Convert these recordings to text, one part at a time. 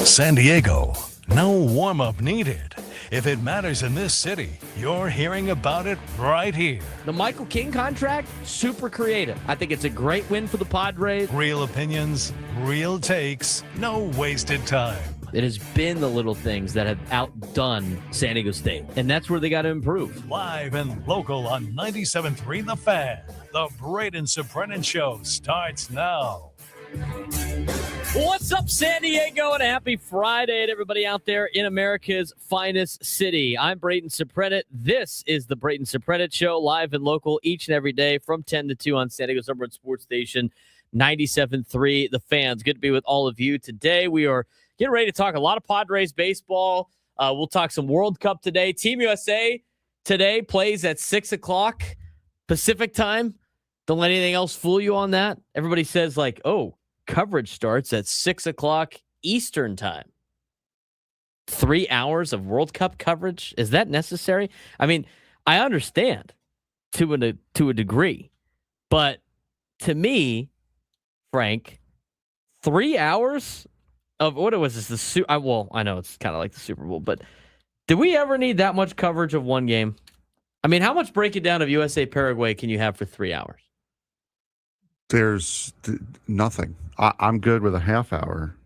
San Diego, no warm-up needed. If it matters in this city, you're hearing about it right here. The Michael King contract, super creative. I think it's a great win for the Padres. Real opinions, real takes, no wasted time. It has been the little things that have outdone San Diego State, and that's where they got to improve. Live and local on 97.3 The Fan. The Braden Surprenant Show starts now. What's up, San Diego, and a happy Friday to everybody out there in America's finest city. I'm Braden Surprenant. This is the Braden Surprenant Show, live and local each and every day from 10 to 2 on San Diego's number one sports station, 97.3 The Fans. Good to be with all of you today. We are getting ready to talk a lot of Padres baseball. We'll talk some World Cup today. Team USA today plays at 6 o'clock Pacific time. Don't let anything else fool you on that. Everybody says, like, oh, coverage starts at 6 o'clock Eastern time. 3 hours of World Cup coverage? Is that necessary? I mean, I understand to a degree. But to me, Frank, 3 hours of what was this? Well, I know it's kind of like the Super Bowl, but did we ever need that much coverage of one game? I mean, how much breaking down of USA Paraguay can you have for 3 hours? There's nothing. I'm good with a half hour.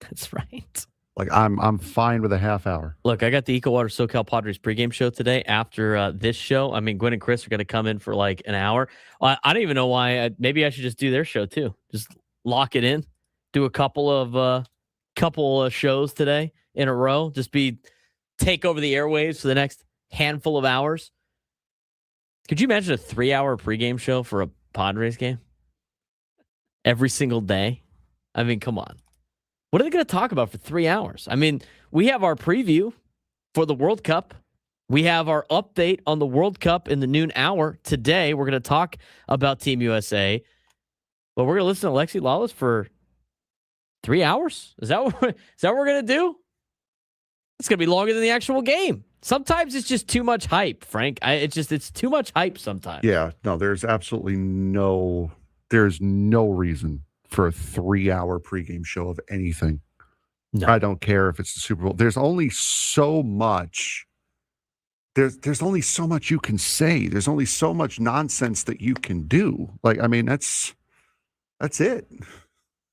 That's right. Like I'm fine with a half hour. Look, I got the Eco Water SoCal Padres pregame show today after this show. I mean, Gwen and Chris are going to come in for like an hour. I don't even know why. Maybe I should just do their show too. Just lock it in. Do a couple of shows today in a row. Just take over the airwaves for the next handful of hours. Could you imagine a 3-hour pregame show for a Padres game? Every single day? I mean, come on. What are they going to talk about for 3 hours? I mean, we have our preview for the World Cup. We have our update on the World Cup in the noon hour. Today, we're going to talk about Team USA. But we're going to listen to Lexi Lawless for 3 hours? Is that what we're going to do? It's going to be longer than the actual game. Sometimes it's just too much hype, Frank. It's too much hype sometimes. Yeah, no, there's no reason for a 3-hour pregame show of anything. No. I don't care if it's the Super Bowl. There's only so much. There's only so much you can say. There's only so much nonsense that you can do. Like, I mean, that's it.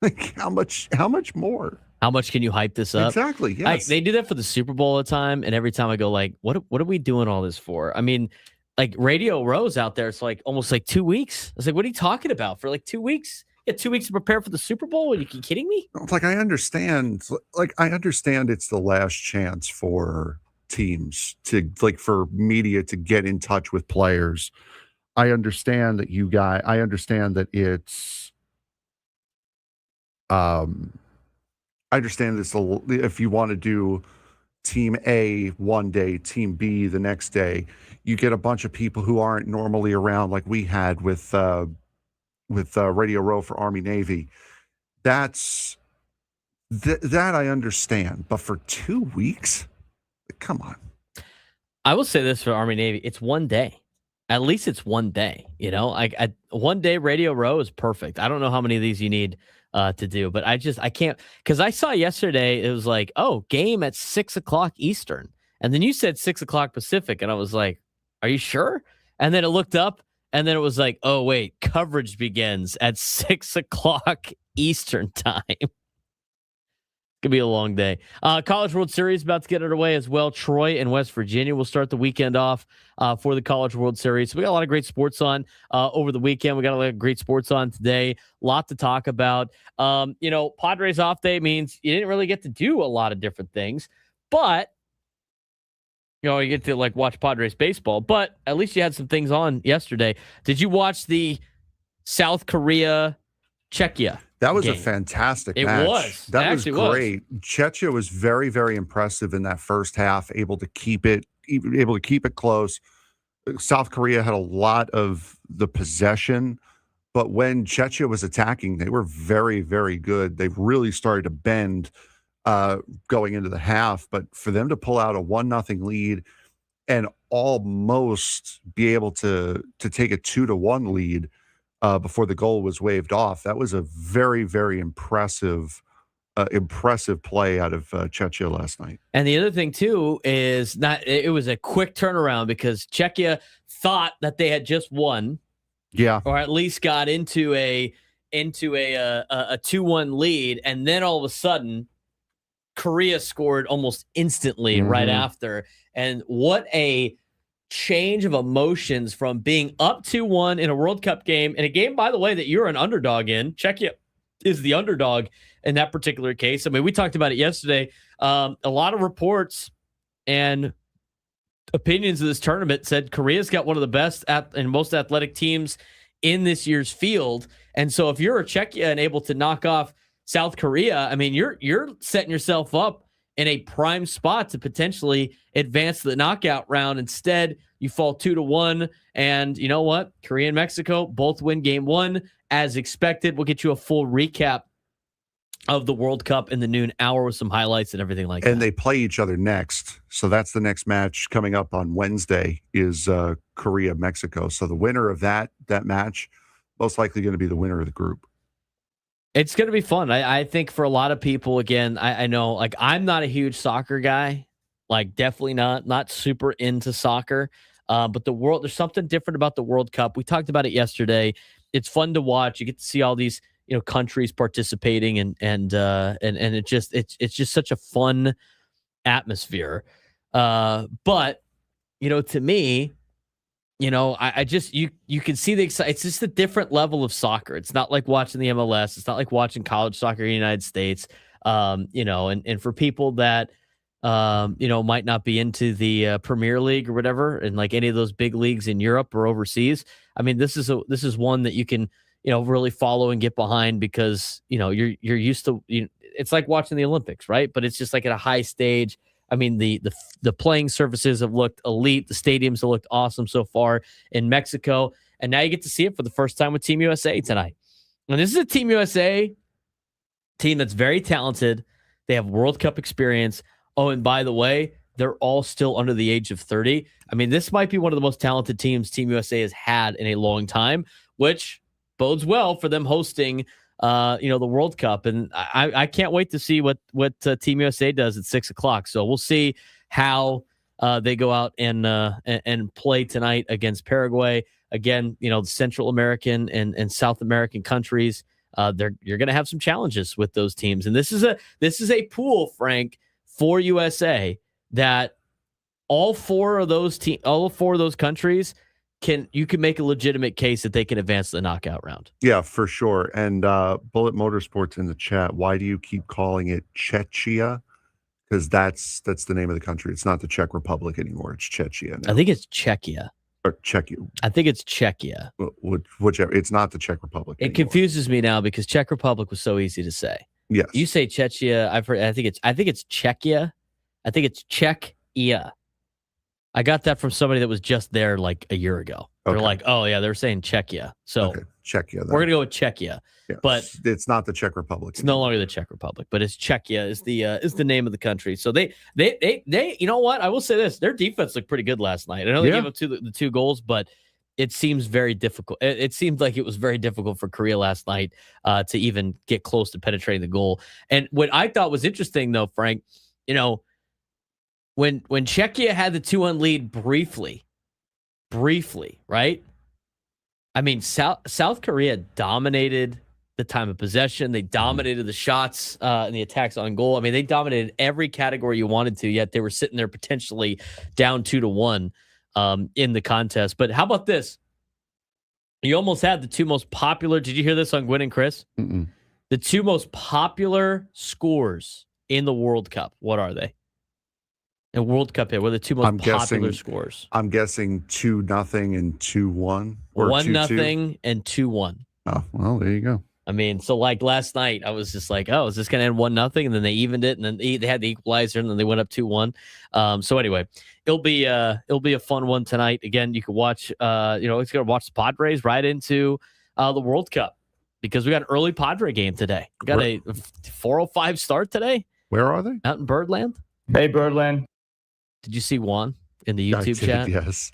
Like, how much more? How much can you hype this up? Exactly, yes. They do that for the Super Bowl all the time, and every time I go, like, what are we doing all this for? I mean, like, Radio Row's out there, it's like almost like 2 weeks. I was like, what are you talking about? For like 2 weeks? You had 2 weeks to prepare for the Super Bowl? Are you kidding me? Like, I understand it's the last chance for teams to, like, for media to get in touch with players. I understand that it's I understand this if you want to do Team A one day, Team B the next day, you get a bunch of people who aren't normally around, like we had with Radio Row for Army Navy. That I understand, but for 2 weeks, come on. I will say this for Army Navy: it's one day. At least it's one day. You know, like one day Radio Row is perfect. I don't know how many of these you need to do, but I can't, because I saw yesterday it was like, oh, game at 6 o'clock Eastern, and then you said 6 o'clock Pacific, and I was like, are you sure? And then it looked up, and then it was like, oh wait, coverage begins at 6 o'clock Eastern time. Could be a long day. College World Series about to get underway as well. Troy and West Virginia will start the weekend off for the College World Series. So we got a lot of great sports on over the weekend. We got a lot of great sports on today. A lot to talk about. Padres off day means you didn't really get to do a lot of different things, but you get to like watch Padres baseball. But at least you had some things on yesterday. Did you watch the South Korea Czechia? That was game? A fantastic match. That was great. Czechia was very, very impressive in that first half, able to keep it close. South Korea had a lot of the possession, but when Czechia was attacking, they were very, very good. They really started to bend going into the half, but for them to pull out a 1-0 lead and almost be able to take a 2-1 lead before the goal was waved off, that was a very, very impressive impressive play out of Czechia last night. And the other thing too is it was a quick turnaround because Czechia thought that they had just won, or at least got into a 2-1 lead, and then all of a sudden Korea scored almost instantly right after. And what a change of emotions from being up 2-1 in a World Cup game, in a game, by the way, that you're an underdog in. Czechia is the underdog in that particular case. I mean, we talked about it yesterday. A lot of reports and opinions of this tournament said Korea's got one of the best and most athletic teams in this year's field. And so if you're a Czechia and able to knock off South Korea, I mean, you're setting yourself up in a prime spot to potentially advance to the knockout round. Instead, you fall 2-1. And you know what? Korea and Mexico both win game one as expected. We'll get you a full recap of the World Cup in the noon hour with some highlights and everything like that. And they play each other next. So that's the next match coming up on Wednesday is Korea-Mexico. So the winner of that match, most likely going to be the winner of the group. It's going to be fun. I think for a lot of people, again, I know, like, I'm not a huge soccer guy, like definitely not super into soccer. But there's something different about the World Cup. We talked about it yesterday. It's fun to watch. You get to see all these, countries participating and it's just such a fun atmosphere. But, to me, I just, you can see it's just a different level of soccer. It's not like watching the MLS. It's not like watching college soccer in the United States. And for people that, might not be into the Premier League or whatever, and like any of those big leagues in Europe or overseas, I mean, this is one that you can, really follow and get behind because, you're used to, it's like watching the Olympics, right? But it's just like at a high stage. I mean, the playing surfaces have looked elite. The stadiums have looked awesome so far in Mexico. And now you get to see it for the first time with Team USA tonight. And this is a Team USA team that's very talented. They have World Cup experience. Oh, and by the way, they're all still under the age of 30. I mean, this might be one of the most talented teams Team USA has had in a long time, which bodes well for them hosting the World Cup. And I can't wait to see what Team USA does at 6:00. So we'll see how they go out and play tonight against Paraguay. Again, the Central American and South American countries, you're going to have some challenges with those teams. And this is a pool, Frank, for USA that all four of those countries you can make a legitimate case that they can advance to the knockout round. Yeah, for sure. And Bullet Motorsports in the chat, why do you keep calling it Czechia? Because that's the name of the country. It's not the Czech Republic anymore. It's Czechia now. I think it's Czechia. Or Czechia. I think it's Czechia. Whichever. It's not the Czech Republic anymore. It confuses me now because Czech Republic was so easy to say. Yes. You say Czechia. I've heard. I think it's Czechia. I think it's Czechia. I got that from somebody that was just there like a year ago. They're like, oh yeah, they're saying Czechia. So Czechia. We're gonna go with Czechia. Yeah. But it's not the Czech Republic. It's no longer the Czech Republic, but it's Czechia is the name of the country. So they you know what? I will say this: their defense looked pretty good last night. I know they gave up the two goals, but it seems very difficult. It seemed like it was very difficult for Korea last night to even get close to penetrating the goal. And what I thought was interesting, though, Frank, when Czechia had the 2-1 lead briefly, right? I mean, South Korea dominated the time of possession. They dominated the shots and the attacks on goal. I mean, they dominated every category you wanted to, yet they were sitting there potentially down 2-1 in the contest. But how about this? You almost had the two most popular. Did you hear this on Gwynn and Chris? Mm-mm. The two most popular scores in the World Cup. What are they? And World Cup, what are the two most popular scores? I'm guessing 2-0 and 2-1. Or 1-0 and 2-1. Oh, well, there you go. I mean, so like last night, I was just like, oh, is this going to end 1-0? And then they evened it, and then they had the equalizer, and then they went up 2-1. So anyway, it'll be a fun one tonight. Again, you can watch, it's going to watch the Padres right into the World Cup because we got an early Padre game today. We got a 4:05 start today. Where are they? Out in Birdland. Hey, Birdland. Did you see Juan in the YouTube chat? Yes.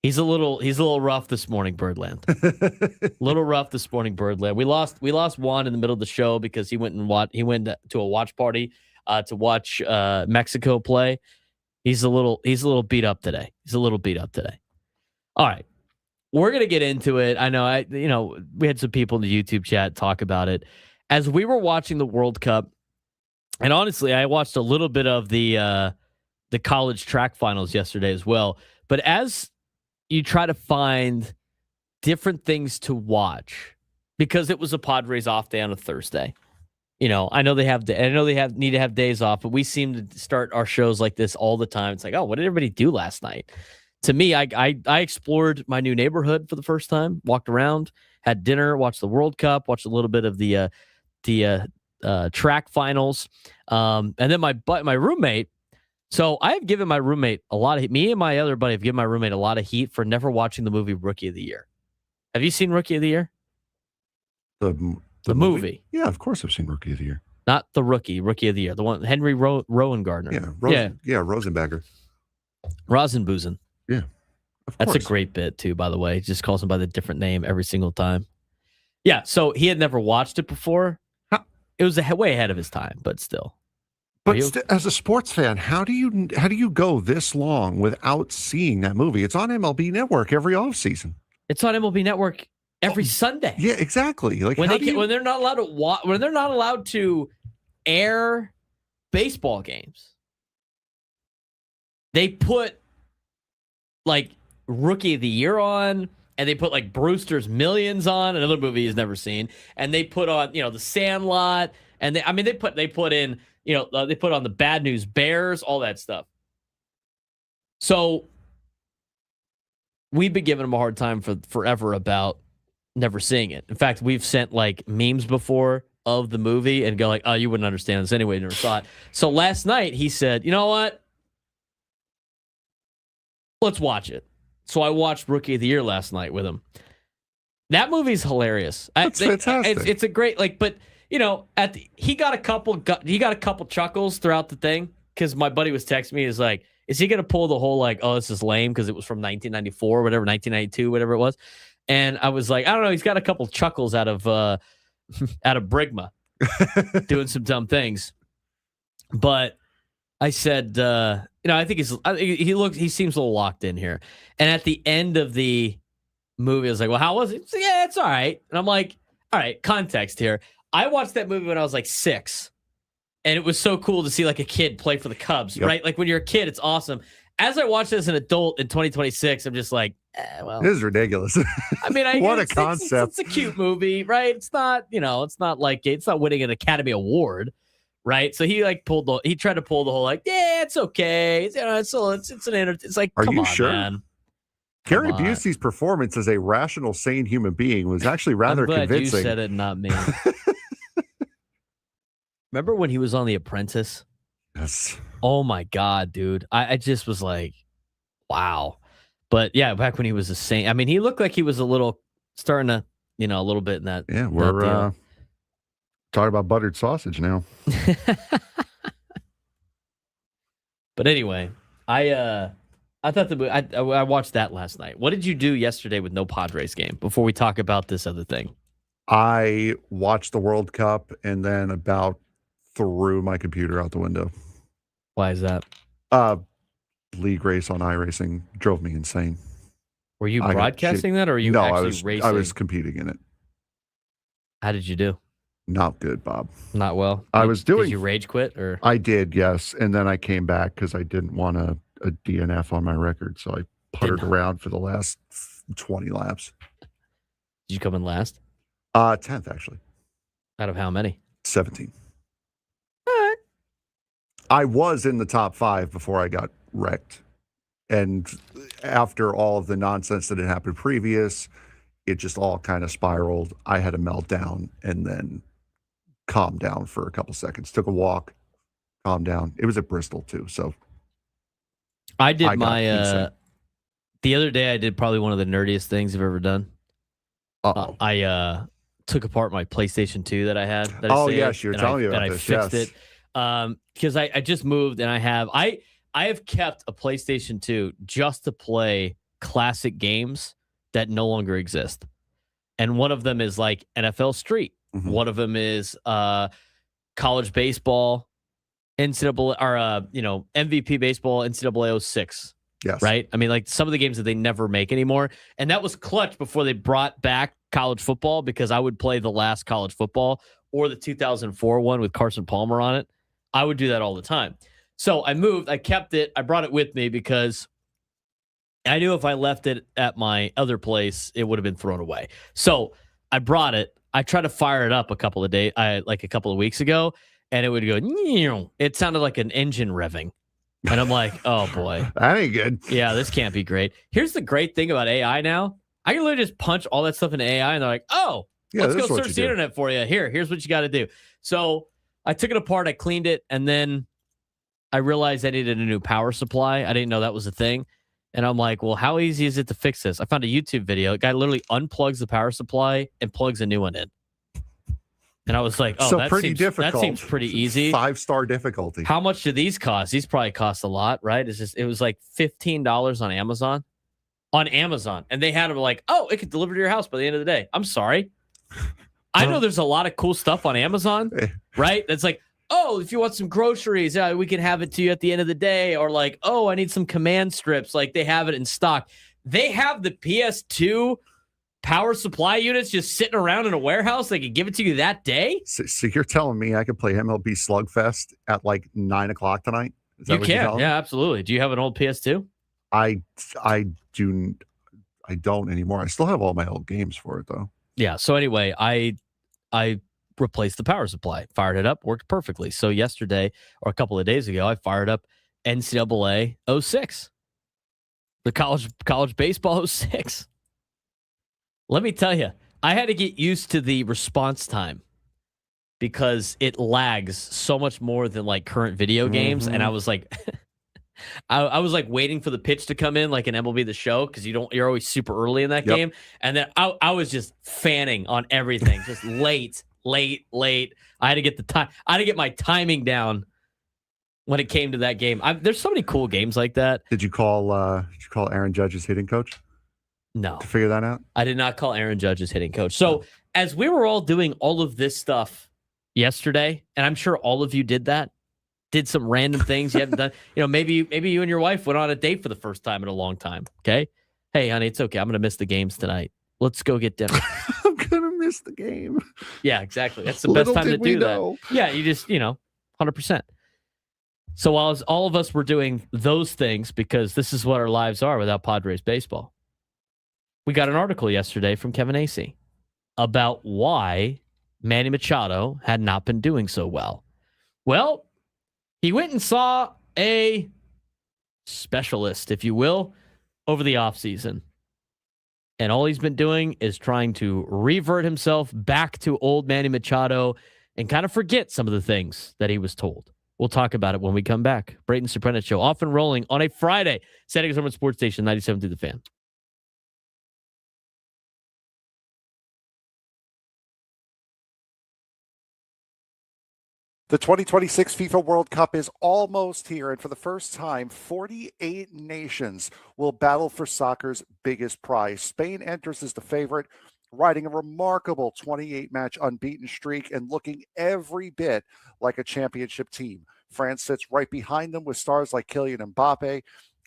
He's a little rough this morning, Birdland. Little rough this morning, Birdland. We lost Juan in the middle of the show because he went to a watch party to watch Mexico play. He's a little beat up today. All right. We're going to get into it. I know we had some people in the YouTube chat talk about it as we were watching the World Cup. And honestly, I watched a little bit of the college track finals yesterday as well. But as you try to find different things to watch, because it was a Padres off day on a Thursday. I know they need to have days off, but we seem to start our shows like this all the time. It's like, oh, what did everybody do last night? To me, I explored my new neighborhood for the first time, walked around, had dinner, watched the World Cup, watched a little bit of the track finals, and then my roommate. So I have given my roommate a lot of me and my other buddy have given my roommate a lot of heat for never watching the movie Rookie of the Year. Have you seen Rookie of the Year? The movie? Yeah, of course I've seen Rookie of the Year. Not the Rookie of the Year. The one Henry Rowan Gardner. Yeah, Rosenbagger. Rosenbusen. Yeah, of course. That's a great bit too, by the way. He just calls him by the different name every single time. Yeah, so he had never watched it before. It was way ahead of his time, but still. But as a sports fan, how do you go this long without seeing that movie? It's on MLB Network every offseason. It's on MLB Network every Sunday. Yeah, exactly. Like when they're not allowed to when they're not allowed to air baseball games, they put like Rookie of the Year on, and they put like Brewster's Millions on, another movie he's never seen, and they put on The Sandlot, and they put in. They put on the Bad News Bears, all that stuff. So we've been giving them a hard time for forever about never seeing it. In fact, we've sent like memes before of the movie and go like, oh, you wouldn't understand this anyway. You never saw it. So last night he said, you know what? Let's watch it. So I watched Rookie of the Year last night with him. That movie's hilarious. That's fantastic. It's a great but. He got a couple chuckles throughout the thing because my buddy was texting me. He's like, is he going to pull the whole like, oh, this is lame because it was from 1994 or whatever, 1992, whatever it was. And I was like, I don't know. He's got a couple chuckles out of Brigma doing some dumb things. But I said, I think he seems a little locked in here. And at the end of the movie, I was like, well, how was it? So, yeah, it's all right. And I'm like, all right, context here. I watched that movie when I was like 6, and it was so cool to see like a kid play for the Cubs, right? Like when you're a kid, it's awesome. As I watched it as an adult in 2026, I'm just like, well, this is ridiculous. I mean, what a concept! It's a cute movie, right? It's not, it's not winning an Academy Award, right? So he tried to pull the whole like, yeah, it's okay, it's like, are come you on, sure? Man. Gary Busey's performance as a rational, sane human being was actually rather I'm glad convincing. You said it, not me. Remember when he was on The Apprentice? Yes. Oh my God, dude. I just was like, wow. But yeah, back when he was a saint. I mean, he looked like he was a little starting to, a little bit in that. Yeah, we're talking about buttered sausage now. But anyway, I thought I watched that last night. What did you do yesterday with no Padres game before we talk about this other thing? I watched the World Cup and then about threw my computer out the window. Why is that? League race on iRacing drove me insane. Were you broadcasting that, or were you actually racing? I was competing in it. How did you do? Not good, Bob. Not well. Did you rage quit, or? I did, yes, and then I came back because I didn't want a DNF on my record, so I puttered around for the last 20 laps. Did you come in last? 10th, actually. Out of how many? 17. All right. I was in the top 5 before I got wrecked. And after all of the nonsense that had happened previous, it just all kind of spiraled. I had a meltdown and then calmed down for a couple seconds. Took a walk, calmed down. It was at Bristol, too, so I did the other day I did probably one of the nerdiest things I've ever done. I took apart my PlayStation 2 that I had. Yes, you were telling me about this. I fixed it because I just moved, and I have kept a PlayStation 2 just to play classic games that no longer exist. And one of them is like NFL Street. Mm-hmm. One of them is college baseball, NCAA, or MVP baseball, NCAA 06. Yes. Right? I mean, like some of the games that they never make anymore. And that was clutch before they brought back college football, because I would play the last college football or the 2004 one with Carson Palmer on it. I would do that all the time. So I moved, I kept it, I brought it with me because I knew if I left it at my other place, it would have been thrown away. So I brought it. I tried to fire it up a couple of weeks ago, and it would go, it sounded like an engine revving. And I'm like, oh boy. That ain't good. Yeah, this can't be great. Here's the great thing about AI now. I can literally just punch all that stuff into AI, and they're like, oh, yeah, let's go search the internet for you. Here's what you got to do. So I took it apart, I cleaned it, and then I realized I needed a new power supply. I didn't know that was a thing. And I'm like, well, how easy is it to fix this? I found a YouTube video. A guy literally unplugs the power supply and plugs a new one in. And I was like, oh, so difficult. That seems pretty easy. 5-star difficulty. How much do these cost? These probably cost a lot, right? It was like $15 on Amazon. And they had them like, oh, it could deliver to your house by the end of the day. I'm sorry. I know there's a lot of cool stuff on Amazon, right? That's like, oh, if you want some groceries, we can have it to you at the end of the day. Or like, oh, I need some command strips. Like they have it in stock. They have the PS2 power supply units just sitting around in a warehouse. They could give it to you that day. So you're telling me I could play MLB Slugfest at like 9:00 tonight? You can. Yeah, absolutely. Do you have an old PS2? I don't anymore. I still have all my old games for it though. Yeah. So anyway, I replaced the power supply, fired it up, worked perfectly. So yesterday, or a couple of days ago, I fired up NCAA 06, the college baseball 06. Let me tell you, I had to get used to the response time because it lags so much more than like current video games. And I was like, I was like waiting for the pitch to come in like an MLB The Show, because you're always super early in that game. And then I was just fanning on everything, just late. I had to get I had to get my timing down when it came to that game. There's so many cool games like that. Did you call Aaron Judge's hitting coach? No. To figure that out? I did not call Aaron Judge's hitting coach. So as we were all doing all of this stuff yesterday, and I'm sure all of you did some random things you haven't done. Maybe you and your wife went on a date for the first time in a long time. Okay. Hey, honey, it's okay. I'm going to miss the games tonight. Let's go get dinner. I'm going to miss the game. Yeah, exactly. That's the best time to do that. Yeah, you just, 100%. So while all of us were doing those things, because this is what our lives are without Padres baseball, we got an article yesterday from Kevin Acee about why Manny Machado had not been doing so well. Well, he went and saw a specialist, if you will, over the offseason. And all he's been doing is trying to revert himself back to old Manny Machado and kind of forget some of the things that he was told. We'll talk about it when we come back. Braden Surprenant Show, off and rolling on a Friday. Setting us on Sports Station 97 through the Fan. The 2026 FIFA World Cup is almost here, and for the first time, 48 nations will battle for soccer's biggest prize. Spain enters as the favorite, riding a remarkable 28-match unbeaten streak and looking every bit like a championship team. France sits right behind them with stars like Kylian Mbappe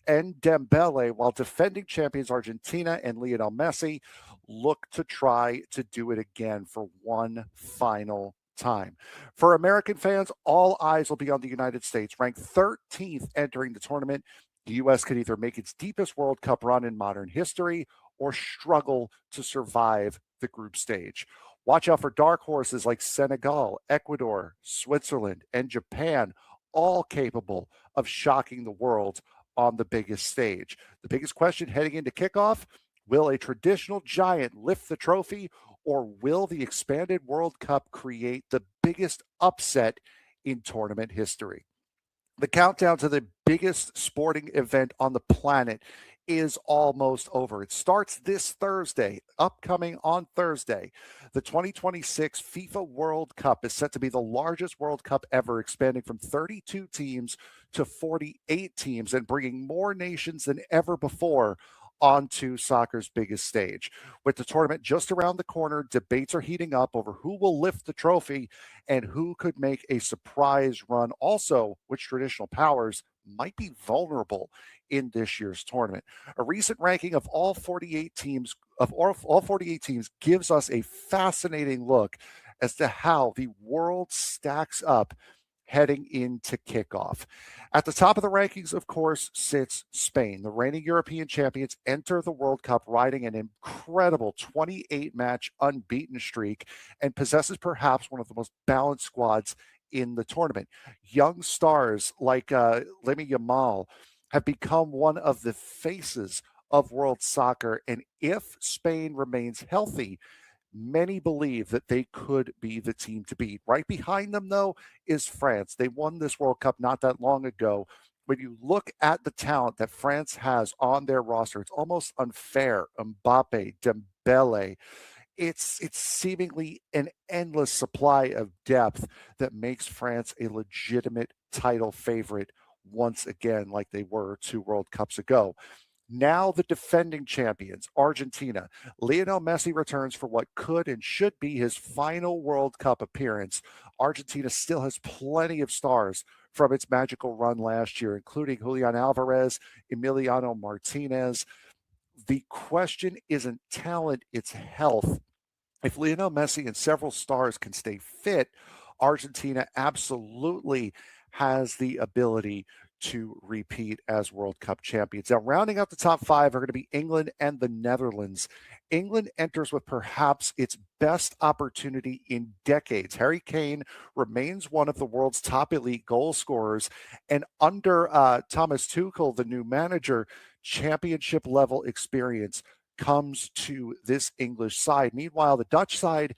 and Dembele, while defending champions Argentina and Lionel Messi look to try to do it again for one final time. For American fans, all eyes will be on the United States, ranked 13th entering the tournament. The U.S. could either make its deepest World Cup run in modern history or struggle to survive the group stage. Watch out for dark horses like Senegal, Ecuador, Switzerland, and Japan, all capable of shocking the world on the biggest stage. The biggest question heading into kickoff: will a traditional giant lift the trophy, or will the expanded World Cup create the biggest upset in tournament history? The countdown to the biggest sporting event on the planet is almost over. It starts this Thursday, upcoming on Thursday. The 2026 FIFA World Cup is set to be the largest World Cup ever, expanding from 32 teams to 48 teams and bringing more nations than ever before onto soccer's biggest stage. With the tournament just around the corner, debates are heating up over who will lift the trophy and who could make a surprise run. Also, which traditional powers might be vulnerable in this year's tournament. A recent ranking of all 48 teams gives us a fascinating look as to how the world stacks up heading into kickoff. At the top of the rankings, of course, sits Spain. The reigning European champions enter the World Cup riding an incredible 28-match unbeaten streak and possesses perhaps one of the most balanced squads in the tournament. Young stars like Lamine Yamal have become one of the faces of world soccer, and if Spain remains healthy, many believe that they could be the team to beat. Right behind them, though, is France. They won this World Cup not that long ago. When you look at the talent that France has on their roster, it's almost unfair. Mbappe, Dembele, it's seemingly an endless supply of depth that makes France a legitimate title favorite once again, like they were 2 World Cups ago. Now the defending champions, Argentina. Lionel Messi returns for what could and should be his final World Cup appearance. Argentina still has plenty of stars from its magical run last year, including Julian Alvarez, Emiliano Martinez. The question isn't talent, it's health. If Lionel Messi and several stars can stay fit, Argentina absolutely has the ability to repeat as World Cup champions. Now, rounding out the top 5 are going to be England and the Netherlands. England enters with perhaps its best opportunity in decades. Harry Kane remains one of the world's top elite goal scorers, and under Thomas Tuchel, the new manager, championship level experience comes to this English side. Meanwhile, the Dutch side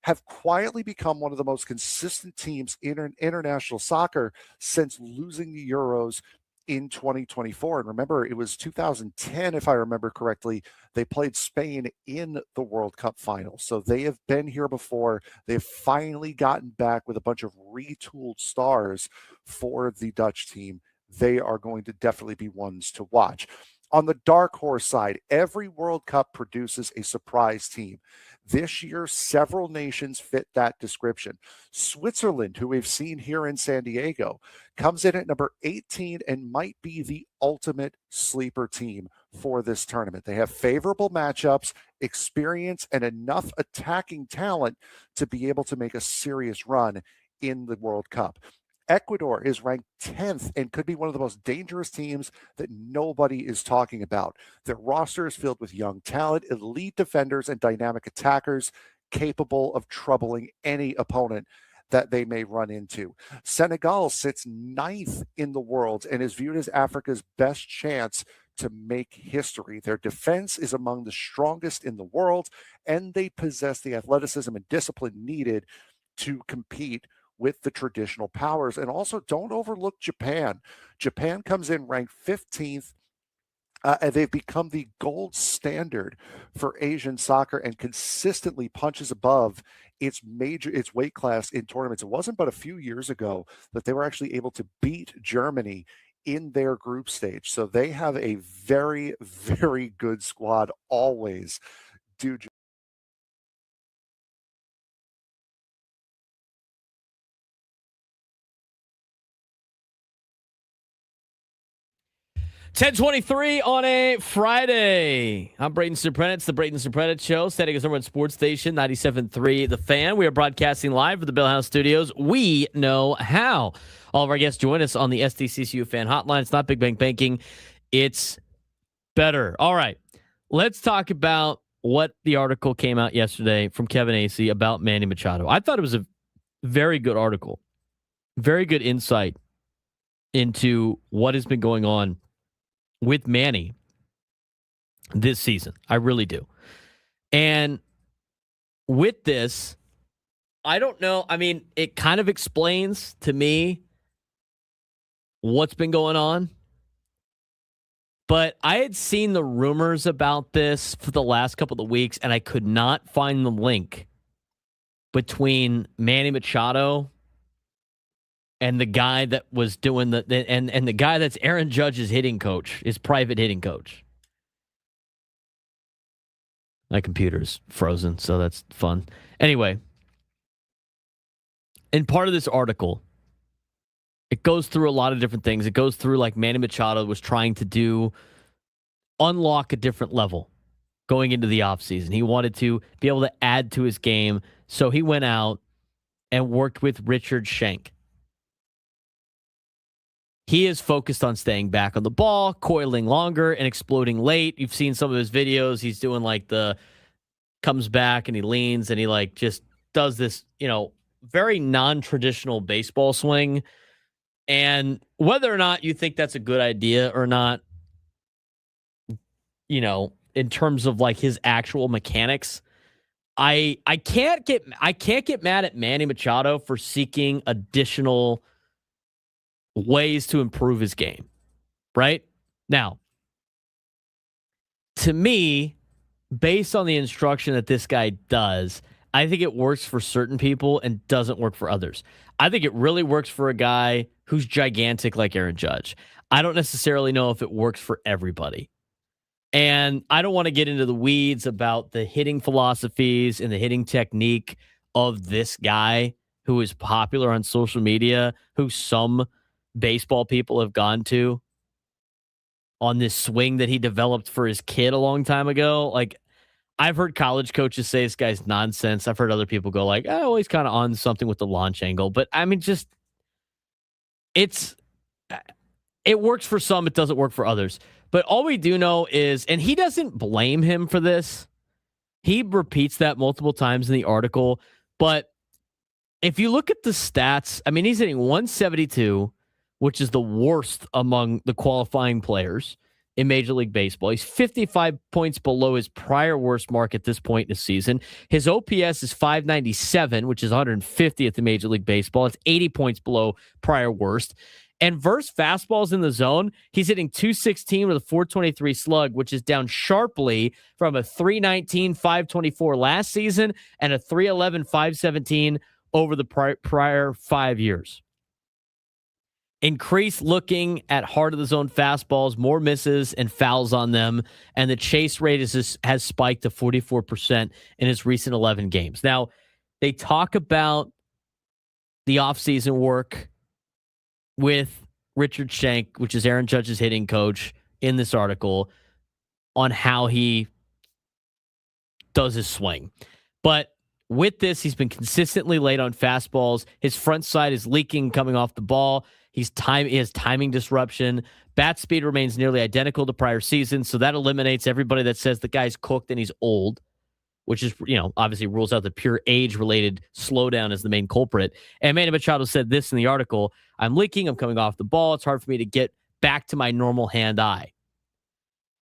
have quietly become one of the most consistent teams in international soccer since losing the Euros in 2024. And remember, it was 2010, if I remember correctly, they played Spain in the World Cup final. So they have been here before. They've finally gotten back with a bunch of retooled stars for the Dutch team. They are going to definitely be ones to watch. On the dark horse side, every World Cup produces a surprise team. This year, several nations fit that description. Switzerland, who we've seen here in San Diego, comes in at number 18 and might be the ultimate sleeper team for this tournament. They have favorable matchups, experience, and enough attacking talent to be able to make a serious run in the World Cup. Ecuador is ranked 10th and could be one of the most dangerous teams that nobody is talking about. Their roster is filled with young talent, elite defenders, and dynamic attackers capable of troubling any opponent that they may run into. Senegal sits 9th in the world and is viewed as Africa's best chance to make history. Their defense is among the strongest in the world, and they possess the athleticism and discipline needed to compete with the traditional powers. And also, don't overlook Japan. Japan comes in ranked 15th, and they've become the gold standard for Asian soccer and consistently punches above its weight class in tournaments. It wasn't but a few years ago that they were actually able to beat Germany in their group stage. So they have a very, very good squad always. Dude, 10:23 on a Friday. I'm Braden Surprenant. It's the Braden Surprenant Show. Standing as number one sports station, 97.3 The Fan. We are broadcasting live from the Bill House Studios. We know how. All of our guests join us on the SDCCU Fan Hotline. It's not Big Bang Banking. It's better. All right. Let's talk about what the article came out yesterday from Kevin Acee about Manny Machado. I thought it was a very good article. Very good insight into what has been going on with Manny this season. I really do. And with this, I don't know. I mean, it kind of explains to me what's been going on. But I had seen the rumors about this for the last couple of weeks, and I could not find the link between Manny Machado and the guy that was doing and the guy that's Aaron Judge's hitting coach, his private hitting coach. My computer's frozen, so that's fun. Anyway, in part of this article, it goes through a lot of different things. It goes through like Manny Machado was trying to unlock a different level going into the offseason. He wanted to be able to add to his game, so he went out and worked with Richard Shank. He is focused on staying back on the ball, coiling longer, and exploding late. You've seen some of his videos. He's doing like comes back and he leans and he like just does this, very non-traditional baseball swing. And whether or not you think that's a good idea or not, in terms of like his actual mechanics, I can't get mad at Manny Machado for seeking additional ways to improve his game. Right? Now, to me, based on the instruction that this guy does, I think it works for certain people and doesn't work for others. I think it really works for a guy who's gigantic like Aaron Judge. I don't necessarily know if it works for everybody. And I don't want to get into the weeds about the hitting philosophies and the hitting technique of this guy who is popular on social media, who some baseball people have gone to on this swing that he developed for his kid a long time ago. Like, I've heard college coaches say this guy's nonsense. I've heard other people go like, oh, he's kind of on something with the launch angle. But I mean, just it works for some, it doesn't work for others. But all we do know is, and he doesn't blame him for this. He repeats that multiple times in the article. But if you look at the stats, I mean, he's hitting 172, which is the worst among the qualifying players in Major League Baseball. He's 55 points below his prior worst mark at this point in the season. His OPS is 597, which is 150th in Major League Baseball. It's 80 points below prior worst. And versus fastballs in the zone, he's hitting 216 with a 423 slug, which is down sharply from a 319, 524 last season and a 311, 517 over the prior 5 years. Increased looking at heart of the zone fastballs, more misses and fouls on them, and the chase rate has spiked to 44% in his recent 11 games. Now, they talk about the offseason work with Richard Shank, which is Aaron Judge's hitting coach, in this article on how he does his swing. But with this, he's been consistently late on fastballs. His front side is leaking coming off the ball. He has timing disruption. Bat speed remains nearly identical to prior seasons, so that eliminates everybody that says the guy's cooked and he's old, which is, obviously rules out the pure age-related slowdown as the main culprit. And Manny Machado said this in the article: I'm leaking, I'm coming off the ball, it's hard for me to get back to my normal hand-eye.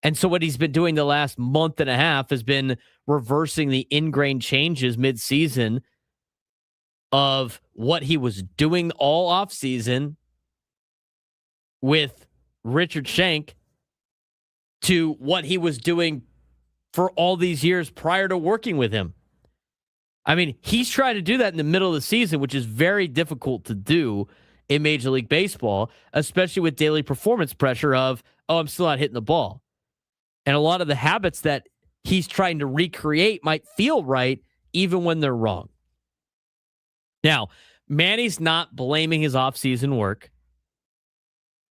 And so what he's been doing the last month and a half has been reversing the ingrained changes mid-season of what he was doing all offseason with Richard Shank to what he was doing for all these years prior to working with him. I mean, he's trying to do that in the middle of the season, which is very difficult to do in Major League Baseball, especially with daily performance pressure of, I'm still not hitting the ball. And a lot of the habits that he's trying to recreate might feel right even when they're wrong. Now, Manny's not blaming his offseason work.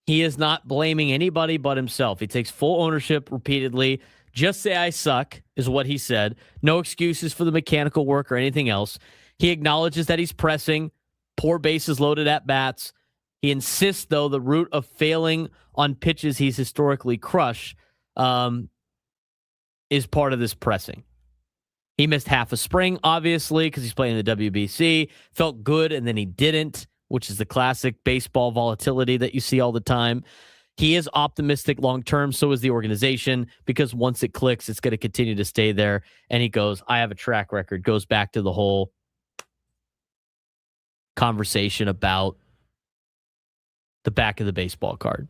He is not blaming anybody but himself. He takes full ownership repeatedly. Just say I suck is what he said. No excuses for the mechanical work or anything else. He acknowledges that he's pressing, poor bases loaded at bats. He insists, though, the root of failing on pitches he's historically crushed is part of this pressing. He missed half a spring, obviously, because he's playing the WBC. Felt good, and then he didn't, which is the classic baseball volatility that you see all the time. He is optimistic long-term, so is the organization, because once it clicks, it's going to continue to stay there. And he goes, I have a track record. Goes back to the whole conversation about the back of the baseball card.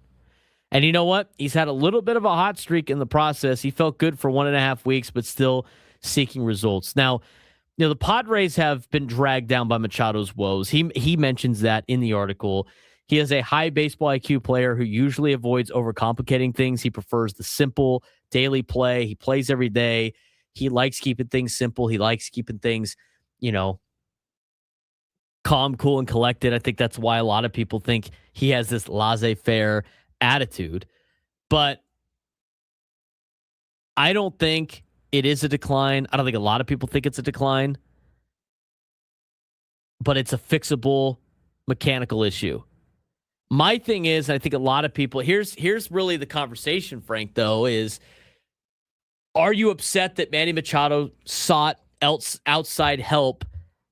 And you know what? He's had a little bit of a hot streak in the process. He felt good for 1.5 weeks, but still seeking results. Now, the Padres have been dragged down by Machado's woes. He mentions that in the article. He is a high baseball IQ player who usually avoids overcomplicating things. He prefers the simple daily play. He plays every day. He likes keeping things simple. He likes keeping things, calm, cool, and collected. I think that's why a lot of people think he has this laissez-faire attitude. But I don't think it is a decline. I don't think a lot of people think it's a decline. But it's a fixable mechanical issue. My thing is, I think a lot of people, here's really the conversation, Frank, though, is are you upset that Manny Machado sought outside help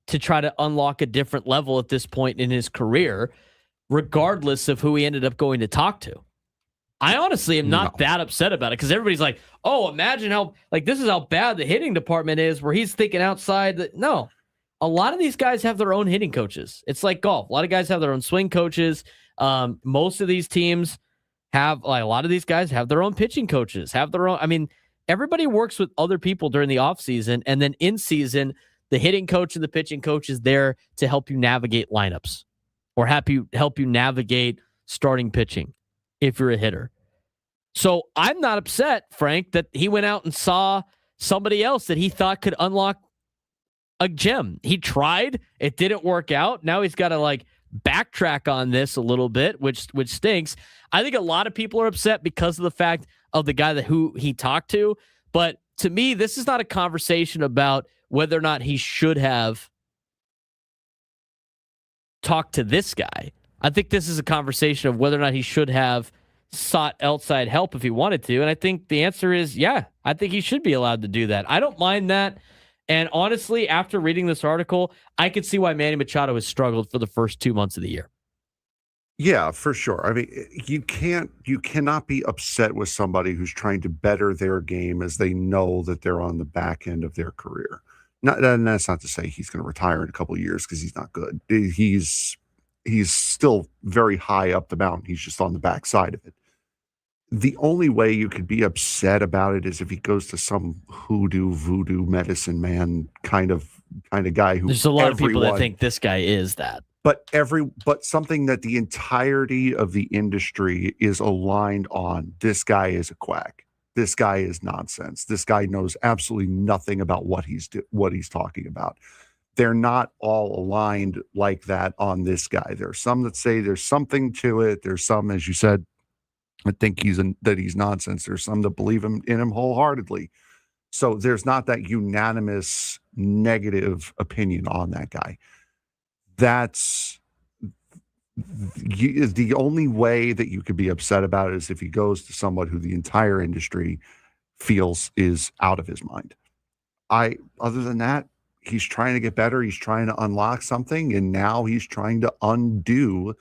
to try to unlock a different level at this point in his career, regardless of who he ended up going to talk to? I honestly am not that upset about it, because everybody's like, oh, imagine how, this is how bad the hitting department is, where he's thinking outside. No, a lot of these guys have their own hitting coaches. It's like golf. A lot of guys have their own swing coaches. Most of these teams have, a lot of these guys have their own pitching coaches, have their own. Everybody works with other people during the offseason, and then in season, the hitting coach and the pitching coach is there to help you navigate lineups or help you navigate starting pitching if you're a hitter. So I'm not upset, Frank, that he went out and saw somebody else that he thought could unlock a gem. He tried. It didn't work out. Now he's got to backtrack on this a little bit, which stinks. I think a lot of people are upset because of the fact of the guy who he talked to. But to me, this is not a conversation about whether or not he should have talked to this guy. I think this is a conversation of whether or not he should have sought outside help if he wanted to. And I think the answer is, yeah, I think he should be allowed to do that. I don't mind that. And honestly, after reading this article, I could see why Manny Machado has struggled for the first 2 months of the year. Yeah, for sure. You cannot be upset with somebody who's trying to better their game as they know that they're on the back end of their career. And that's not to say he's going to retire in a couple of years, because he's not good. He's still very high up the mountain. He's just on the back side of it. The only way you could be upset about it is if he goes to some voodoo medicine man kind of guy who. There's a lot of people that think this guy is that. But something that the entirety of the industry is aligned on. This guy is a quack. This guy is nonsense. This guy knows absolutely nothing about what he's talking about. They're not all aligned like that on this guy. There are some that say there's something to it. There's some, as you said, that think that he's nonsense. There's some that believe in him wholeheartedly. So there's not that unanimous negative opinion on that guy. That's the only way that you could be upset about it is if he goes to someone who the entire industry feels is out of his mind. Other than that, he's trying to get better. He's trying to unlock something, and now he's trying to undo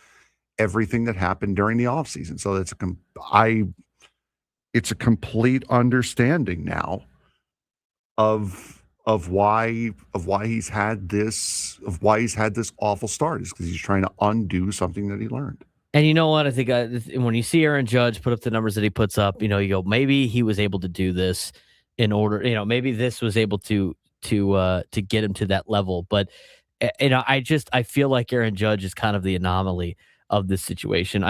everything that happened during the offseason. So it's a complete understanding now of why he's had this awful start, is because he's trying to undo something that he learned. And you know what? I think when you see Aaron Judge put up the numbers that he puts up, you go, maybe he was able to do this in order, maybe this was able to get him to that level. But I feel like Aaron Judge is kind of the anomaly of this situation.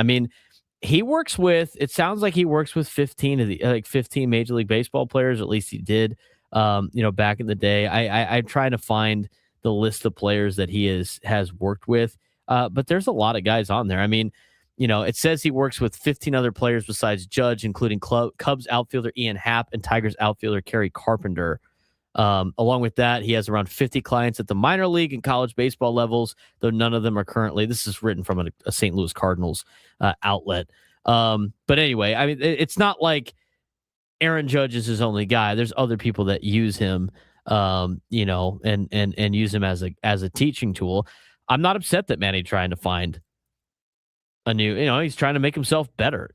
It sounds like he works with 15 of the 15 Major League Baseball players, at least he did. Back in the day. I'm trying to find the list of players that he has worked with, but there's a lot of guys on there. It says he works with 15 other players besides Judge, including Cubs outfielder Ian Happ and Tigers outfielder Kerry Carpenter. Along with that, he has around 50 clients at the minor league and college baseball levels, though none of them are currently. This is written from a St. Louis Cardinals outlet. But anyway, it's not like Aaron Judge is his only guy. There's other people that use him, and use him as a teaching tool. I'm not upset that Manny trying to find a new, he's trying to make himself better,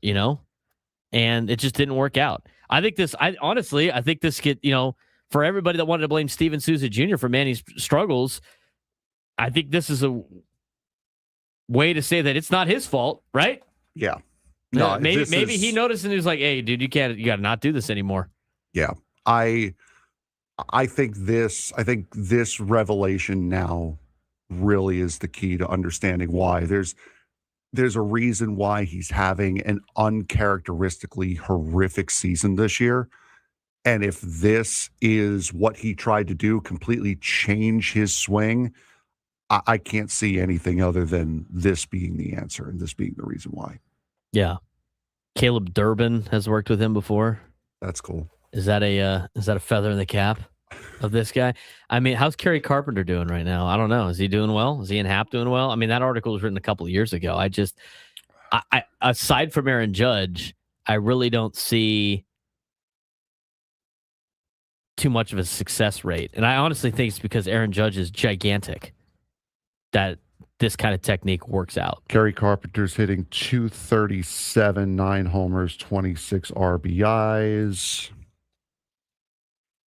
and it just didn't work out. I think this for everybody that wanted to blame Steven Souza Jr. for Manny's struggles, I think this is a way to say that it's not his fault, right? Yeah. No, maybe he noticed and he was like, "Hey, dude, you got to not do this anymore." Yeah, I think this revelation now really is the key to understanding why there's a reason why he's having an uncharacteristically horrific season this year. And if this is what he tried to do, completely change his swing, I can't see anything other than this being the answer and this being the reason why. Yeah. Caleb Durbin has worked with him before. That's cool. Is that a feather in the cap of this guy? I mean, how's Kerry Carpenter doing right now? I don't know. Is he doing well? Is he and Happ doing well? I mean, that article was written a couple of years ago. I aside from Aaron Judge, I really don't see too much of a success rate. And I honestly think it's because Aaron Judge is gigantic that this kind of technique works out. Kerry Carpenter's hitting .237, 9 homers, 26 RBIs.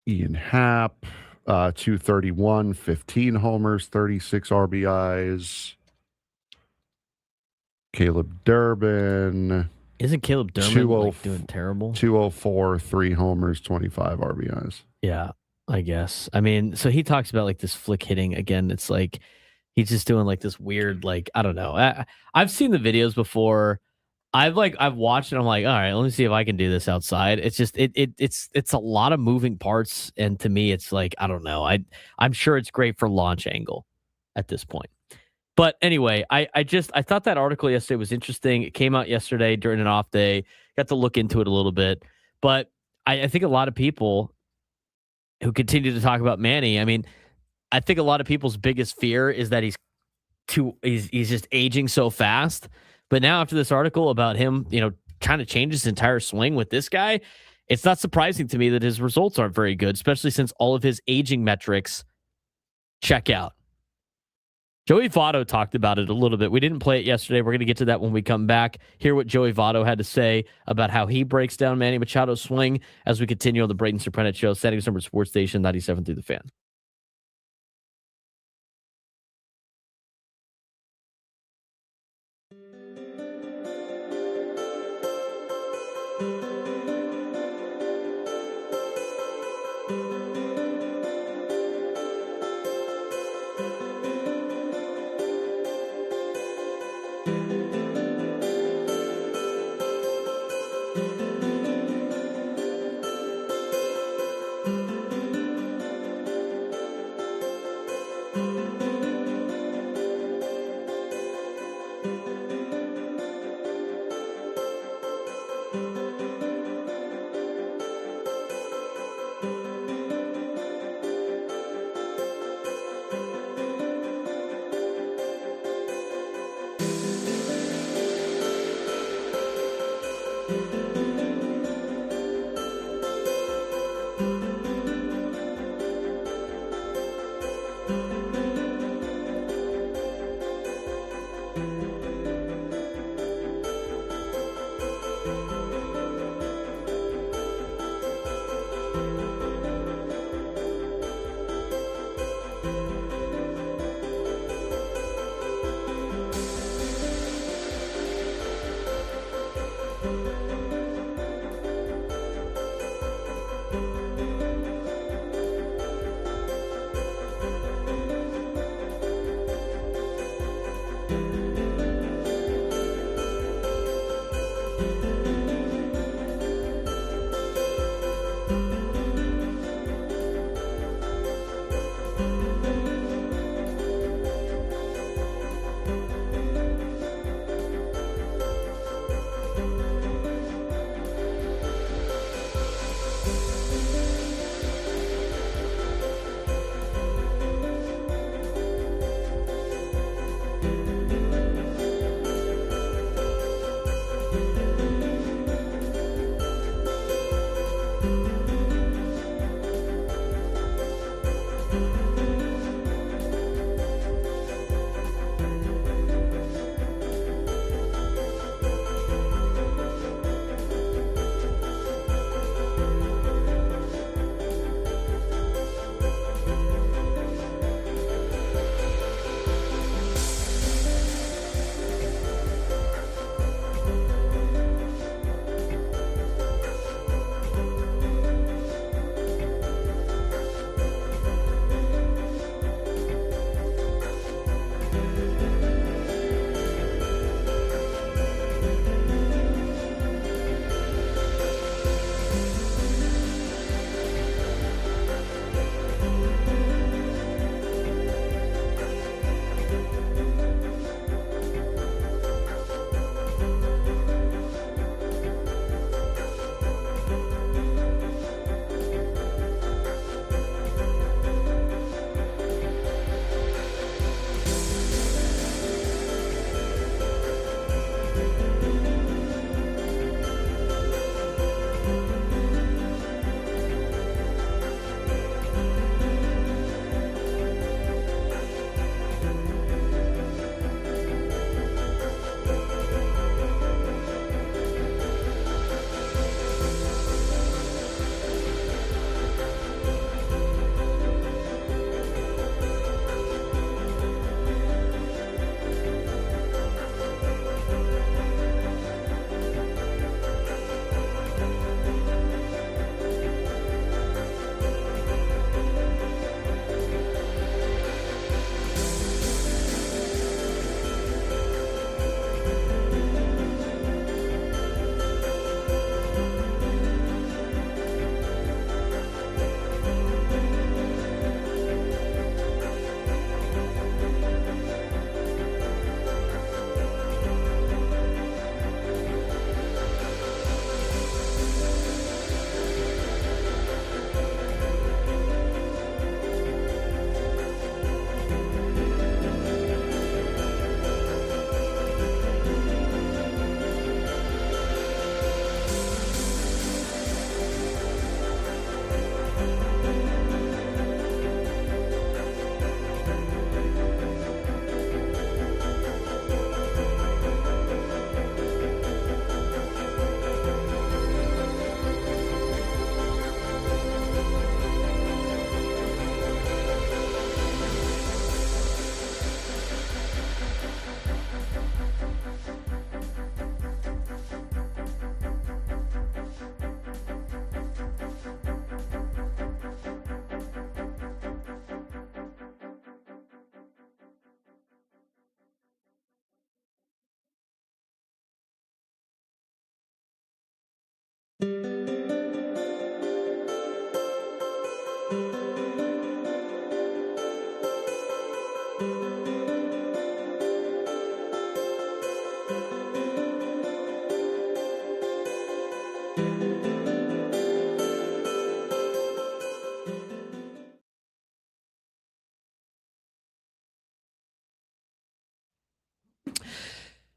Ian Happ, .231, 15 homers, 36 RBIs. Caleb Durbin. Isn't Caleb Durbin doing terrible? 204, 3 homers, 25 RBIs. Yeah, I guess. I mean, so he talks about like this flick hitting again. It's like he's just doing like this weird, like, I don't know. I've seen the videos before. I've watched it. I'm like, all right, let me see if I can do this outside. It's just it's a lot of moving parts, and to me, it's like, I don't know. I'm sure it's great for launch angle at this point. But anyway, I thought that article yesterday was interesting. It came out yesterday during an off day. Got to look into it a little bit. But I think a lot of people who continue to talk about Manny, I mean, I think a lot of people's biggest fear is that he's just aging so fast. But now after this article about him, trying to change his entire swing with this guy, it's not surprising to me that his results aren't very good, especially since all of his aging metrics check out. Joey Votto talked about it a little bit. We didn't play it yesterday. We're going to get to that when we come back. Hear what Joey Votto had to say about how he breaks down Manny Machado's swing as we continue on the Braden Surprenant Show, Standings Number Sports Station 97 through the Fan.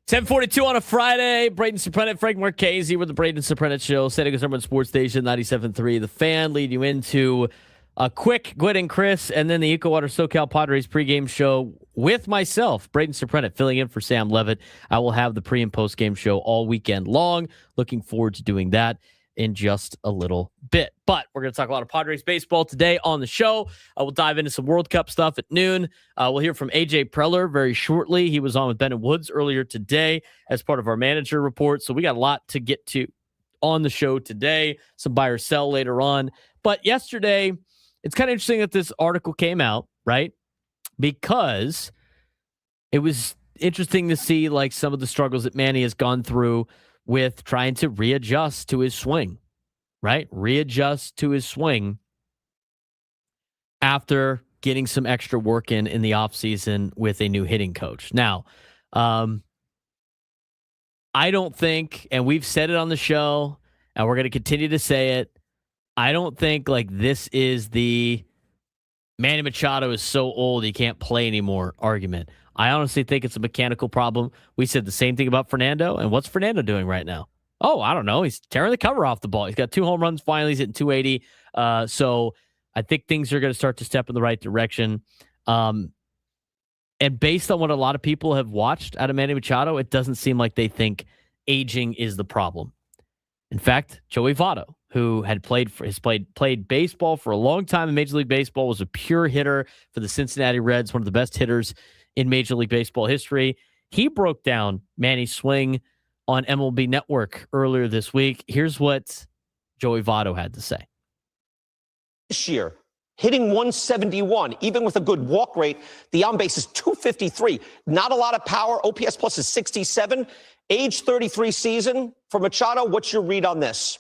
10:42 on a Friday. Braden Surprenant, Frank Marchese with the Braden Surprenant Show. San Diego's number one sports station, 97.3. The Fan lead you into a quick Gwynn and Chris, and then the EcoWater SoCal Padres pregame show with myself, Braden Surprenant, filling in for Sam Levitt. I will have the pre- and post-game show all weekend long. Looking forward to doing that in just a little bit. But we're going to talk a lot of Padres baseball today on the show. We'll dive into some World Cup stuff at noon. We'll hear from AJ Preller very shortly. He was on with Bennett Woods earlier today as part of our manager report. So we got a lot to get to on the show today. Some buy or sell later on. But yesterday, it's kind of interesting that this article came out, right? Because it was interesting to see like some of the struggles that Manny has gone through with trying to readjust to his swing, right? Readjust to his swing after getting some extra work in the offseason with a new hitting coach. Now, I don't think, and we've said it on the show, and we're going to continue to say it, I don't think like this is the Manny Machado is so old he can't play anymore argument. I honestly think it's a mechanical problem. We said the same thing about Fernando, and what's Fernando doing right now? Oh, I don't know. He's tearing the cover off the ball. He's got 2 home runs finally. He's hitting 280. So I think things are going to start to step in the right direction. And based on what a lot of people have watched out of Manny Machado, it doesn't seem like they think aging is the problem. In fact, Joey Votto, who had played baseball for a long time in Major League Baseball, was a pure hitter for the Cincinnati Reds, one of the best hitters in Major League Baseball history. He broke down Manny's swing on MLB Network earlier this week. Here's what Joey Votto had to say. This year, hitting 171, even with a good walk rate, the on base is 253. Not a lot of power. OPS plus is 67. Age 33 season for Machado. What's your read on this?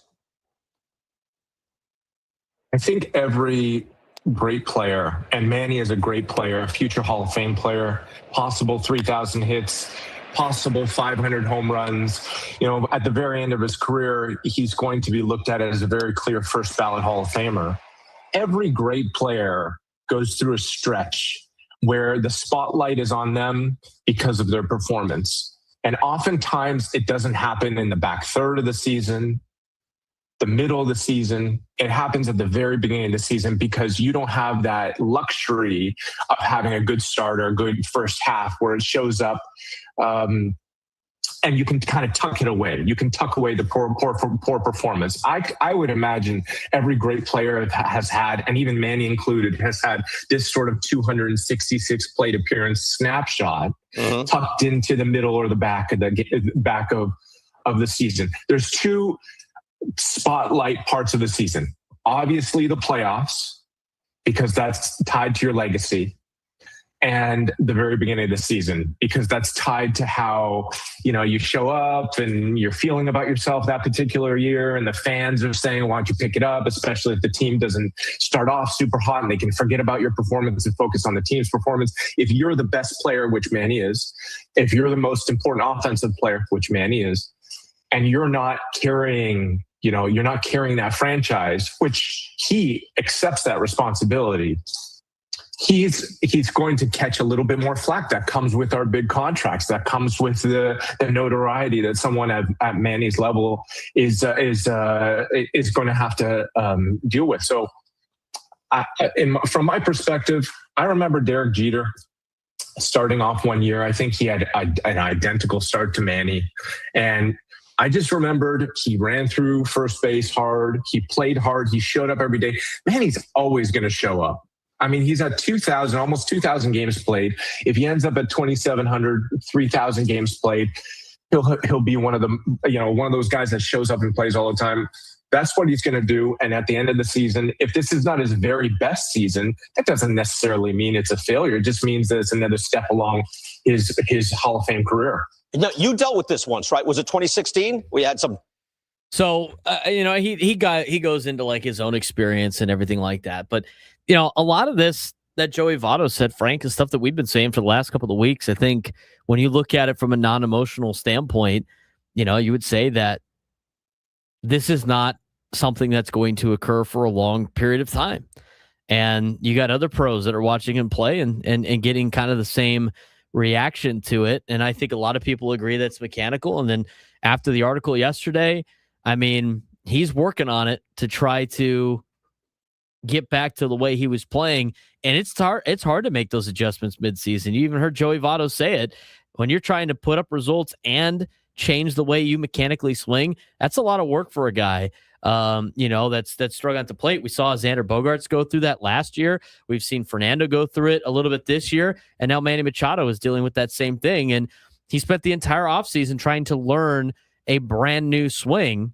I think every great player, and Manny is a great player, a future Hall of Fame player, possible 3,000 hits, possible 500 home runs. You know, at the very end of his career, he's going to be looked at as a very clear first ballot Hall of Famer. Every great player goes through a stretch where the spotlight is on them because of their performance. And oftentimes it doesn't happen in the back third of the season, the middle of the season. It happens at the very beginning of the season because you don't have that luxury of having a good start or a good first half where it shows up. And you can kind of tuck it away. You can tuck away the poor performance. I would imagine every great player has had, and even Manny included, has had this sort of 266 plate appearance snapshot tucked into the middle or the back of the season. There's 2 spotlight parts of the season. Obviously the playoffs, because that's tied to your legacy, and the very beginning of the season, because that's tied to how, you know, you show up and you're feeling about yourself that particular year, and the fans are saying, why don't you pick it up, especially if the team doesn't start off super hot and they can forget about your performance and focus on the team's performance. If you're the best player, which Manny is, if you're the most important offensive player, which Manny is, and you're not carrying that franchise, which he accepts that responsibility, he's going to catch a little bit more flack. That comes with our big contracts. That comes with the notoriety that someone at Manny's level is going to have to deal with. So, from my perspective, I remember Derek Jeter starting off one year. I think he had an identical start to Manny, and I just remembered he ran through first base hard. He played hard. He showed up every day. Manny's always going to show up. I mean, he's at almost 2,000 games played. If he ends up at 2,700, 3,000 games played, he'll be one of those guys that shows up and plays all the time. That's what he's going to do. And at the end of the season, if this is not his very best season, that doesn't necessarily mean it's a failure. It just means that it's another step along his Hall of Fame career. No, you dealt with this once, right? Was it 2016? We had some So, he goes into like his own experience and everything like that. But, a lot of this that Joey Votto said, Frank, is stuff that we've been saying for the last couple of weeks. I think when you look at it from a non-emotional standpoint, you would say that this is not something that's going to occur for a long period of time. And you got other pros that are watching him play and getting kind of the same reaction to it. And I think a lot of people agree that's mechanical. And then after the article yesterday, I mean, he's working on it to try to get back to the way he was playing. And it's hard to make those adjustments midseason. You even heard Joey Votto say it. When you're trying to put up results and change the way you mechanically swing, that's a lot of work for a guy that's struggling at the plate. We saw Xander Bogaerts go through that last year. We've seen Fernando go through it a little bit this year. And now Manny Machado is dealing with that same thing. And he spent the entire offseason trying to learn a brand new swing.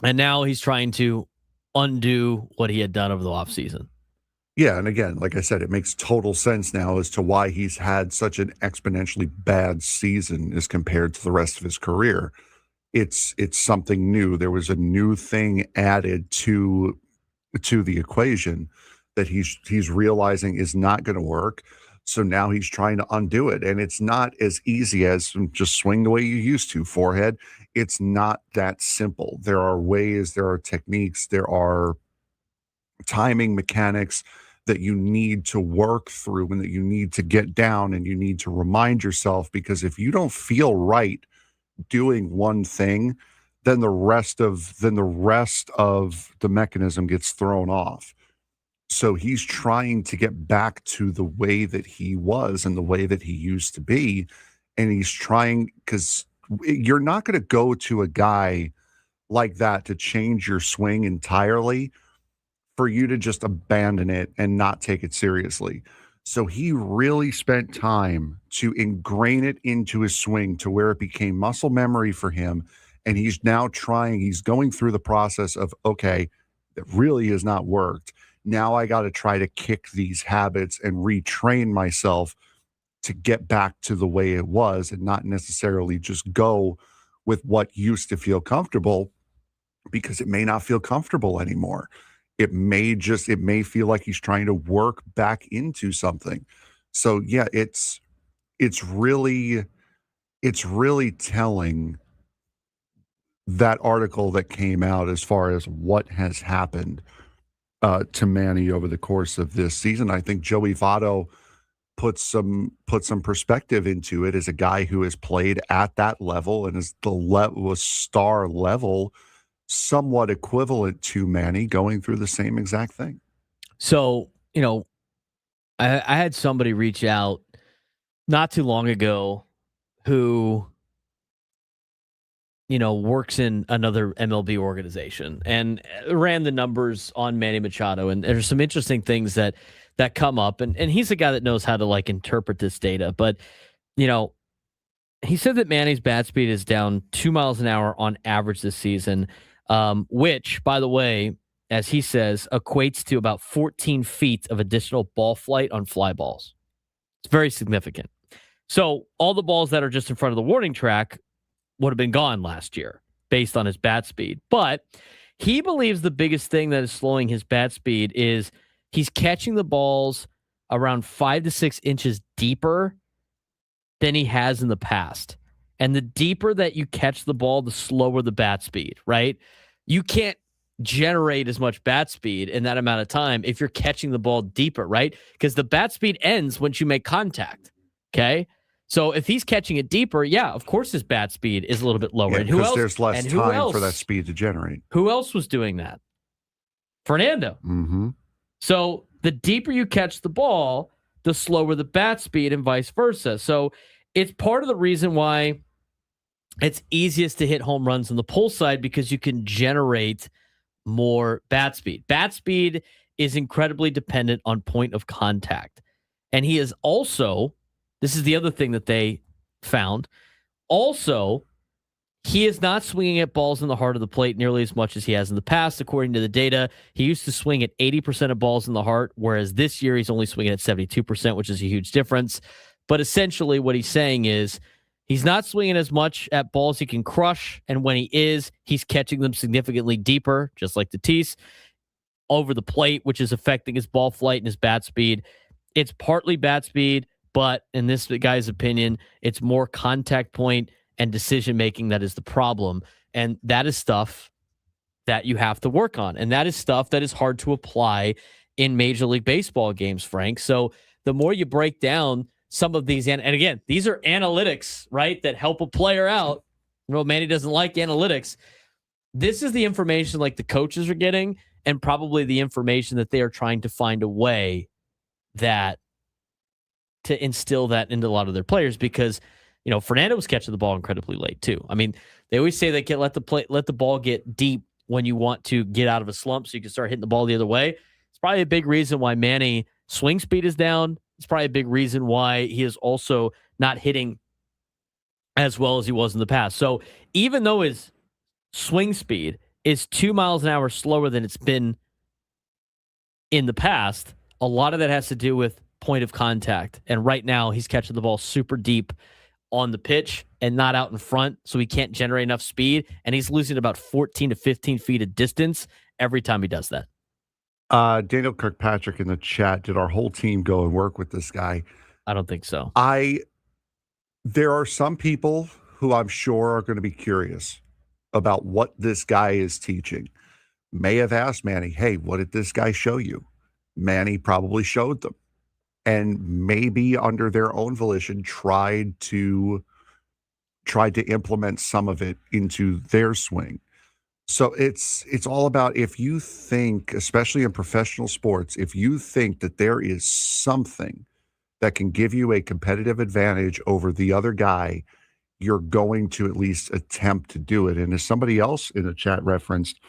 And now he's trying to undo what he had done over the offseason. Yeah, and again, like I said, it makes total sense now as to why he's had such an exponentially bad season as compared to the rest of his career. It's something new. There was a new thing added to the equation that he's realizing is not going to work. So now he's trying to undo it, and it's not as easy as just swing the way you used to, forehead. It's not that simple. There are ways, there are techniques, there are timing mechanics that you need to work through and that you need to get down, and you need to remind yourself, because if you don't feel right doing one thing, then the rest of the mechanism gets thrown off. So he's trying to get back to the way that he was and the way that he used to be. And he's trying, because you're not going to go to a guy like that to change your swing entirely for you to just abandon it and not take it seriously. So he really spent time to ingrain it into his swing to where it became muscle memory for him. And he's going through the process of, okay, that really has not worked. Now I got to try to kick these habits and retrain myself to get back to the way it was, and not necessarily just go with what used to feel comfortable, because it may not feel comfortable anymore. It may feel like he's trying to work back into something. So yeah, it's really telling, that article that came out, as far as what has happened to Manny over the course of this season. I think Joey Votto put some perspective into it as a guy who has played at that level and is was star level, somewhat equivalent to Manny, going through the same exact thing. So, I had somebody reach out not too long ago who, works in another MLB organization and ran the numbers on Manny Machado. And there's some interesting things that come up. And he's a guy that knows how to interpret this data. But, he said that Manny's bat speed is down 2 miles an hour on average this season, which, by the way, as he says, equates to about 14 feet of additional ball flight on fly balls. It's very significant. So all the balls that are just in front of the warning track would have been gone last year based on his bat speed. But he believes the biggest thing that is slowing his bat speed is he's catching the balls around 5 to 6 inches deeper than he has in the past. And the deeper that you catch the ball, the slower the bat speed, right? You can't generate as much bat speed in that amount of time if you're catching the ball deeper, right? Because the bat speed ends once you make contact, okay? So if he's catching it deeper, yeah, of course his bat speed is a little bit lower. Yeah, and who else? There's less time for that speed to generate. Who else was doing that? Fernando. Mm-hmm. So the deeper you catch the ball, the slower the bat speed, and vice versa. So it's part of the reason why it's easiest to hit home runs on the pull side, because you can generate more bat speed. Bat speed is incredibly dependent on point of contact. And he is also, this is the other thing that they found, also, he is not swinging at balls in the heart of the plate nearly as much as he has in the past. According to the data, he used to swing at 80% of balls in the heart, whereas this year he's only swinging at 72%, which is a huge difference. But essentially what he's saying is He's not swinging as much at balls he can crush, and when he is, he's catching them significantly deeper, just like Tatis, over the plate, which is affecting his ball flight and his bat speed. It's partly bat speed, but in this guy's opinion, it's more contact point and decision-making that is the problem, and that is stuff that you have to work on, and that is stuff that is hard to apply in Major League Baseball games, Frank. So the more you break down some of these, and again, these are analytics, right, that help a player out. You know, Manny doesn't like analytics. This is the information like the coaches are getting, and probably the information that they are trying to find a way that to instill that into a lot of their players, because, you know, Fernando was catching the ball incredibly late too. I mean, they always say they can let the ball get deep when you want to get out of a slump so you can start hitting the ball the other way. It's probably a big reason why Manny swing speed is down. It's probably a big reason why he is also not hitting as well as he was in the past. So even though his swing speed is 2 miles an hour slower than it's been in the past, a lot of that has to do with point of contact. And right now he's catching the ball super deep on the pitch and not out in front, so he can't generate enough speed, and he's losing about 14 to 15 feet of distance every time he does that. Daniel Kirkpatrick in the chat, did our whole team go and work with this guy? I don't think so. There are some people who I'm sure are going to be curious about what this guy is teaching. May have asked Manny, hey, what did this guy show you? Manny probably showed them, and maybe under their own volition tried to implement some of it into their swing. So it's all about, if you think, especially in professional sports, if you think that there is something that can give you a competitive advantage over the other guy, you're going to at least attempt to do it. And as somebody else in the chat referenced,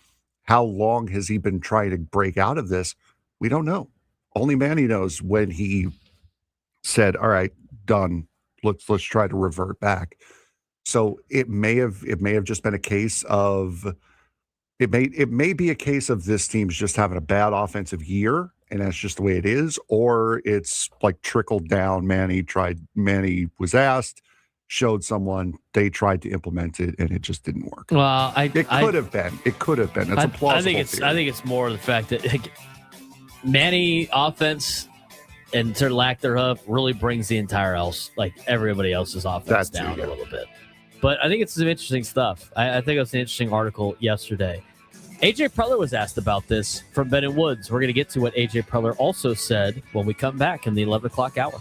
how long has he been trying to break out of this? We don't know. Only Manny knows when he said, all right, done. Let's try to revert back. So it may have just been a case of, it may be a case of this team's just having a bad offensive year, and that's just the way it is, or it's like trickled down. Manny was asked, showed someone, they tried to implement it, and it just didn't work. Well, it could have been. That's a plausible theory. I think it's more the fact that Manny offense and their lack thereof really brings the entire everybody else's offense down a little bit. But I think it's some interesting stuff. I think it was an interesting article yesterday. AJ Preller was asked about this from Ben and Woods. We're going to get to what AJ Preller also said when we come back in the 11 o'clock hour.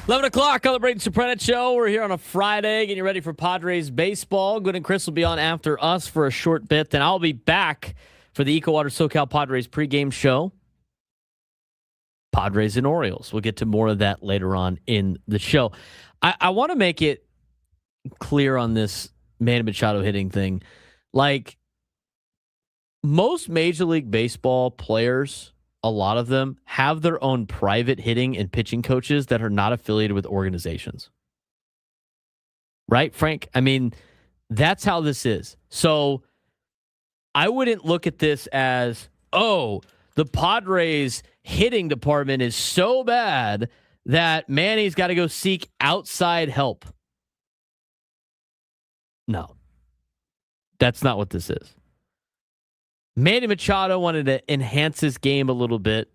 $11 o'clock on the Braden Surprenant Show. We're here on a Friday, getting ready for Padres baseball. Good and Chris will be on after us for a short bit. Then I'll be back for the EcoWater SoCal Padres pregame show. Padres and Orioles. We'll get to more of that later on in the show. I want to make it clear on this Manny Machado hitting thing. Like, most Major League Baseball players, a lot of them have their own private hitting and pitching coaches that are not affiliated with organizations. Right, Frank? I mean, that's how this is. So I wouldn't look at this as, oh, the Padres hitting department is so bad that Manny's got to go seek outside help. No, that's not what this is. Manny Machado wanted to enhance his game a little bit,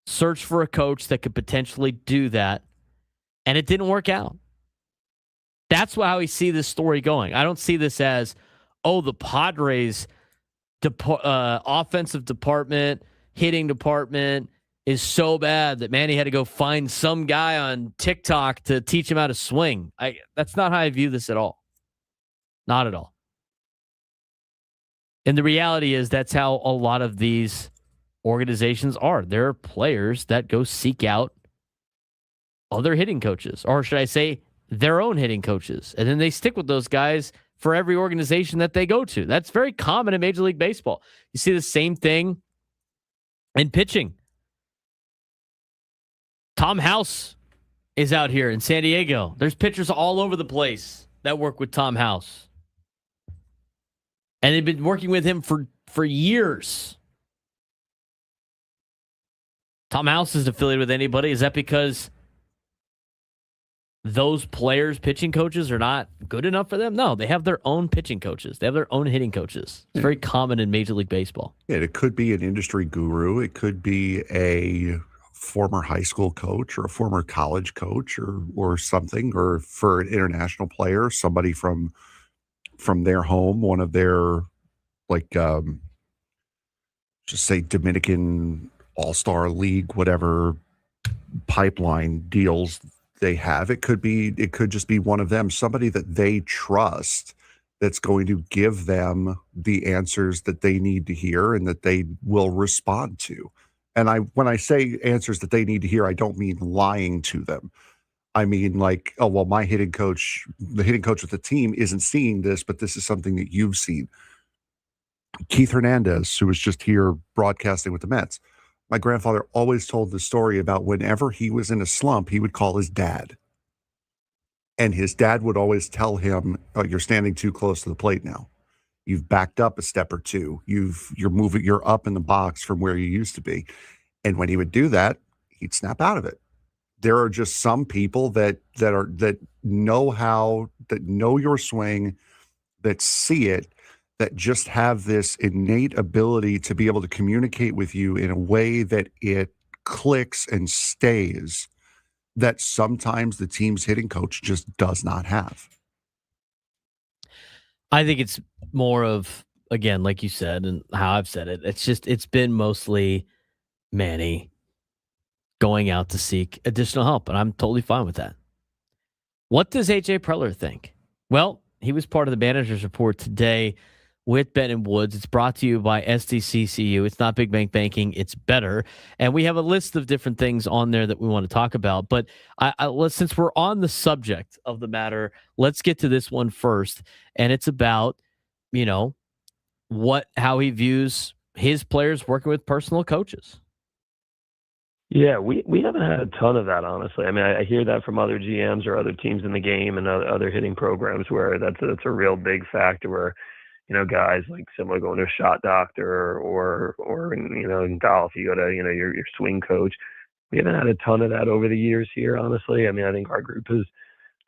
search for a coach that could potentially do that, and it didn't work out. That's how we see this story going. I don't see this as, oh, the Padres offensive department, hitting department is so bad that Manny had to go find some guy on TikTok to teach him how to swing. That's not how I view this at all. Not at all. And the reality is that's how a lot of these organizations are. There are players that go seek out other hitting coaches, or should I say their own hitting coaches. And then they stick with those guys for every organization that they go to. That's very common in Major League Baseball. You see the same thing in pitching. Tom House is out here in San Diego. There's pitchers all over the place that work with Tom House. And they've been working with him for years. Tom House is affiliated with anybody. Is that because those players' pitching coaches are not good enough for them? No, they have their own pitching coaches. They have their own hitting coaches. It's very common in Major League Baseball. Yeah, it could be an industry guru. It could be a former high school coach or a former college coach or something, or for an international player, somebody from their home, one of their, like, just say Dominican All-Star League, whatever pipeline deals they have. It could just be one of them, somebody that they trust that's going to give them the answers that they need to hear and that they will respond to. And when I say answers that they need to hear, I don't mean lying to them. I mean, like, oh, well, the hitting coach with the team isn't seeing this, but this is something that you've seen. Keith Hernandez, who was just here broadcasting with the Mets, my grandfather always told the story about whenever he was in a slump, he would call his dad. And his dad would always tell him, oh, you're standing too close to the plate now. You've backed up a step or two. You're up in the box from where you used to be. And when he would do that, he'd snap out of it. There are just some people that know your swing, that see it, that just have this innate ability to be able to communicate with you in a way that it clicks and stays, that sometimes the team's hitting coach just does not have. I think it's more of, again, like you said, and how I've said it, it's been mostly Manny going out to seek additional help, and I'm totally fine with that. What does AJ Preller think? Well, he was part of the manager's report today with Ben and Woods. It's brought to you by SDCCU. It's not big bank banking. It's better. And we have a list of different things on there that we want to talk about. But since we're on the subject of the matter, let's get to this one first. And it's about, how he views his players working with personal coaches. Yeah, we haven't had a ton of that, honestly. I mean, I hear that from other GMs or other teams in the game and other hitting programs where that's a real big factor where, guys like similar going to a shot doctor or in golf, you go to, your swing coach. We haven't had a ton of that over the years here, honestly. I mean, I think our group has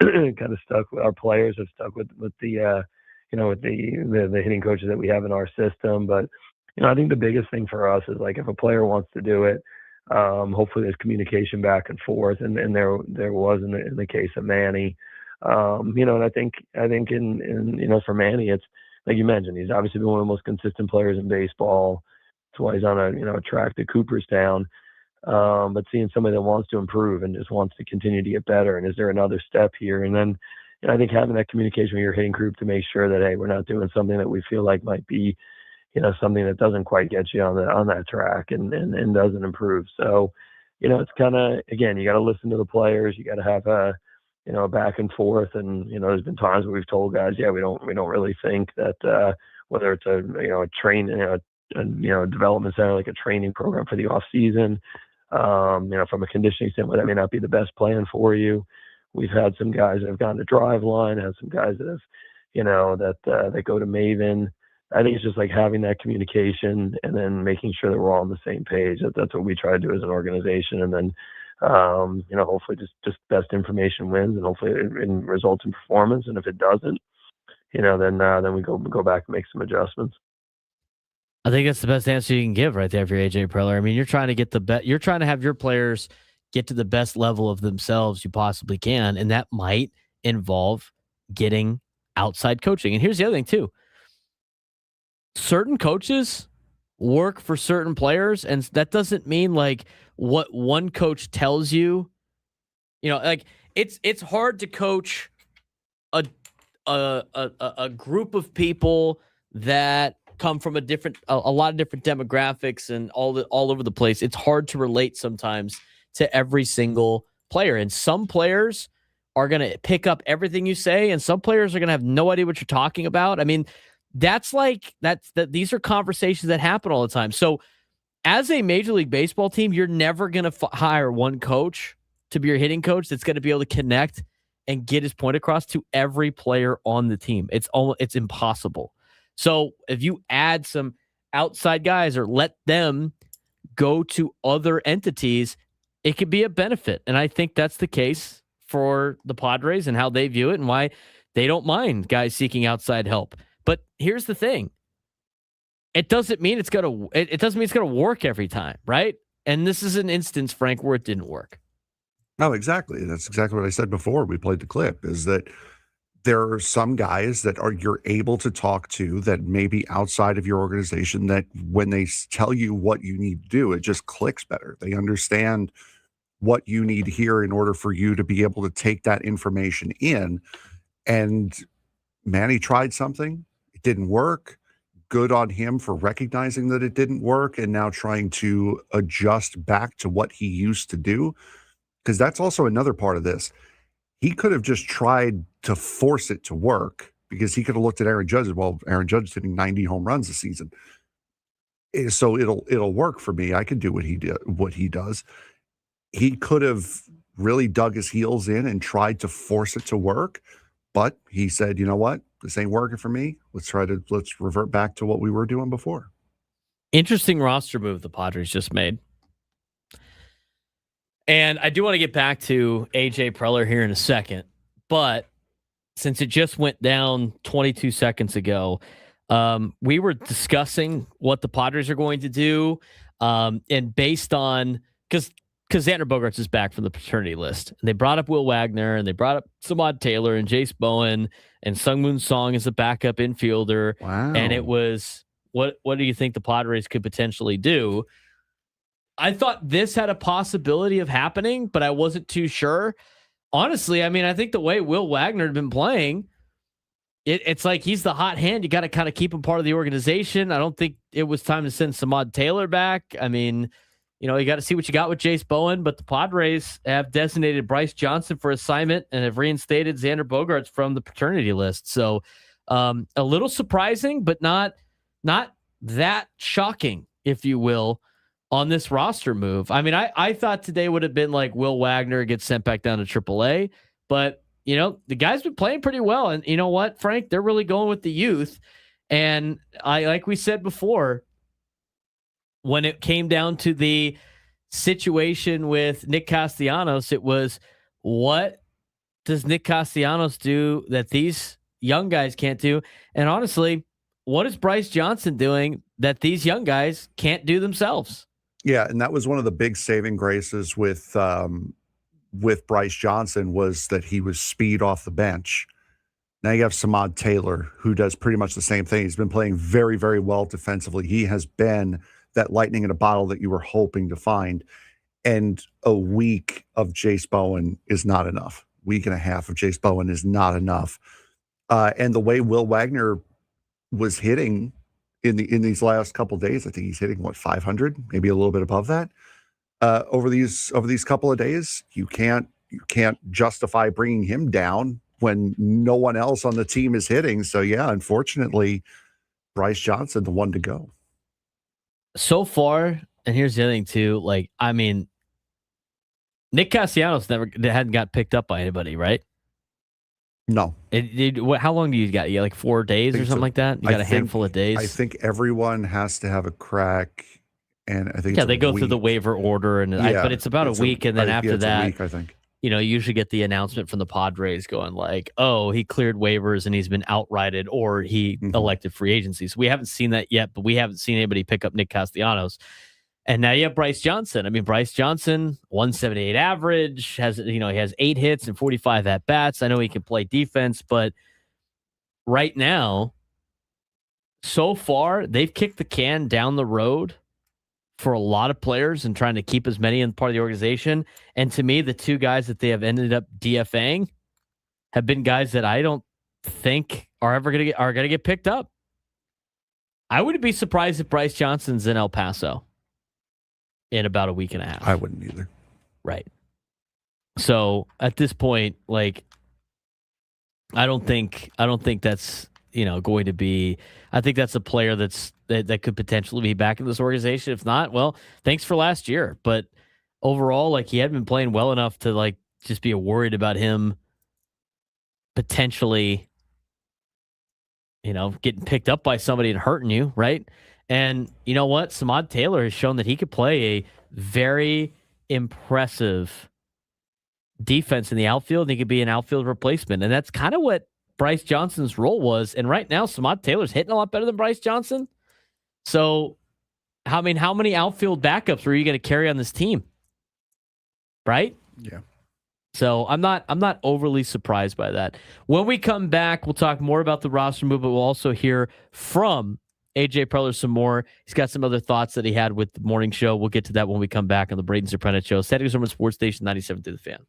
kind of stuck with our players have stuck with the hitting coaches that we have in our system. But, I think the biggest thing for us is like if a player wants to do it, hopefully there's communication back and forth. And there was in the case of Manny, and I think in, for Manny, it's, like you mentioned, he's obviously been one of the most consistent players in baseball. That's why he's on a track to Cooperstown. But seeing somebody that wants to improve and just wants to continue to get better, and is there another step here? And then, I think having that communication with your hitting group to make sure that, hey, we're not doing something that we feel like might be, something that doesn't quite get you on that track and doesn't improve. So, it's kind of, again, you got to listen to the players. You got to have a back and forth. And, there's been times where we've told guys, yeah, we don't really think that, whether it's a development center, like a training program for the off season, from a conditioning standpoint, that may not be the best plan for you. We've had some guys that have gone to Driveline, had some guys that have, that go to Maven. I think it's just like having that communication and then making sure that we're all on the same page. That's what we try to do as an organization. And then, hopefully just best information wins, and hopefully it results in performance. And if it doesn't, then we go back and make some adjustments. I think that's the best answer you can give right there for AJ Preller. I mean, you're trying to get you're trying to have your players get to the best level of themselves you possibly can. And that might involve getting outside coaching. And here's the other thing too. Certain coaches work for certain players, and that doesn't mean like what one coach tells you. Like it's hard to coach a group of people that come from a lot of different demographics and all over the place. It's hard to relate sometimes to every single player, and some players are going to pick up everything you say, and some players are going to have no idea what you're talking about. I mean, these are conversations that happen all the time. So as a Major League Baseball team, you're never going to hire one coach to be your hitting coach that's going to be able to connect and get his point across to every player on the team. It's impossible. So if you add some outside guys or let them go to other entities, it could be a benefit. And I think that's the case for the Padres and how they view it and why they don't mind guys seeking outside help. But here's the thing. It doesn't mean it's going to work every time, right? And this is an instance, Frank, where it didn't work. No, exactly. That's exactly what I said before we played the clip, is that there are some guys that you're able to talk to that may be outside of your organization, that when they tell you what you need to do, it just clicks better. They understand what you need to hear in order for you to be able to take that information in and Manny tried something. It didn't work. Good on him for recognizing that it didn't work and now trying to adjust back to what he used to do. Because that's also another part of this. He could have just tried to force it to work because he could have looked at Aaron Judge. Well, Aaron Judge is hitting 90 home runs this season, so it'll work for me. I can do what he does. He could have really dug his heels in and tried to force it to work, but he said, "You know what? This ain't working for me. Let's revert back to what we were doing before." Interesting roster move the Padres just made. And I do want to get back to AJ Preller here in a second, but since it just went down 22 seconds ago, we were discussing what the Padres are going to do, and based on because Xander Bogaerts is back from the paternity list, and they brought up Will Wagner, and they brought up Samad Taylor and Jace Bowen, and Sungmoon Song as a backup infielder. Wow! And it was what do you think the Padres could potentially do? I thought this had a possibility of happening, but I wasn't too sure. Honestly, I mean, I think the way Will Wagner had been playing, it's like he's the hot hand. You got to kind of keep him part of the organization. I don't think it was time to send Samad Taylor back. I mean, you know, you got to see what you got with Jace Bowen, but the Padres have designated Bryce Johnson for assignment and have reinstated Xander Bogaerts from the paternity list. So a little surprising, but not that shocking, if you will, on this roster move. I mean, I thought today would have been like Will Wagner gets sent back down to AAA, but you know, the guy's been playing pretty well. And you know what, Frank, they're really going with the youth. And like we said before, when it came down to the situation with Nick Castellanos, it was, what does Nick Castellanos do that these young guys can't do? And honestly, what is Bryce Johnson doing that these young guys can't do themselves? Yeah, and that was one of the big saving graces with Bryce Johnson, was that he was speed off the bench. Now you have Samad Taylor, who does pretty much the same thing. He's been playing very, very well defensively. He has been that lightning in a bottle that you were hoping to find. And a week of Jace Bowen is not enough. Week and a half of Jace Bowen is not enough. And the way Will Wagner was hitting in these last couple of days, I think he's hitting 500, maybe a little bit above that. Over these couple of days, you can't justify bringing him down when no one else on the team is hitting. So yeah, unfortunately, Bryce Johnson, the one to go. So far, and here's the other thing too, like, I mean, Nick Castellanos hadn't got picked up by anybody, right? No. How long do you got? You got like 4 days or something like that? You got a handful of days? I think everyone has to have a crack, and I think they go through the waiver order, and but it's about a week, and then after that, a week, I think. You know, you usually get the announcement from the Padres going like, oh, he cleared waivers and he's been outrighted, or he elected free agency. So we haven't seen that yet, but we haven't seen anybody pick up Nick Castellanos. And now you have Bryce Johnson. I mean, Bryce Johnson, 178 average, he has 8 hits and 45 at-bats. I know he can play defense, but right now, so far, they've kicked the can down the road for a lot of players and trying to keep as many in part of the organization. And to me, the two guys that they have ended up DFAing have been guys that I don't think are ever going to get picked up. I wouldn't be surprised if Bryce Johnson's in El Paso in about a week and a half. I wouldn't either. Right. So at this point, like, I don't think that's, going to be, I think that's a player that could potentially be back in this organization. If not, well, thanks for last year. But overall, like, he hadn't been playing well enough to like just be worried about him potentially, getting picked up by somebody and hurting you, right? And you know what? Samad Taylor has shown that he could play a very impressive defense in the outfield, and he could be an outfield replacement. And that's kind of what Bryce Johnson's role was. And right now, Samad Taylor's hitting a lot better than Bryce Johnson. So, how many outfield backups are you going to carry on this team? Right? Yeah. So I'm not overly surprised by that. When we come back, we'll talk more about the roster move, but we'll also hear from AJ Preller some more. He's got some other thoughts that he had with the morning show. We'll get to that when we come back on the Braden Surprenant Show. San Diego Sports Station 97 through the Fan.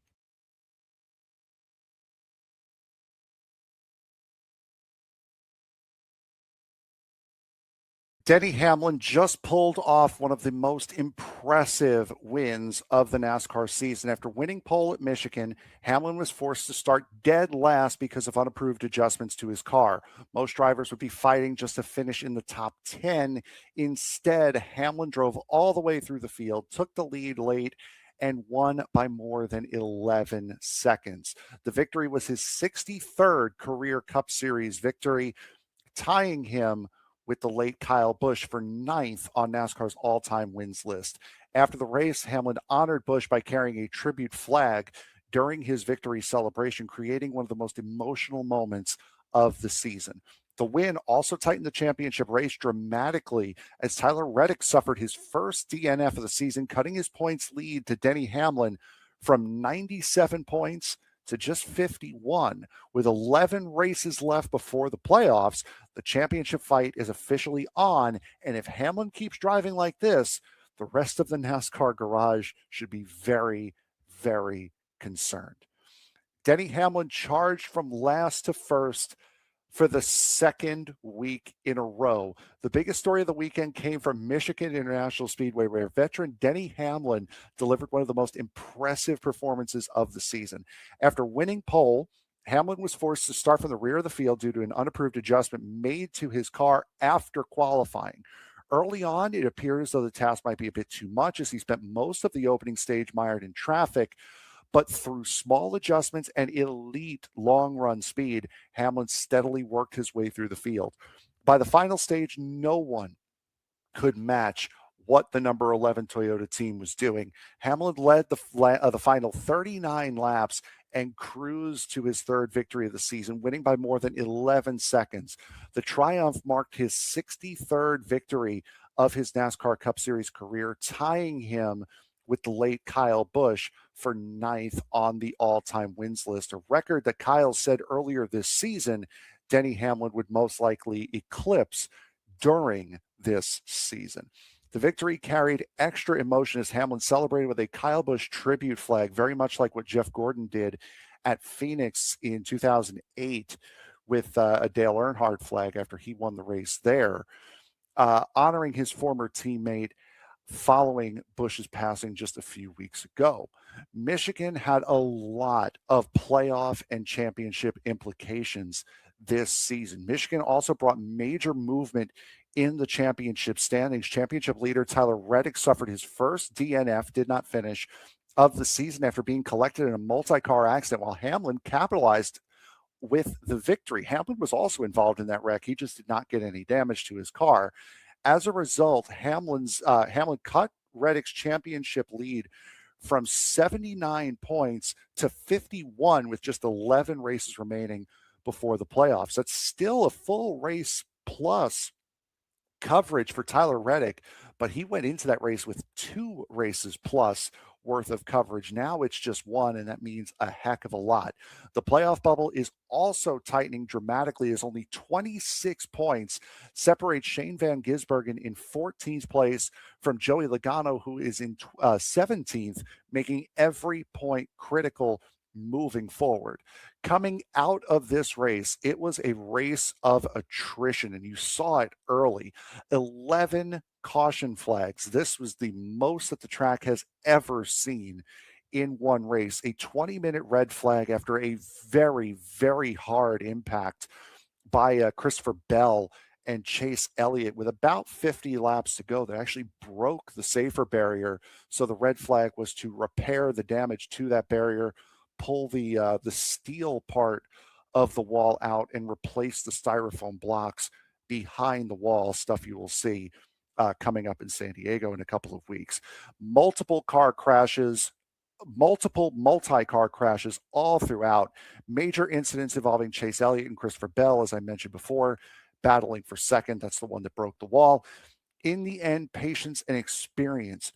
Denny Hamlin just pulled off one of the most impressive wins of the NASCAR season. After winning pole at Michigan, Hamlin was forced to start dead last because of unapproved adjustments to his car. Most drivers would be fighting just to finish in the top 10. Instead, Hamlin drove all the way through the field, took the lead late, and won by more than 11 seconds. The victory was his 63rd career Cup Series victory, tying him with the late Kyle Busch for 9th on NASCAR's all-time wins list. After the race, Hamlin honored Busch by carrying a tribute flag during his victory celebration, creating one of the most emotional moments of the season. The win also tightened the championship race dramatically as Tyler Reddick suffered his first DNF of the season, cutting his points lead to Denny Hamlin from 97 points to just 51. With 11 races left before the playoffs, the championship fight is officially on, and if Hamlin keeps driving like this, the rest of the NASCAR garage should be very, very concerned. Denny Hamlin charged from last to first for the second week in a row. The biggest story of the weekend came from Michigan International Speedway, where veteran Denny Hamlin delivered one of the most impressive performances of the season. After winning pole, Hamlin was forced to start from the rear of the field due to an unapproved adjustment made to his car after qualifying. Early on, it appeared as though the task might be a bit too much, as he spent most of the opening stage mired in traffic. But through small adjustments and elite long-run speed, Hamlin steadily worked his way through the field. By the final stage, no one could match what the number 11 Toyota team was doing. Hamlin led the final 39 laps and cruised to his third victory of the season, winning by more than 11 seconds. The triumph marked his 63rd victory of his NASCAR Cup Series career, tying him with the late Kyle Busch for 9th on the all-time wins list, a record that Kyle said earlier this season Denny Hamlin would most likely eclipse during this season. The victory carried extra emotion as Hamlin celebrated with a Kyle Busch tribute flag, very much like what Jeff Gordon did at Phoenix in 2008 with a Dale Earnhardt flag after he won the race there, honoring his former teammate following Busch's passing just a few weeks ago. Michigan had a lot of playoff and championship implications this season. Michigan also brought major movement in the championship standings. Championship leader Tyler Reddick suffered his first DNF, did not finish, of the season after being collected in a multi-car accident, while Hamlin capitalized with the victory. Hamlin was also involved in that wreck. He just did not get any damage to his car. As a result, Hamlin cut Reddick's championship lead from 79 points to 51 with just 11 races remaining before the playoffs. That's still a full race plus coverage for Tyler Reddick, but he went into that race with 2 races plus worth of coverage. Now it's just 1, and that means a heck of a lot. The playoff bubble is also tightening dramatically as only 26 points separate Shane Van Gisbergen in 14th place from Joey Logano, who is in 17th, making every point critical moving forward. Coming out of this race, it was a race of attrition, and you saw it early. 11 caution flags. This was the most that the track has ever seen in one race. A 20-minute red flag after a very, very hard impact by Christopher Bell and Chase Elliott with about 50 laps to go that actually broke the safer barrier. So the red flag was to repair the damage to that barrier, pull the steel part of the wall out and replace the styrofoam blocks behind the wall, stuff you will see coming up in San Diego in a couple of weeks. Multiple multi-car crashes all throughout. Major incidents involving Chase Elliott and Christopher Bell, as I mentioned before, battling for second. That's the one that broke the wall. In the end, patience and experience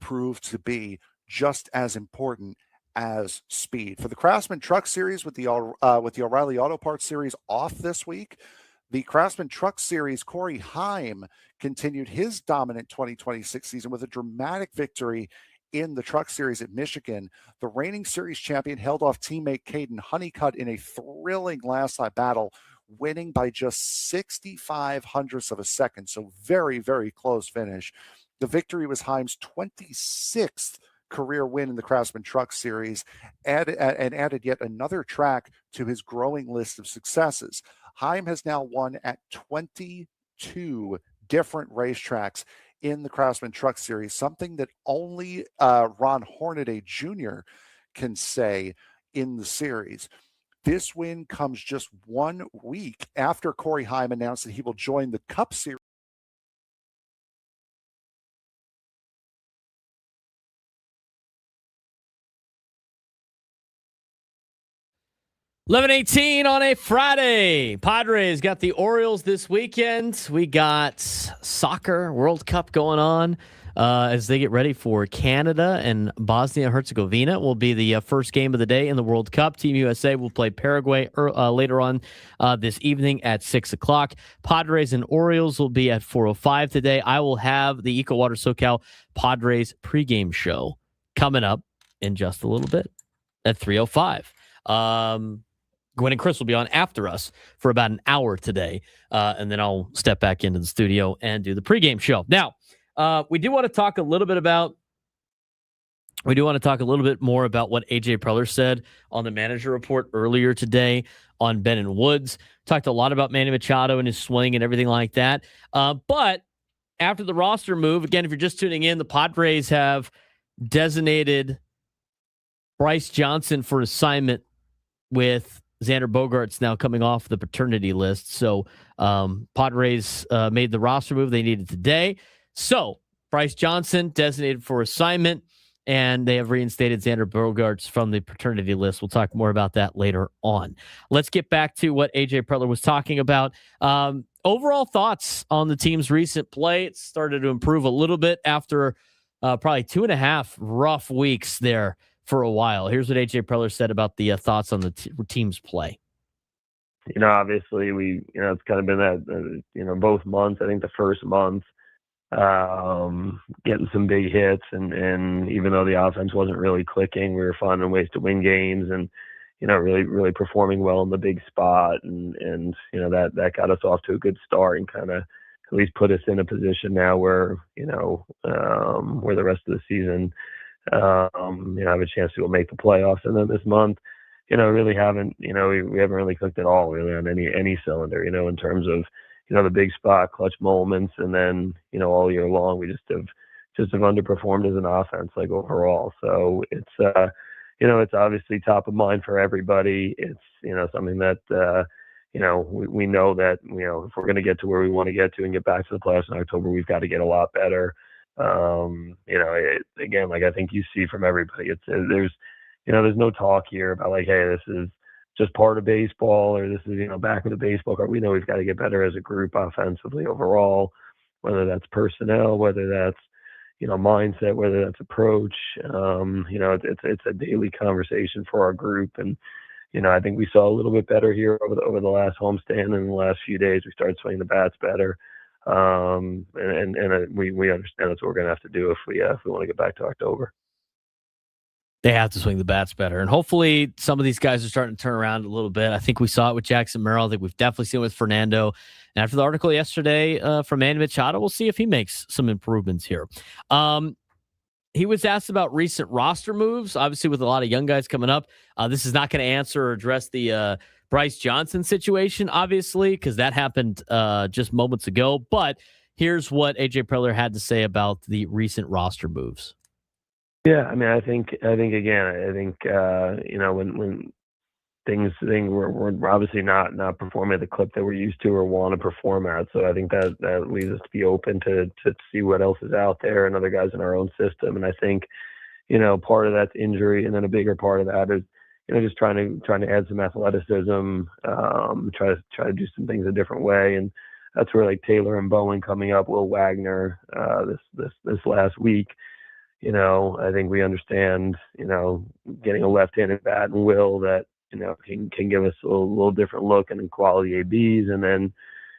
proved to be just as important as speed. For the Craftsman Truck Series with the O'Reilly Auto Parts Series off this week, the Craftsman Truck Series, Corey Heim continued his dominant 2026 season with a dramatic victory in the Truck Series at Michigan. The reigning series champion held off teammate Caden Honeycutt in a thrilling last lap battle, winning by just 65 hundredths of a second. So very, very close finish. The victory was Heim's 26th career win in the Craftsman Truck Series, and added yet another track to his growing list of successes. Heim has now won at 22 different racetracks in the Craftsman Truck Series, something that only Ron Hornaday Jr. can say in the series. This win comes just 1 week after Corey Heim announced that he will join the Cup Series. 11:18 on a Friday. Padres got the Orioles this weekend. We got soccer World Cup going on as they get ready for Canada and Bosnia-Herzegovina. Will be the first game of the day in the World Cup. Team USA will play Paraguay later on this evening at 6 o'clock. Padres and Orioles will be at 4:05 today. I will have the Eco Water SoCal Padres pregame show coming up in just a little bit at 3:05. Gwen and Chris will be on after us for about an hour today, and then I'll step back into the studio and do the pregame show. Now, we do want to talk a little bit more about what AJ Preller said on the manager report earlier today on Ben and Woods. Talked a lot about Manny Machado and his swing and everything like that. But after the roster move, again, if you're just tuning in, the Padres have designated Bryce Johnson for assignment with Xander Bogaerts now coming off the paternity list. So Padres made the roster move they needed today. So Bryce Johnson designated for assignment, and they have reinstated Xander Bogaerts from the paternity list. We'll talk more about that later on. Let's get back to what AJ Preller was talking about. Overall thoughts on the team's recent play. It started to improve a little bit after probably 2.5 rough weeks there for a while. Here's what AJ Preller said about the thoughts on the team's play. Obviously it's kind of been that, both months. I think the first month, getting some big hits, and even though the offense wasn't really clicking, we were finding ways to win games, and really, really performing well in the big spot, and that got us off to a good start and kind of at least put us in a position now where where the rest of the season have a chance to go make the playoffs. And then this month, really haven't, we haven't really clicked at all really on any cylinder, in terms of, the big spot, clutch moments. And then, all year long, we just have underperformed as an offense, like overall. So it's, it's obviously top of mind for everybody. It's, something that, we know that, if we're going to get to where we want to get to and get back to the playoffs in October, we've got to get a lot better. Again, like I think you see from everybody, there's no talk here about like, hey, this is just part of baseball, or this is, back of the baseball card. We know we've got to get better as a group offensively overall, whether that's personnel, whether that's, mindset, whether that's approach. It's a daily conversation for our group. And, I think we saw a little bit better here over the last homestand, and in the last few days, we started swinging the bats better. We understand that's what we're going to have to do if we want to get back to October. They have to swing the bats better, and hopefully some of these guys are starting to turn around a little bit. I think we saw it with Jackson Merrill. I think we've definitely seen it with Fernando. And after the article yesterday from Manny Machado, we'll see if he makes some improvements here. He was asked about recent roster moves, obviously with a lot of young guys coming up. This is not going to answer or address the Bryce Johnson situation, obviously, because that happened just moments ago. But here's what AJ Preller had to say about the recent roster moves. Yeah, I mean, I think when we're obviously not performing at the clip that we're used to or want to perform at. So I think that leads us to be open to see what else is out there and other guys in our own system. And I think, part of that's injury, and then a bigger part of that is, just trying to add some athleticism, try to do some things a different way. And that's where like Taylor and Bowen coming up, Will Wagner, this last week. I think we understand, getting a left-handed bat and Will that, can give us a little different look and quality ABs. And then,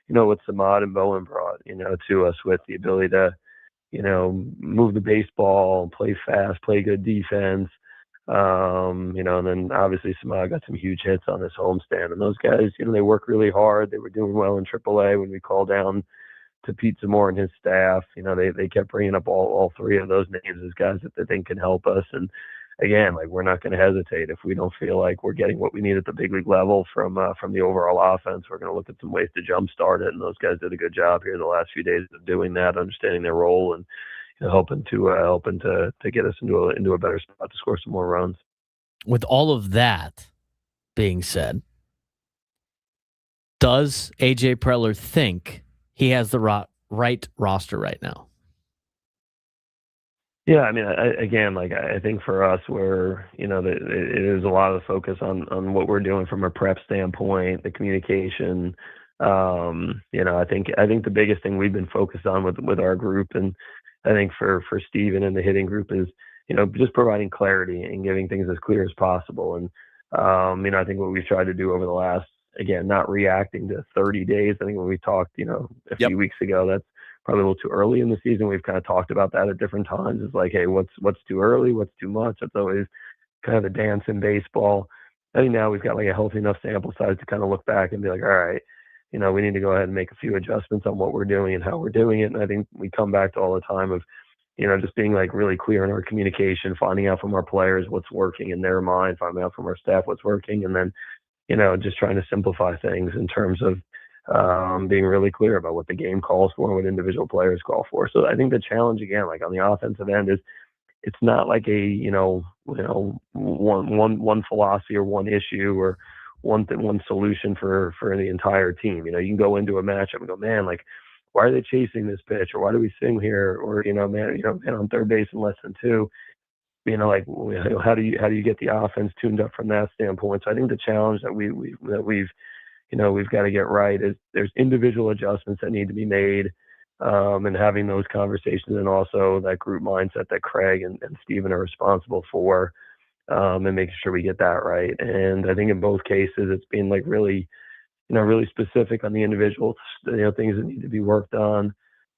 what Samad and Bowen brought, to us with the ability to, move the baseball, play fast, play good defense, And then obviously Samad got some huge hits on this homestand. And those guys, they work really hard. They were doing well in AAA when we called down to Pete Zamora and his staff. They kept bringing up all three of those names as guys that they think can help us. And again, we're not going to hesitate if we don't feel like we're getting what we need at the big league level from the overall offense. We're going to look at some ways to jumpstart it, and those guys did a good job here the last few days of doing that, understanding their role and helping to get us into a better spot to score some more runs. With all of that being said, does AJ Preller think he has the right roster right now? Yeah, I mean, I think for us, it is a lot of focus on what we're doing from a prep standpoint, the communication. I think the biggest thing we've been focused on with our group, and I think for Steven and the hitting group, is just providing clarity and giving things as clear as possible. And I think what we've tried to do over the last, again, not reacting to 30 days. I think when we talked, a few weeks ago, that's probably a little too early in the season. We've kind of talked about that at different times. It's like, hey, what's too early? What's too much? That's always kind of the dance in baseball. I think now we've got a healthy enough sample size to kind of look back and be like, all right, we need to go ahead and make a few adjustments on what we're doing and how we're doing it. And I think we come back to all the time of, just being really clear in our communication, finding out from our players what's working in their mind, finding out from our staff what's working, and then, just trying to simplify things in terms of being really clear about what the game calls for and what individual players call for. So I think the challenge, again, on the offensive end, is it's not like a one philosophy or one issue or one solution for the entire team. You can go into a matchup and go, man, why are they chasing this pitch, or why do we swing here, or man on third base in less than two. How do you get the offense tuned up from that standpoint? So I think the challenge that we've got to get right is there's individual adjustments that need to be made, and having those conversations, and also that group mindset that Craig and Steven are responsible for, and making sure we get that right. And I think in both cases, it's been really specific on the individual, things that need to be worked on,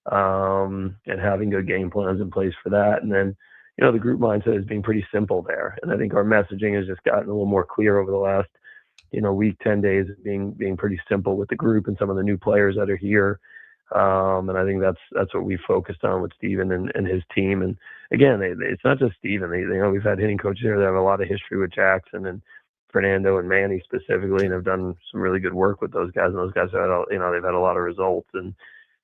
and having good game plans in place for that. And then, the group mindset has been pretty simple there. And I think our messaging has just gotten a little more clear over the last, week, 10 days, being pretty simple with the group and some of the new players that are here. And I think that's what we focused on with Steven and his team. And again, it's not just Steven. We've had hitting coaches here that have a lot of history with Jackson and Fernando and Manny specifically, and have done some really good work with those guys. And those guys have they've had a lot of results. And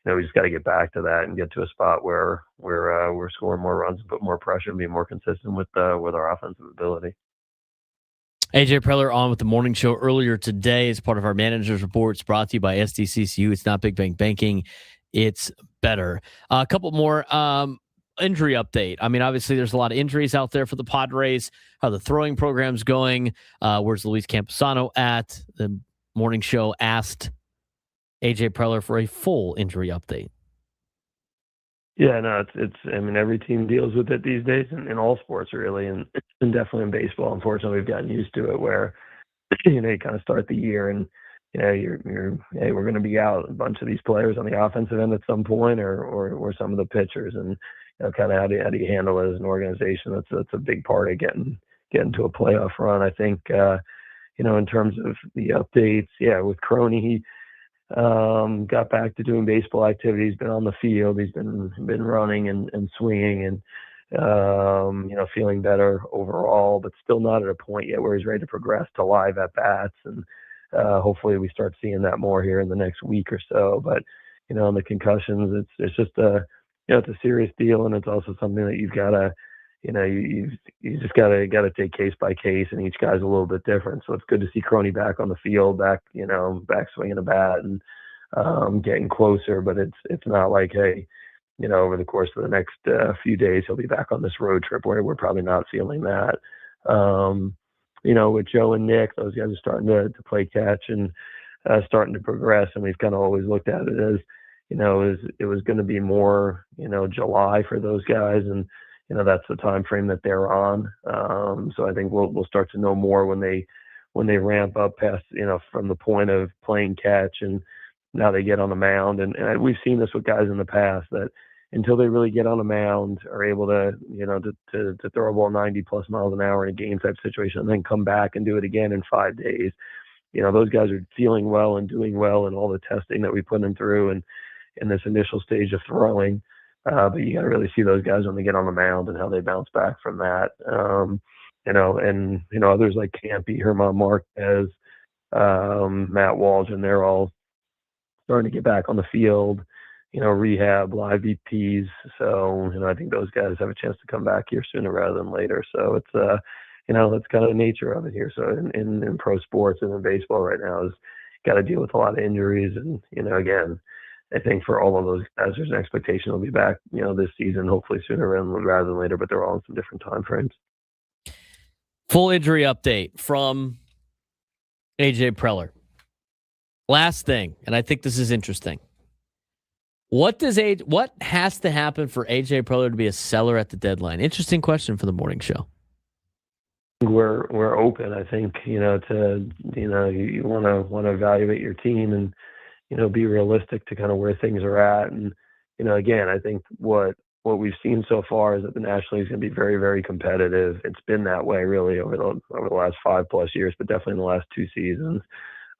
we just got to get back to that and get to a spot where we're scoring more runs and put more pressure and be more consistent with our offensive ability. AJ Preller on with the morning show earlier today as part of our Manager's Reports, brought to you by SDCCU. It's not Big Bank Banking, it's better. A couple more injury update. I mean, obviously there's a lot of injuries out there for the Padres. How the throwing program's going. Where's Luis Camposano at? The morning show asked AJ Preller for a full injury update. Yeah, no, it's. I mean, every team deals with it these days, in all sports really, and definitely in baseball. Unfortunately, we've gotten used to it where, you kind of start the year and, you're hey, we're going to be out a bunch of these players on the offensive end at some point, or some of the pitchers, and kind of how do you handle it as an organization? That's a big part of getting to a playoff run. I think, in terms of the updates, with Crony, he got back to doing baseball activities, been on the field, he's been running and swinging and feeling better overall, but still not at a point yet where he's ready to progress to live at bats. And hopefully we start seeing that more here in the next week or so. But on the concussions, it's just it's a serious deal, and it's also something that you've got to you just gotta take case by case, and each guy's a little bit different. So it's good to see Crony back on the field, back swinging a bat and getting closer. But it's not like, hey, over the course of the next few days he'll be back on this road trip where we're probably not feeling that. With Joe and Nick, those guys are starting to play catch and starting to progress, and we've kind of always looked at it as it was going to be more July for those guys, and that's the time frame that they're on. So I think we'll start to know more when they ramp up past, from the point of playing catch and now they get on the mound. And we've seen this with guys in the past that, until they really get on a mound, are able to, to throw a ball 90 plus miles an hour in a game type situation, and then come back and do it again in 5 days. Those guys are feeling well and doing well in all the testing that we put them through and in this initial stage of throwing. But you got to really see those guys when they get on the mound and how they bounce back from that. Others like Campy, Herman Marquez, Matt Waldron, they're all starting to get back on the field, rehab, live VPs. So, I think those guys have a chance to come back here sooner rather than later. So it's, that's kind of the nature of it here. So in pro sports and in baseball right now is got to deal with a lot of injuries. And, again, I think for all of those guys, there's an expectation they'll be back, this season, hopefully sooner rather than later, but they're all in some different time frames. Full injury update from AJ Preller. Last thing, and I think this is interesting. What has to happen for AJ Preller to be a seller at the deadline? Interesting question for the morning show. We're open. I think you want to evaluate your team and be realistic to kind of where things are at. And again, I think what we've seen so far is that the National League is going to be very, very competitive. It's been that way really over the last 5+ years, but definitely in the last 2 seasons.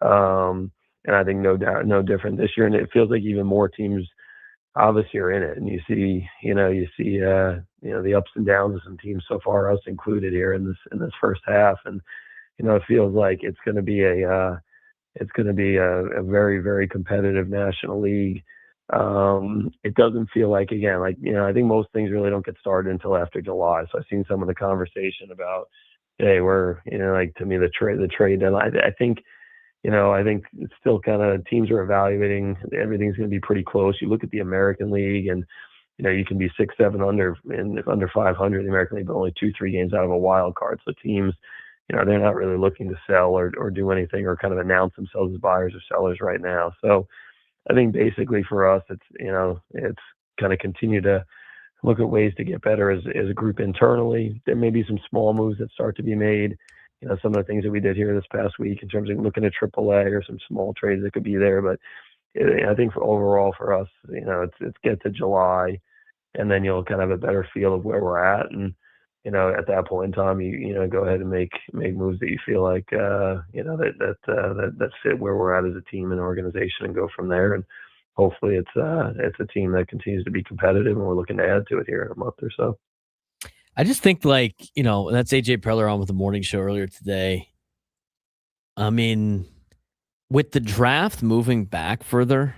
And I think no doubt, no different this year. And it feels like even more teams obviously are in it. And you see the ups and downs of some teams so far, us included here in this first half. And, it feels like it's going to be a very, very competitive National League. It doesn't feel like, again, I think most things really don't get started until after July. So I've seen some of the conversation about, hey, to me, the trade deadline. I think it's still kind of teams are evaluating. Everything's going to be pretty close. You look at the American League and, you can be 6-7 under 500 in the American League, but only 2-3 games out of a wild card. So teams, they're not really looking to sell or do anything or kind of announce themselves as buyers or sellers right now. So I think basically for us, it's kind of continue to look at ways to get better as a group internally. There may be some small moves that start to be made. Some of the things that we did here this past week in terms of looking at AAA or some small trades that could be there. But I think overall for us, it's get to July, and then you'll kind of have a better feel of where we're at. And, at that point in time, you go ahead and make moves that you feel like, that fit where we're at as a team and organization and go from there. And hopefully it's a team that continues to be competitive, and we're looking to add to it here in a month or so. I just think that's AJ Preller on with the morning show earlier today. I mean, with the draft moving back further,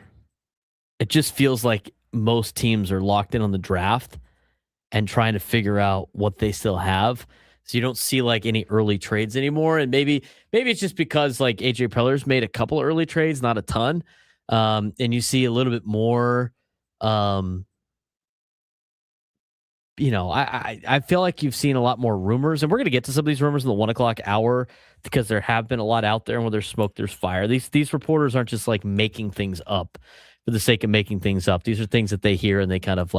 it just feels like most teams are locked in on the draft and trying to figure out what they still have. So you don't see any early trades anymore. And maybe it's just because AJ Preller's made a couple early trades, not a ton. And you see a little bit more, I feel like you've seen a lot more rumors, and we're going to get to some of these rumors in the 1:00 hour because there have been a lot out there, and when there's smoke, there's fire. These reporters aren't just making things up for the sake of making things up. These are things that they hear and they kind of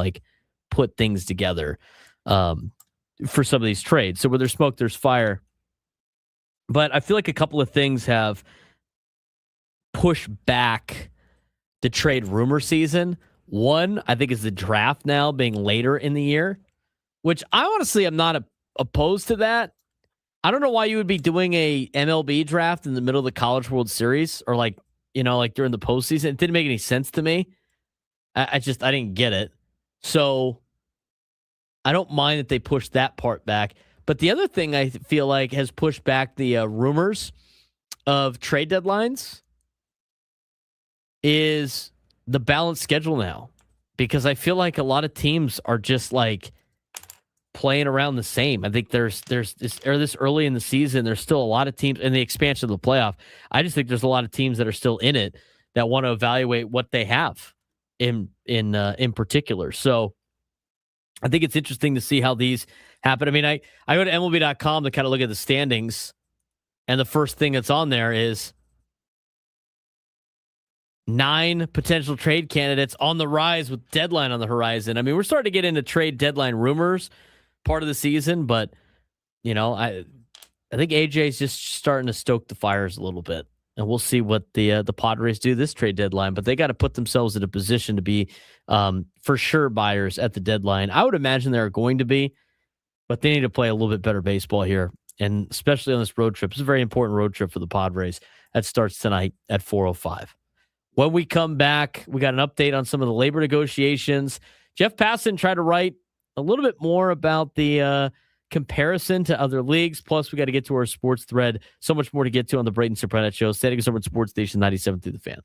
put things together for some of these trades. So where there's smoke, there's fire. But I feel like a couple of things have pushed back the trade rumor season. One, I think, is the draft now being later in the year, which I honestly am not opposed to that. I don't know why you would be doing a MLB draft in the middle of the College World Series or during the postseason. It didn't make any sense to me. I didn't get it. So I don't mind that they pushed that part back. But the other thing I feel like has pushed back the rumors of trade deadlines is the balanced schedule now, because I feel like a lot of teams are just playing around the same. I think there's this early in the season, there's still a lot of teams in the expansion of the playoff. I just think there's a lot of teams that are still in it that want to evaluate what they have in particular. So I think it's interesting to see how these happen. I mean, I go to MLB.com to kind of look at the standings, and the first thing that's on there is 9 potential trade candidates on the rise with deadline on the horizon. I mean, we're starting to get into trade deadline rumors part of the season, but I think AJ is just starting to stoke the fires a little bit. And we'll see what the Padres do this trade deadline. But they got to put themselves in a position to be for sure buyers at the deadline. I would imagine they are going to be, but they need to play a little bit better baseball here, and especially on this road trip. It's a very important road trip for the Padres. That starts tonight at 4:05. When we come back, we got an update on some of the labor negotiations. Jeff Passan tried to write a little bit more about the comparison to other leagues. Plus, we got to get to our sports thread. So much more to get to on the Braden Surprenant Show. Stay over at Sports Station 97 through the Fan.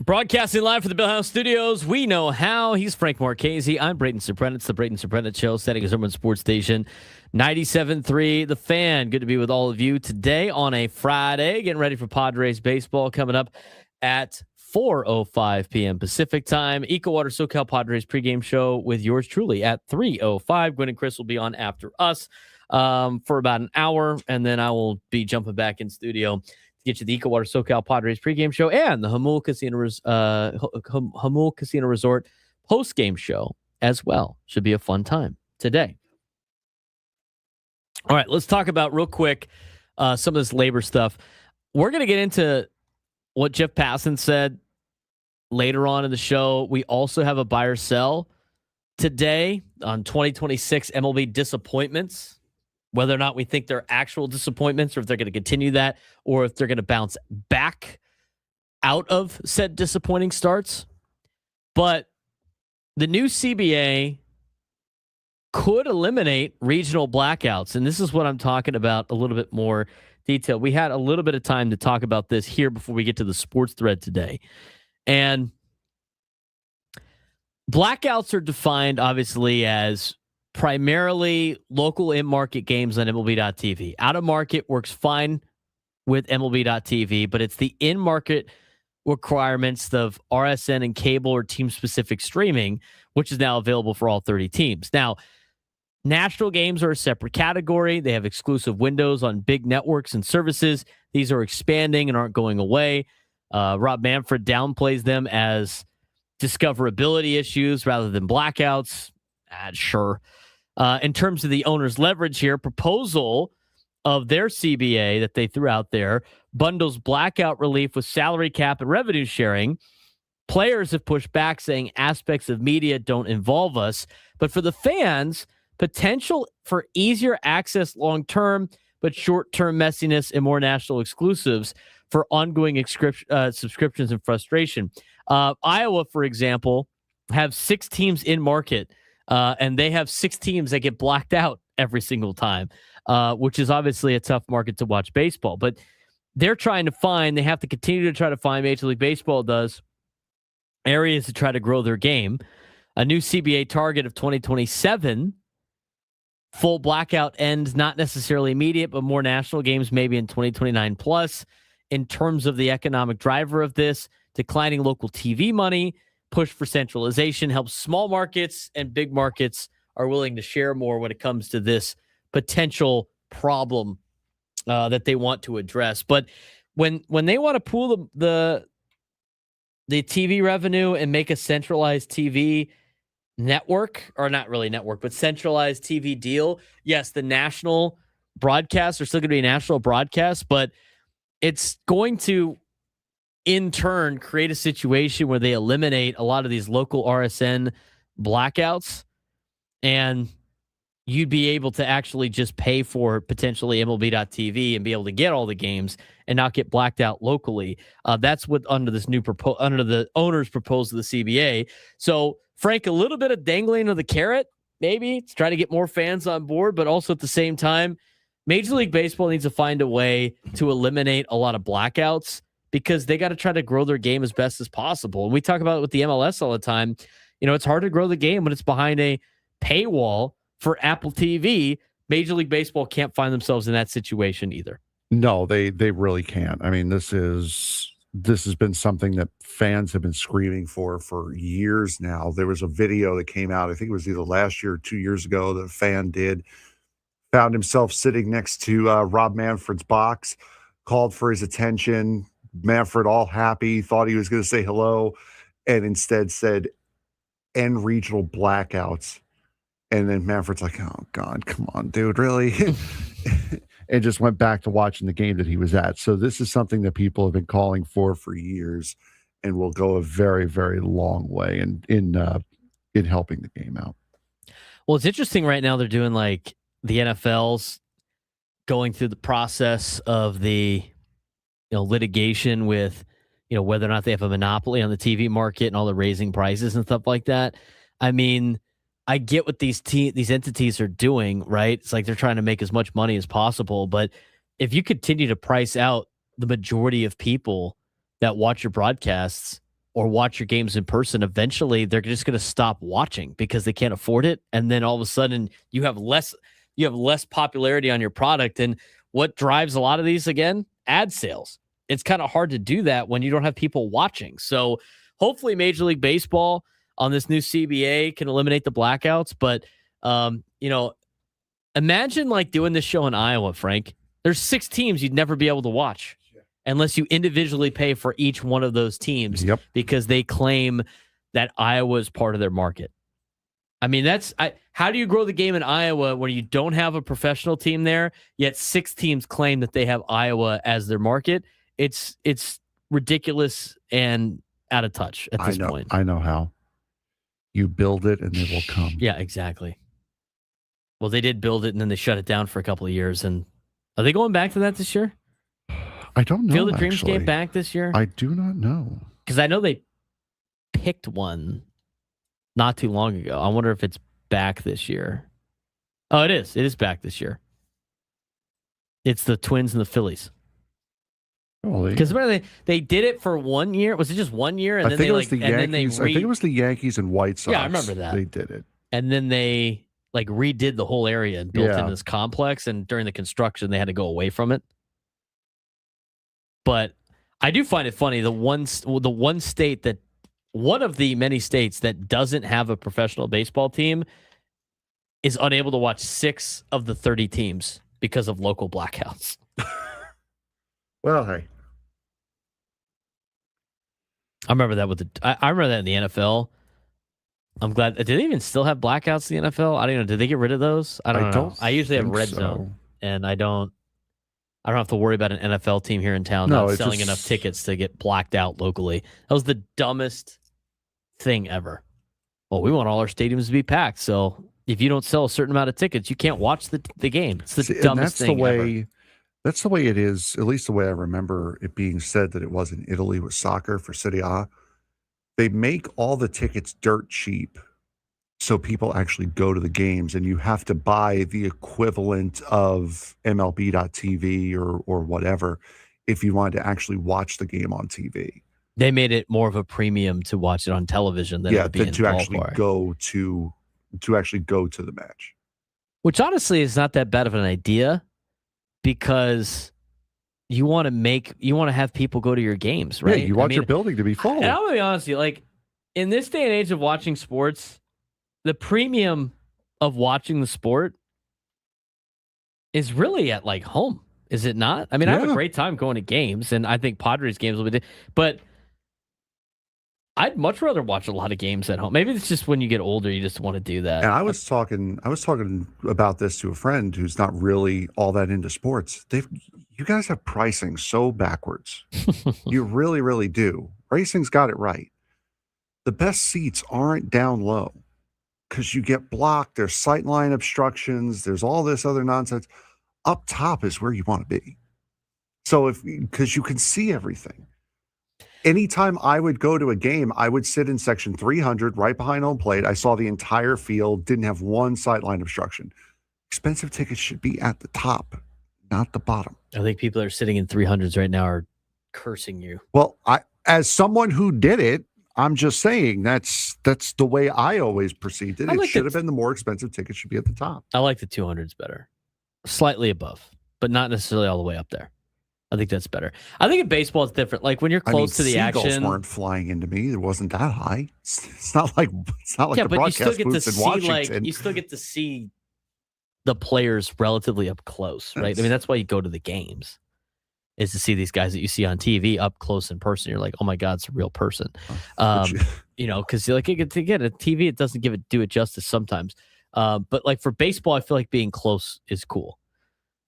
Broadcasting live from the Bill House Studios, we know how. He's Frank Marchese. I'm Braden Surprenant. It's the Braden Surprenant Show, setting his urban sports station, 97.3 The Fan. Good to be with all of you today on a Friday. Getting ready for Padres baseball coming up at 4:05 p.m. Pacific time. EcoWater SoCal Padres pregame show with yours truly at 3:05. Gwen and Chris will be on after us for about an hour, and then I will be jumping back in studio get you the EcoWater SoCal Padres pregame show and the Hamul Casino Resort postgame show as well. Should be a fun time today. All right, let's talk about real quick some of this labor stuff. We're going to get into what Jeff Passan said later on in the show. We also have a buy or sell today on 2026 MLB disappointments. Whether or not we think they're actual disappointments or if they're going to continue that or if they're going to bounce back out of said disappointing starts. But the new CBA could eliminate regional blackouts. And this is what I'm talking about a little bit more detail. We had a little bit of time to talk about this here before we get to the sports thread today. And blackouts are defined obviously as primarily local in-market games on MLB.tv. Out-of-market works fine with MLB.tv, but it's the in-market requirements of RSN and cable or team-specific streaming, which is now available for all 30 teams. Now, national games are a separate category. They have exclusive windows on big networks and services. These are expanding and aren't going away. Rob Manfred downplays them as discoverability issues rather than blackouts. Sure. In terms of the owner's leverage here, proposal of their CBA that they threw out there bundles blackout relief with salary cap and revenue sharing. Players have pushed back saying aspects of media don't involve us. But for the fans, potential for easier access long-term, but short-term messiness and more national exclusives for ongoing subscriptions and frustration. Iowa, for example, have 6 teams in market. And they have 6 teams that get blocked out every single time, which is obviously a tough market to watch baseball. But they're trying to find, they have to continue to try to find, Major League Baseball does, areas to try to grow their game. A new CBA target of 2027. Full blackout ends, not necessarily immediate, but more national games maybe in 2029 plus. In terms of the economic driver of this, declining local TV money, push for centralization helps small markets, and big markets are willing to share more when it comes to this potential problem that they want to address. But when they want to pool the TV revenue and make a centralized TV network, or not really network, but centralized TV deal, yes, the national broadcasts are still going to be national broadcasts, but it's going to in turn create a situation where they eliminate a lot of these local RSN blackouts, and you'd be able to actually just pay for potentially MLB.tv and be able to get all the games and not get blacked out locally. That's what under this new under the owner's proposal of the CBA. So Frank, a little bit of dangling of the carrot, maybe to try to get more fans on board, but also at the same time, Major League Baseball needs to find a way to eliminate a lot of blackouts, because they got to try to grow their game as best as possible. And we talk about it with the MLS all the time. You know, it's hard to grow the game when it's behind a paywall for Apple TV. Major League Baseball can't find themselves in that situation either. No, they really can't. I mean, this has been something that fans have been screaming for years now. There was a video that came out, I think it was either last year or 2 years ago, that a fan found himself sitting next to Rob Manfred's box, called for his attention. Manfred, all happy, thought he was going to say hello, and instead said, "End regional blackouts." And then Manfred's like, "Oh, God, come on, dude, really?" And just went back to watching the game that he was at. So this is something that people have been calling for years, and will go a very, very long way in helping the game out. Well, it's interesting right now. They're doing like the NFL's going through the process of the litigation with, whether or not they have a monopoly on the TV market and all the raising prices and stuff like that. I mean, I get what these entities are doing, right? It's like they're trying to make as much money as possible. But if you continue to price out the majority of people that watch your broadcasts or watch your games in person, eventually they're just going to stop watching because they can't afford it. And then all of a sudden you have less popularity on your product. And what drives a lot of these, again, ad sales. It's kind of hard to do that when you don't have people watching. So hopefully Major League Baseball on this new CBA can eliminate the blackouts. But, imagine like doing this show in Iowa, Frank. There's 6 teams you'd never be able to watch unless you individually pay for each one of those teams because they claim that Iowa is part of their market. I mean, how do you grow the game in Iowa when you don't have a professional team there, yet 6 teams claim that they have Iowa as their market? It's ridiculous and out of touch at this point. I know how. You build it and they will come. Yeah, exactly. Well, they did build it and then they shut it down for a couple of years. And are they going back to that this year? I don't know. Field of Dreams game back this year? I do not know. Because I know they picked one not too long ago. I wonder if it's back this year. Oh, it is. It is back this year. It's the Twins and the Phillies. Because they did it for 1 year. Was it just 1 year? And I think it was the Yankees. I think it was the Yankees and White Sox. Yeah, I remember that. They did it. And then they redid the whole area and built into this complex. And during the construction, they had to go away from it. But I do find it funny. One of the many states that doesn't have a professional baseball team is unable to watch 6 of the 30 teams because of local blackouts. Well, hey. I remember that I remember that in the NFL. I'm glad. Do they even still have blackouts in the NFL? I don't know. Did they get rid of those? I don't know. I usually have red zone, and I don't have to worry about an NFL team here in town not selling enough tickets to get blacked out locally. That was the dumbest thing ever. Well, we want all our stadiums to be packed, so if you don't sell a certain amount of tickets, you can't watch the game. It's the dumbest thing ever. That's the way it is, at least the way I remember it being said that it was in Italy with soccer for Serie A. They make all the tickets dirt cheap so people actually go to the games, and you have to buy the equivalent of MLB.TV or whatever if you wanted to actually watch the game on TV. They made it more of a premium to watch it on television than to actually go to the match. Which honestly is not that bad of an idea. Because you want to have people go to your games, right? Yeah, you want your building to be full. And I'm going to be honest with you, in this day and age of watching sports, the premium of watching the sport is really at home, is it not? I mean, I have a great time going to games, and I think Padres games will be, but I'd much rather watch a lot of games at home. Maybe it's just when you get older, you just want to do that. And I was talking about this to a friend who's not really all that into sports. You guys have pricing so backwards. You really, really do. Racing's got it right. The best seats aren't down low because you get blocked. There's sightline obstructions. There's all this other nonsense. Up top is where you want to be. So because you can see everything. Anytime I would go to a game, I would sit in section 300 right behind home plate. I saw the entire field, didn't have one sideline obstruction. Expensive tickets should be at the top, not the bottom. I think people that are sitting in 300s right now are cursing you. Well, as someone who did it, I'm just saying that's the way I always perceived it. It should have been the more expensive tickets should be at the top. I like the 200s better. Slightly above, but not necessarily all the way up there. I think that's better. I think in baseball it's different. When you're close to the action, seagulls weren't flying into me. It wasn't that high. It's not like the broadcast booths in Washington. You still get to see the players relatively up close, right? I mean, that's why you go to the games, is to see these guys that you see on TV up close in person. You're like, oh my God, it's a real person. Because to get a TV, it doesn't do it justice sometimes. But for baseball, I feel like being close is cool.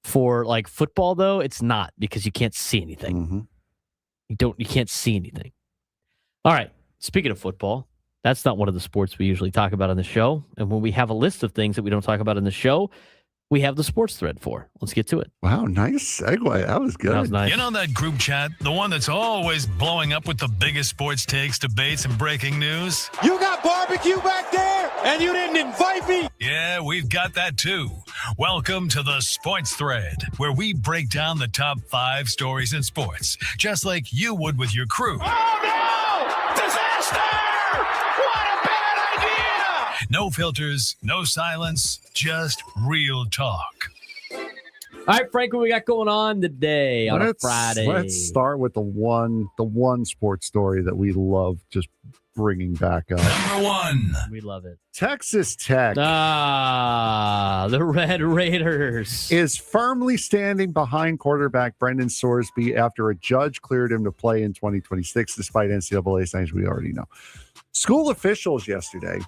For football though, it's not, because you can't see anything. Mm-hmm. You can't see anything. All right. Speaking of football, that's not one of the sports we usually talk about on the show. And when we have a list of things that we don't talk about in the show, we have the sports thread for. Let's get to it. Wow, nice segue. That was good. That was nice. You know that group chat, the one that's always blowing up with the biggest sports takes, debates, and breaking news? You got barbecue back there, and you didn't invite me? Yeah, we've got that too. Welcome to the Sports Thread, where we break down the top 5 stories in sports, just like you would with your crew. Oh, no! Disaster! What a bad idea! No filters, no silence, just real talk. All right, Frank, what we got going on today on a Friday? Let's start with the one sports story that we love just bringing back up. Number one. We love it. Texas Tech. The Red Raiders. Is firmly standing behind quarterback Brendan Sorsby after a judge cleared him to play in 2026, despite NCAA sanctions we already know. School officials yesterday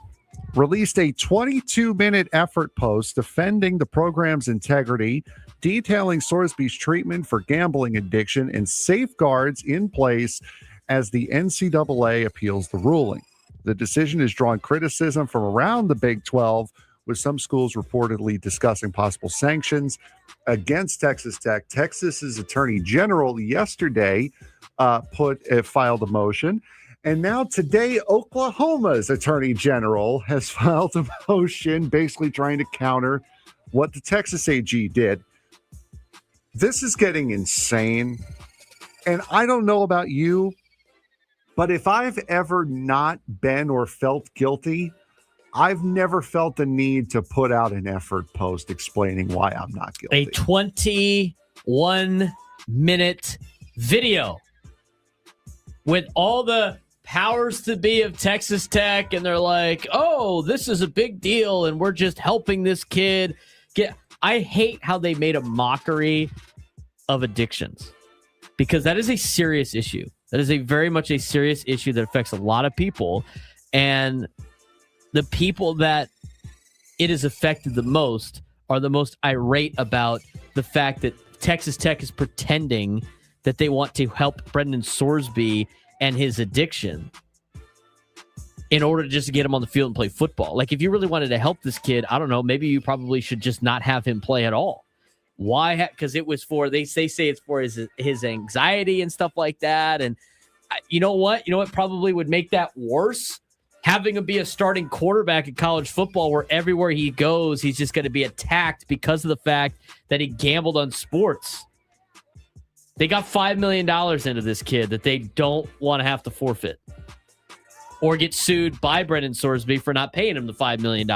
released a 22-minute effort post defending the program's integrity, detailing Sorsby's treatment for gambling addiction and safeguards in place as the NCAA appeals the ruling. The decision has drawn criticism from around the Big 12, with some schools reportedly discussing possible sanctions against Texas Tech. Texas's Attorney General yesterday filed a motion. And now today, Oklahoma's Attorney General has filed a motion basically trying to counter what the Texas AG did. This is getting insane. And I don't know about you, but if I've ever not been or felt guilty, I've never felt the need to put out an effort post explaining why I'm not guilty. A 21-minute video with all the powers to be of Texas Tech, and they're like, oh, this is a big deal, and we're just helping this kid get. I hate how they made a mockery of addictions, because that is a serious issue. That is very much a serious issue that affects a lot of people, and the people that it has affected the most are the most irate about the fact that Texas Tech is pretending that they want to help Brendan Sorsby and his addiction in order to just get him on the field and play football. Like, if you really wanted to help this kid, I don't know, maybe you probably should just not have him play at all. Why? Because it was for, they say it's for his anxiety and stuff like that. And you know what? You know what probably would make that worse? Having him be a starting quarterback in college football, where everywhere he goes, he's just going to be attacked because of the fact that he gambled on sports. They got $5 million into this kid that they don't want to have to forfeit or get sued by Brendan Sorsby for not paying him the $5 million.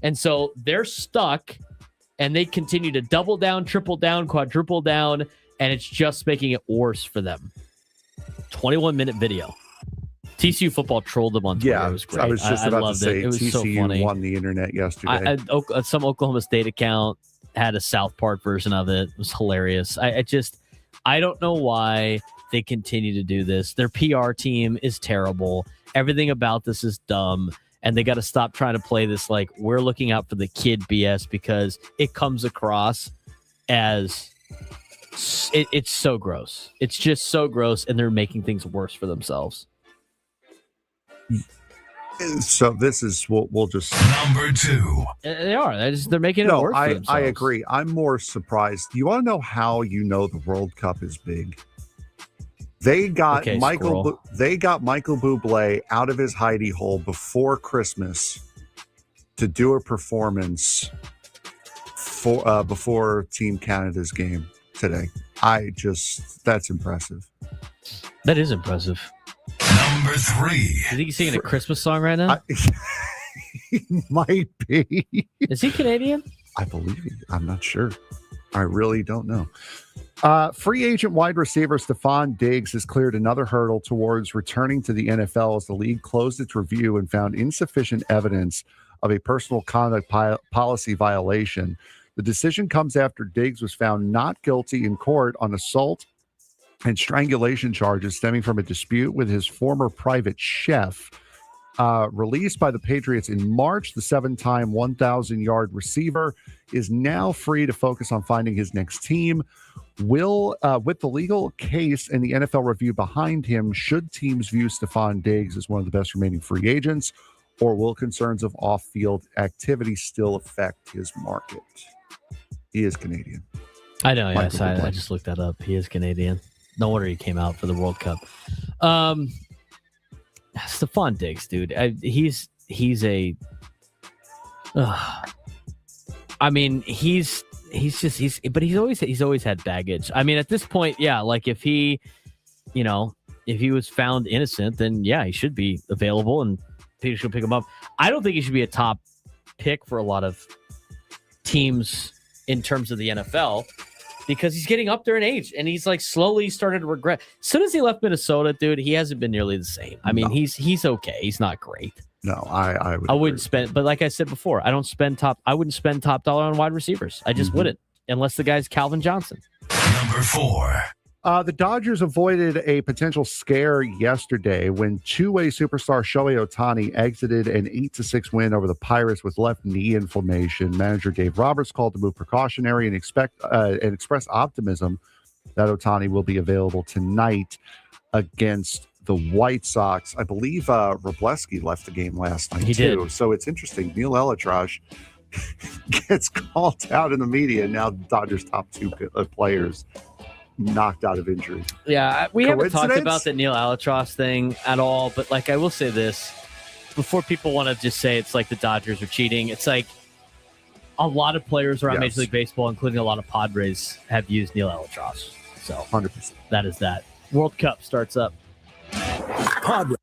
And so they're stuck, and they continue to double down, triple down, quadruple down, and it's just making it worse for them. 21-minute video. TCU football trolled them on Twitter. Yeah, it was great. I was just about to say it was TCU so funny. won the internet yesterday. Some Oklahoma State account had a South Park version of it. It was hilarious. I don't know why they continue to do this. Their PR team is terrible. Everything about this is dumb. And they got to stop trying to play this like we're looking out for the kid BS, because it comes across as it's so gross. It's just so gross, and they're making things worse for themselves. So this is we'll just Number two. They are. They're making it worse for themselves. I agree. I'm more surprised. You want to know how you know the World Cup is big? They got Michael Bublé out of his hidey hole before Christmas to do a performance for before Team Canada's game today. That's impressive. That is impressive. Number three. You think he's singing a Christmas song right now? He might be. Is he Canadian? I believe he. I'm not sure. I really don't know. Free agent wide receiver Stephon Diggs has cleared another hurdle towards returning to the NFL as the league closed its review and found insufficient evidence of a personal conduct policy violation. The decision comes after Diggs was found not guilty in court on assault and strangulation charges stemming from a dispute with his former private chef. Released by the Patriots in March, the 7-time 1,000-yard receiver is now free to focus on finding his next team. With the legal case and the NFL review behind him, should teams view Stephon Diggs as one of the best remaining free agents, or will concerns of off-field activity still affect his market? He is Canadian. I know, yes. I just looked that up. He is Canadian. No wonder he came out for the World Cup. Stephon Diggs, dude. He's always had baggage. I mean, at this point, yeah, like if he, if he was found innocent, then yeah, he should be available and Peter should pick him up. I don't think he should be a top pick for a lot of teams in terms of the NFL because he's getting up there in age and he's like slowly started to regret. As soon as he left Minnesota, dude, he hasn't been nearly the same. I mean, he's okay. He's not great. No, I wouldn't spend, but like I said before, I wouldn't spend top dollar on wide receivers. I just wouldn't, unless the guy's Calvin Johnson. Number 4. The Dodgers avoided a potential scare yesterday when two-way superstar Shohei Ohtani exited an 8-6 win over the Pirates with left knee inflammation. Manager Dave Roberts called the move precautionary and expressed optimism that Ohtani will be available tonight against the White Sox. I believe Robleski left the game last night too. So it's interesting. Neil Elitrage gets called out in the media. Now the Dodgers' top 2 players knocked out of injury. Yeah, we haven't talked about the Neil Albatross thing at all, but like I will say this before people want to just say it's like the Dodgers are cheating. It's like a lot of players around Major League Baseball, including a lot of Padres, have used Neil Albatross. So 100%. That is that. World Cup starts up. Padres.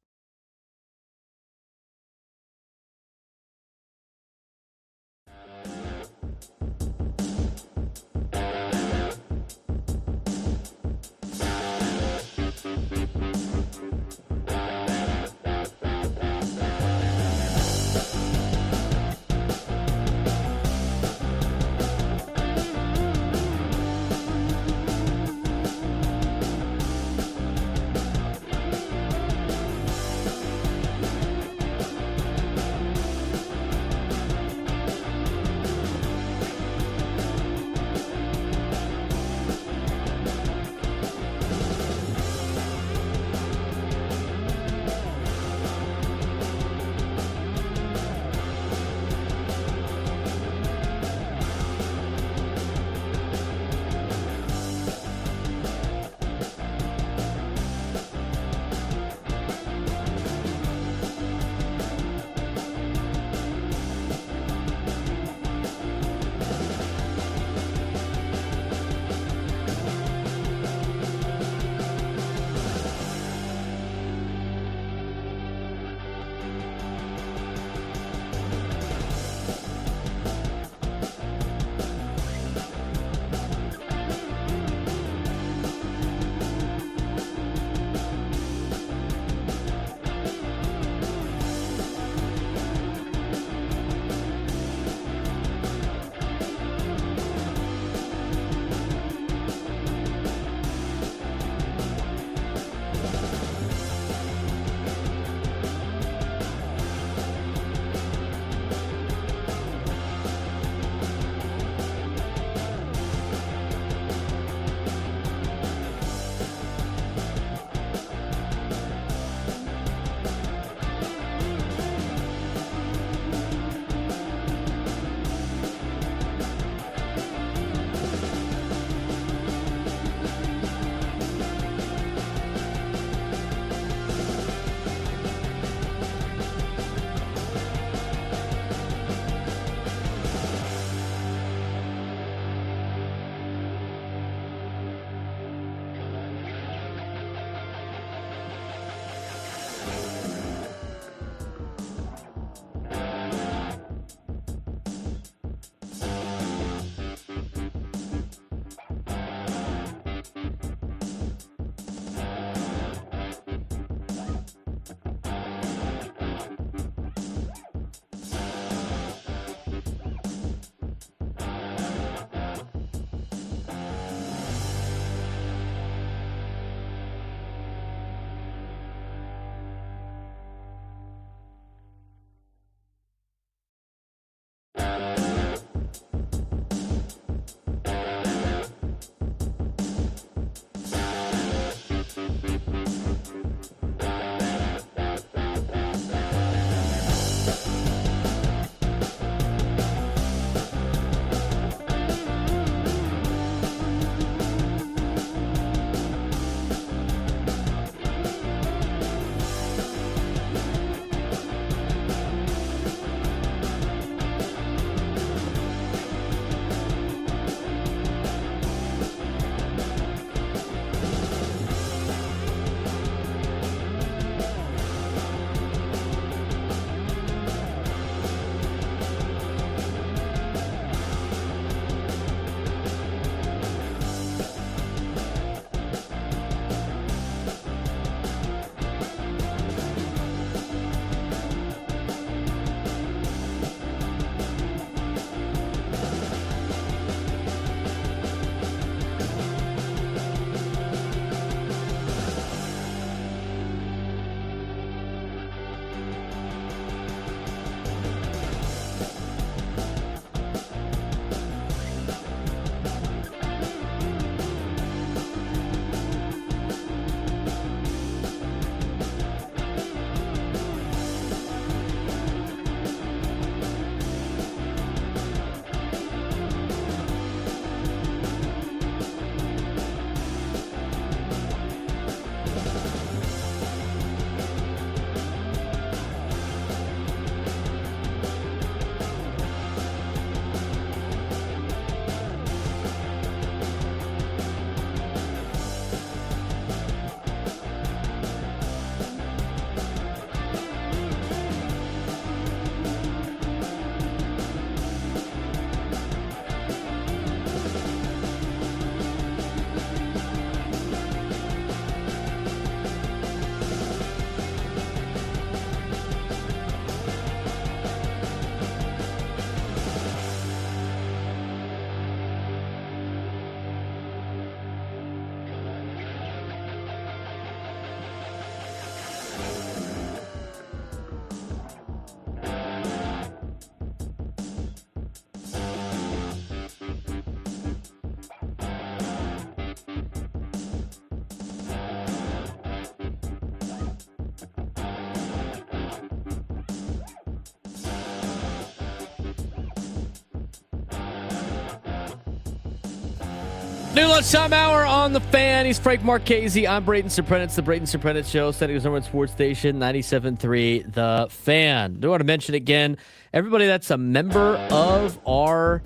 New lunchtime hour on the Fan. He's Frank Marchese. I'm Braden Surprenant. It's the Braden Surprenant Show. Setting his number one sports station, 97.3 The Fan. Do want to mention again, everybody that's a member of our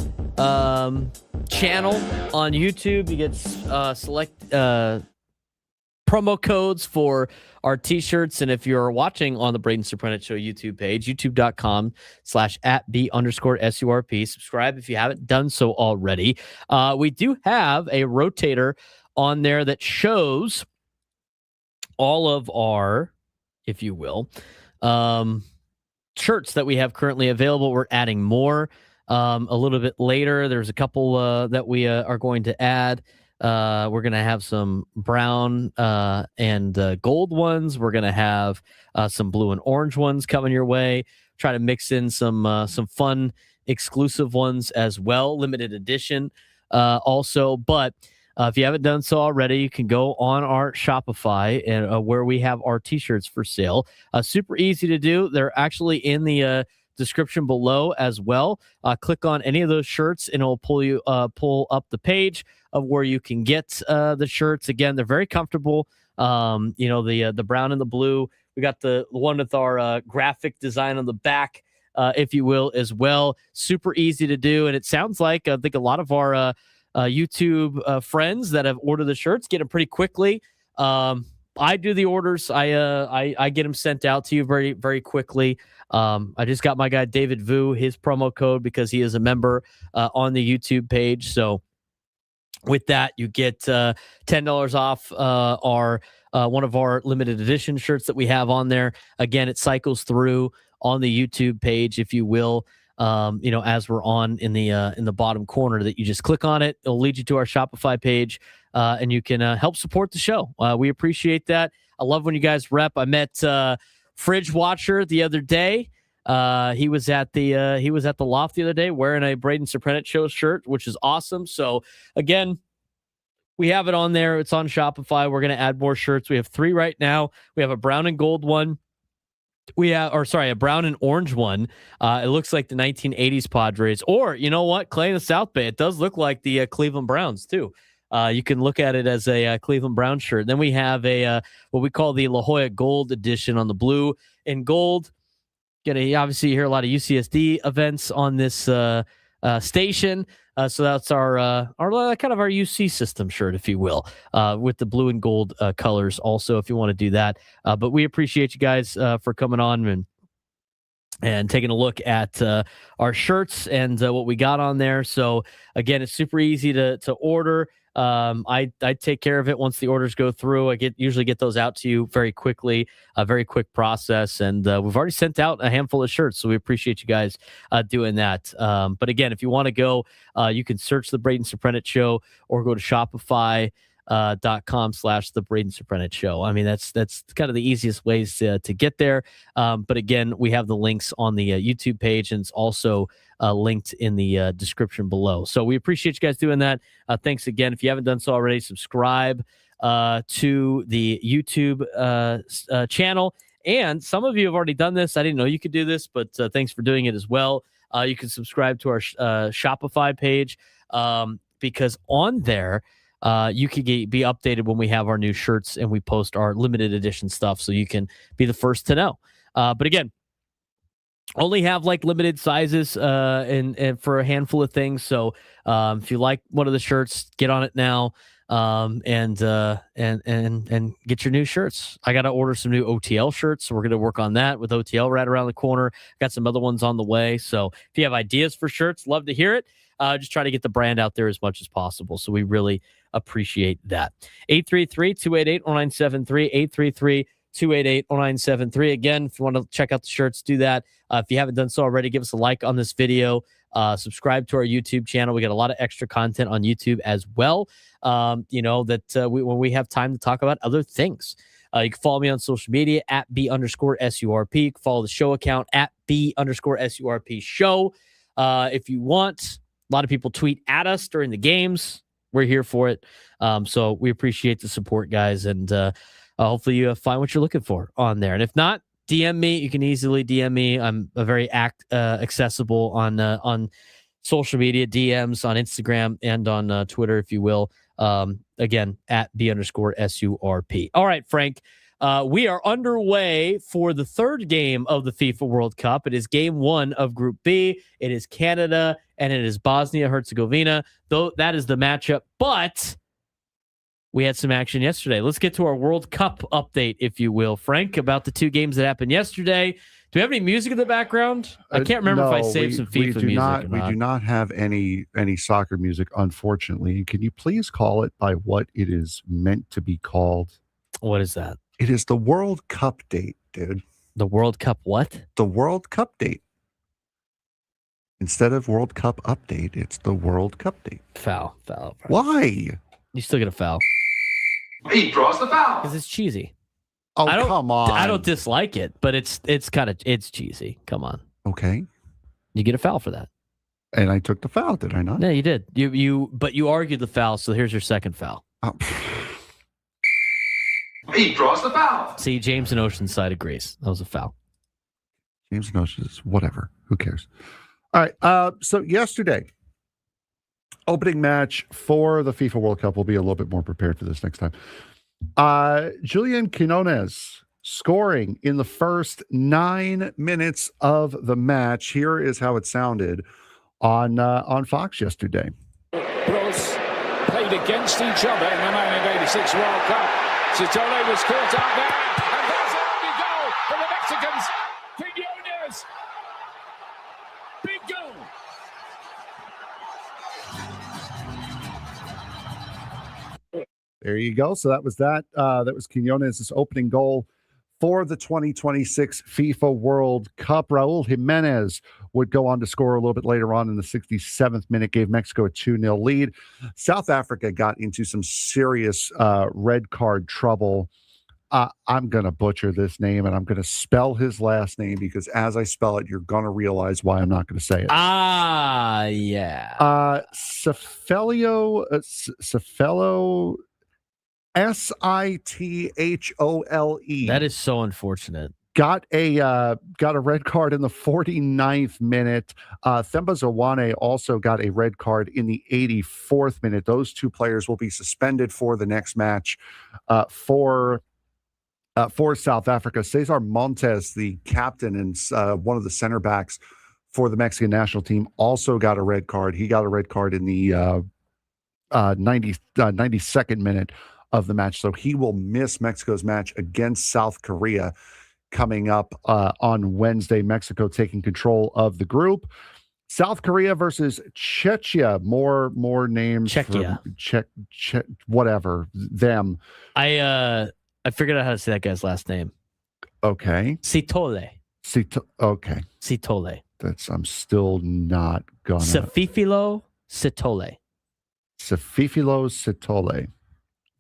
channel on YouTube, you get select promo codes for our t-shirts. And if you're watching on the Braden Surprenant Show YouTube page, youtube.com/@B_SURP, subscribe if you haven't done so already. We do have a rotator on there that shows all of our, if you will, shirts that we have currently available. We're adding more a little bit later. There's a couple that we are going to add. We're going to have some brown and gold ones. We're going to have some blue and orange ones coming your way. Try to mix in some fun exclusive ones as well, limited edition also. But if you haven't done so already, you can go on our Shopify and where we have our t-shirts for sale. Super easy to do. They're actually in the description below as well. Click on any of those shirts and it'll pull up the page of where you can get the shirts. Again, they're very comfortable. The brown and the blue. We got the one with our graphic design on the back, if you will, as well. Super easy to do. And it sounds like I think a lot of our YouTube friends that have ordered the shirts get them pretty quickly. I do the orders. I get them sent out to you very, very quickly. I just got my guy David Vu his promo code because he is a member on the YouTube page. So with that, you get $10 off our one of our limited edition shirts that we have on there. Again, it cycles through on the YouTube page, if you will. As we're on in the bottom corner, that you just click on it, it'll lead you to our Shopify page, and you can help support the show. We appreciate that. I love when you guys rep. I met Fridge Watcher the other day. He was at the loft the other day wearing a Braden Surprenant Show shirt, which is awesome. So again, we have it on there. It's on Shopify. We're going to add more shirts. We have 3 right now. We have a brown and gold one. A brown and orange one. It looks like the 1980s Padres, or you know what, Clay in the South Bay. It does look like the Cleveland Browns too. You can look at it as a Cleveland Brown shirt. Then we have a what we call the La Jolla Gold edition on the blue and gold. Obviously you hear a lot of UCSD events on this station. So that's our kind of our UC system shirt, if you will, with the blue and gold colors also, if you want to do that. But we appreciate you guys for coming on and taking a look at our shirts and what we got on there. So again, it's super easy to order. I take care of it once the orders go through. I usually get those out to you very quickly, a very quick process. And we've already sent out a handful of shirts, so we appreciate you guys doing that. But again, if you want to go, you can search the Braden Surprenant Show or go to Shopify.com/the Braden Surprenant Show. I mean, that's kind of the easiest ways to get there. But again, we have the links on the YouTube page, and it's also linked in the description below. So we appreciate you guys doing that. Thanks again. If you haven't done so already, subscribe to the YouTube channel. And some of you have already done this. I didn't know you could do this, but thanks for doing it as well. You can subscribe to our Shopify page because on there, you can be updated when we have our new shirts and we post our limited edition stuff, so you can be the first to know. But again, only have like limited sizes and for a handful of things. So if you like one of the shirts, get on it now and get your new shirts. I got to order some new OTL shirts, so we're going to work on that with OTL right around the corner. Got some other ones on the way. So if you have ideas for shirts, love to hear it. Just try to get the brand out there as much as possible. So we really appreciate that. 833-288-0973, 833-288-0973. Again, if you want to check out the shirts, do that. If you haven't done so already, give us a like on this video. Subscribe to our YouTube channel. We got a lot of extra content on YouTube as well. When we have time to talk about other things. You can follow me on social media at B_SURP. You can follow the show account at B_SURP show. If you want, a lot of people tweet at us during the games. We're here for it. So we appreciate the support, guys. And hopefully you find what you're looking for on there. And if not, DM me. You can easily DM me. I'm a very accessible on social media, DMs on Instagram and on Twitter, if you will. Again, at @B_SURP. All right, Frank. We are underway for the third game of the FIFA World Cup. It is game 1 of Group B. It is Canada and it is Bosnia-Herzegovina. Though that is the matchup, but we had some action yesterday. Let's get to our World Cup update, if you will, Frank, about the 2 games that happened yesterday. Do we have any music in the background? I can't remember if I saved some FIFA music. We do not have any soccer music, unfortunately. Can you please call it by what it is meant to be called? What is that? It is the World Cup date, dude. The World Cup what? The World Cup date. Instead of World Cup update, it's the World Cup date. Foul. Why? You still get a foul. He draws the foul. Because it's cheesy. Oh, come on. I don't dislike it, but it's cheesy. Come on. Okay. You get a foul for that. And I took the foul, did I not? No, you did. But you argued the foul, so here's your second foul. He draws the foul. See, James in Oceanside agrees. That was a foul. James in Oceanside, whatever. Who cares? All right. So yesterday, opening match for the FIFA World Cup. We'll be a little bit more prepared for this next time. Julian Quinones scoring in the first 9 minutes of the match. Here is how it sounded on Fox yesterday. Bros played against each other in the 1986 World Cup. Sitole was caught out there, and there's an early goal for the Mexicans. Quinones, big goal. There you go. So that was that. That was Quinones' opening goal for the 2026 FIFA World Cup. Raul Jimenez would go on to score a little bit later on in the 67th minute, gave Mexico a 2-0 lead. South Africa got into some serious red card trouble. I'm going to butcher this name, and I'm going to spell his last name because as I spell it, you're going to realize why I'm not going to say it. Yeah. Cifello, Sithole. That is so unfortunate. Got a red card in the 49th minute. Themba Zwane also got a red card in the 84th minute. Those 2 players will be suspended for the next match for South Africa. Cesar Montes, the captain and one of the center backs for the Mexican national team, also got a red card. He got a red card in the 92nd minute of the match. So he will miss Mexico's match against South Korea coming up on Wednesday. Mexico taking control of the group. South Korea versus Czechia. More names. Czechia. Whatever. Them. I figured out how to say that guy's last name. Okay. Sithole. Okay. Sithole. I'm still not gonna. Sififilo Sithole. Sififilo Sithole.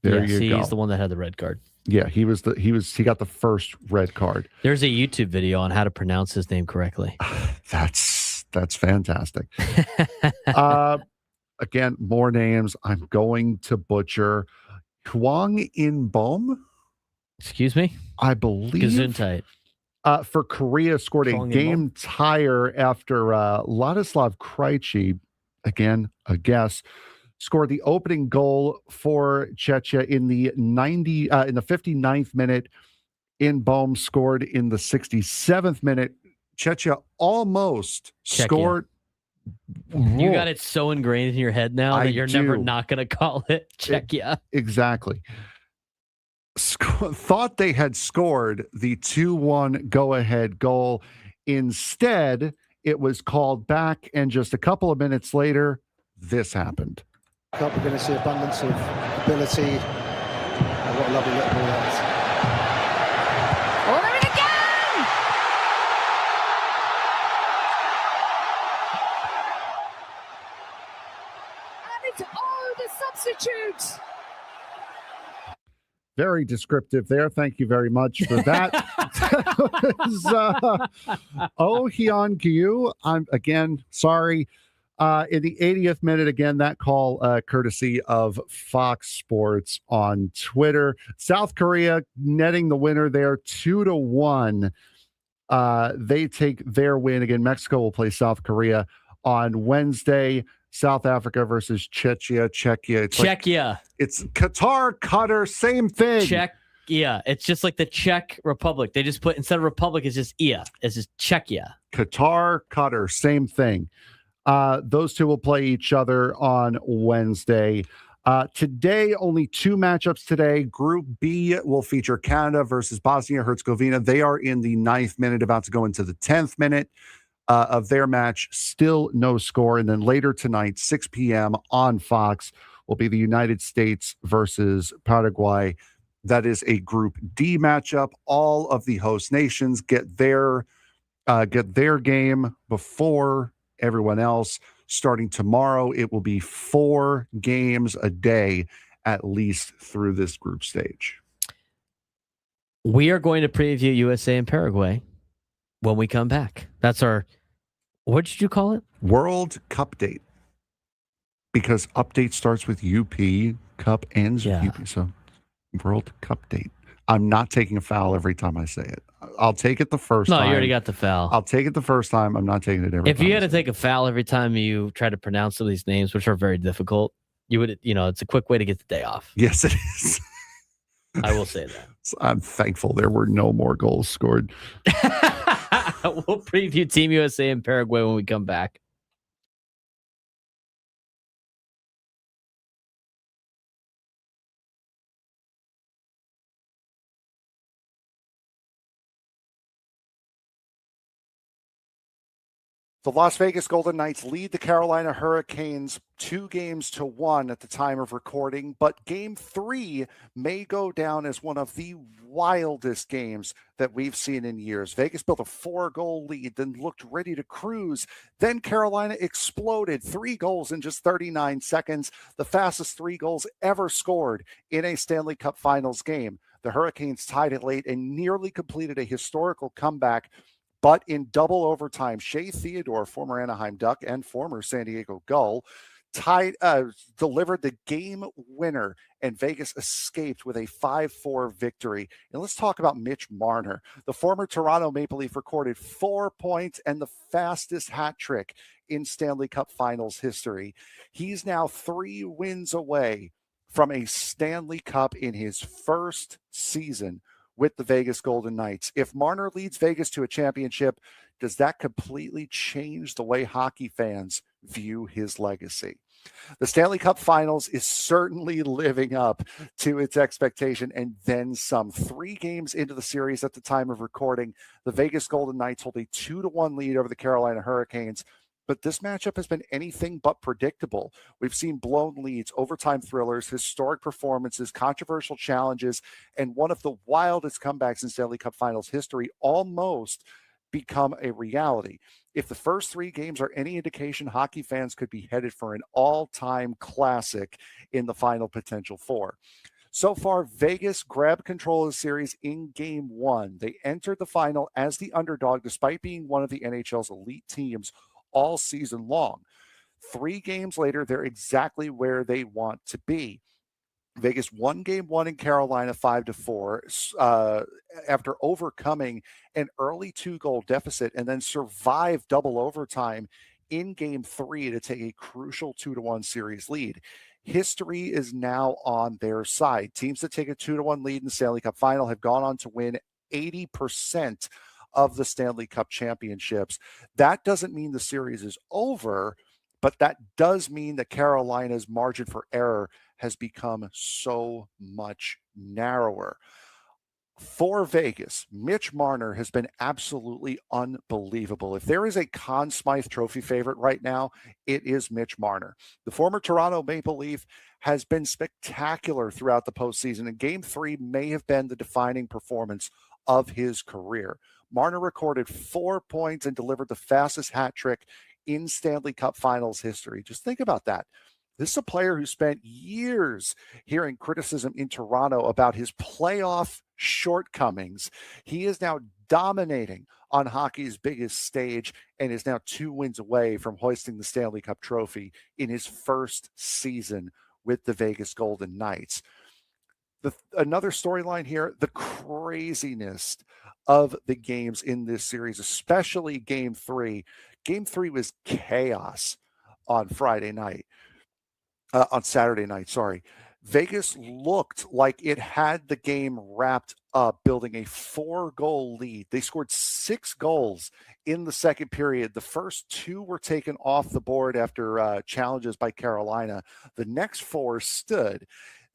There you go. He's the one that had the red card. Yeah, he got the first red card. There's a YouTube video on how to pronounce his name correctly. That's fantastic. Again, more names. I'm going to butcher. Hwang In-beom. Excuse me? I believe. Gesundheit. For Korea, scored a game tire after Ladislav Krejci, again, a guess, scored the opening goal for Czechia in the 59th minute. In-beom scored in the 67th minute. Czechia almost scored. You got it so ingrained in your head now that you're never not going to call it Czechia. Exactly. Thought they had scored the 2-1 go-ahead goal. Instead, it was called back, and just a couple of minutes later, this happened. We're going to see abundance of ability. Oh, what a lovely little ball that is. Oh, there it again! And it's the substitutes. Very descriptive there. Thank you very much for that. Oh Hyun Kyu. I'm again sorry. In the 80th minute, again, that call courtesy of Fox Sports on Twitter. South Korea netting the winner there 2-1. They take their win. Again, Mexico will play South Korea On Wednesday, South Africa versus Czechia. Czechia. It's Qatar, Qatar, same thing. Czechia. It's just like the Czech Republic. They just put, instead of Republic, it's just Ia. It's just Czechia. Qatar, Qatar, same thing. Those two will play each other on Wednesday. Today, only 2 matchups today. Group B will feature Canada versus Bosnia-Herzegovina. They are in the 9th minute, about to go into the 10th minute of their match. Still no score. And then later tonight, 6 p.m. on Fox, will be the United States versus Paraguay. That is a Group D matchup. All of the host nations get their game before everyone else. Starting tomorrow, it will be 4 games a day, at least through this group stage. We are going to preview USA and Paraguay when we come back. That's our, what did you call it? World Cup date. Because update starts with UP, Cup ends with UP. So World Cup date. I'm not taking a foul every time I say it. I'll take it the first time. No, you already got the foul. I'll take it the first time. I'm not taking it every time. If you had to take a foul every time you try to pronounce some of these names, which are very difficult, you would, it's a quick way to get the day off. Yes, it is. I will say that. I'm thankful there were no more goals scored. We'll preview Team USA and Paraguay when we come back. The Las Vegas Golden Knights lead the Carolina Hurricanes 2-1 at the time of recording, but Game 3 may go down as one of the wildest games that we've seen in years. Vegas built a 4-goal lead, then looked ready to cruise. Then Carolina exploded, 3 goals in just 39 seconds, the fastest 3 goals ever scored in a Stanley Cup Finals game. The Hurricanes tied it late and nearly completed a historical comeback. But in double overtime, Shea Theodore, former Anaheim Duck and former San Diego Gull, delivered the game winner, and Vegas escaped with a 5-4 victory. And let's talk about Mitch Marner. The former Toronto Maple Leaf recorded 4 points and the fastest hat trick in Stanley Cup Finals history. He's now 3 wins away from a Stanley Cup in his first season with the Vegas Golden Knights. If Marner leads Vegas to a championship, does that completely change the way hockey fans view his legacy? The Stanley Cup Finals is certainly living up to its expectation and then some. 3 games into the series at the time of recording, the Vegas Golden Knights hold a 2-1 lead over the Carolina Hurricanes. But this matchup has been anything but predictable. We've seen blown leads, overtime thrillers, historic performances, controversial challenges, and one of the wildest comebacks in Stanley Cup Finals history almost become a reality. If the first 3 games are any indication, hockey fans could be headed for an all-time classic in the final potential 4. So far, Vegas grabbed control of the series in Game 1. They entered the final as the underdog, despite being one of the NHL's elite teams all season long. 3 games later, they're exactly where they want to be. Vegas won Game 1 in Carolina 5-4 after overcoming an early 2-goal deficit, and then survived double overtime in Game 3 to take a crucial 2-1 series lead. History is now on their side. Teams that take a 2-1 lead in the Stanley Cup Final have gone on to win 80% of the Stanley Cup championships. That doesn't mean the series is over, but that does mean that Carolina's margin for error has become so much narrower. For Vegas, Mitch Marner has been absolutely unbelievable. If there is a Conn Smythe Trophy favorite right now, it is Mitch Marner. The former Toronto Maple Leaf has been spectacular throughout the postseason, and Game 3 may have been the defining performance of his career. Marner recorded 4 points and delivered the fastest hat trick in Stanley Cup Finals history. Just think about that. This is a player who spent years hearing criticism in Toronto about his playoff shortcomings. He is now dominating on hockey's biggest stage and is now 2 wins away from hoisting the Stanley Cup trophy in his first season with the Vegas Golden Knights. Another storyline here, the craziness of the games in this series, especially Game 3. Game 3 was chaos on Saturday night, sorry. Vegas looked like it had the game wrapped up, building a 4-goal lead. They scored 6 goals in the second period. The first 2 were taken off the board after challenges by Carolina. The next 4 stood.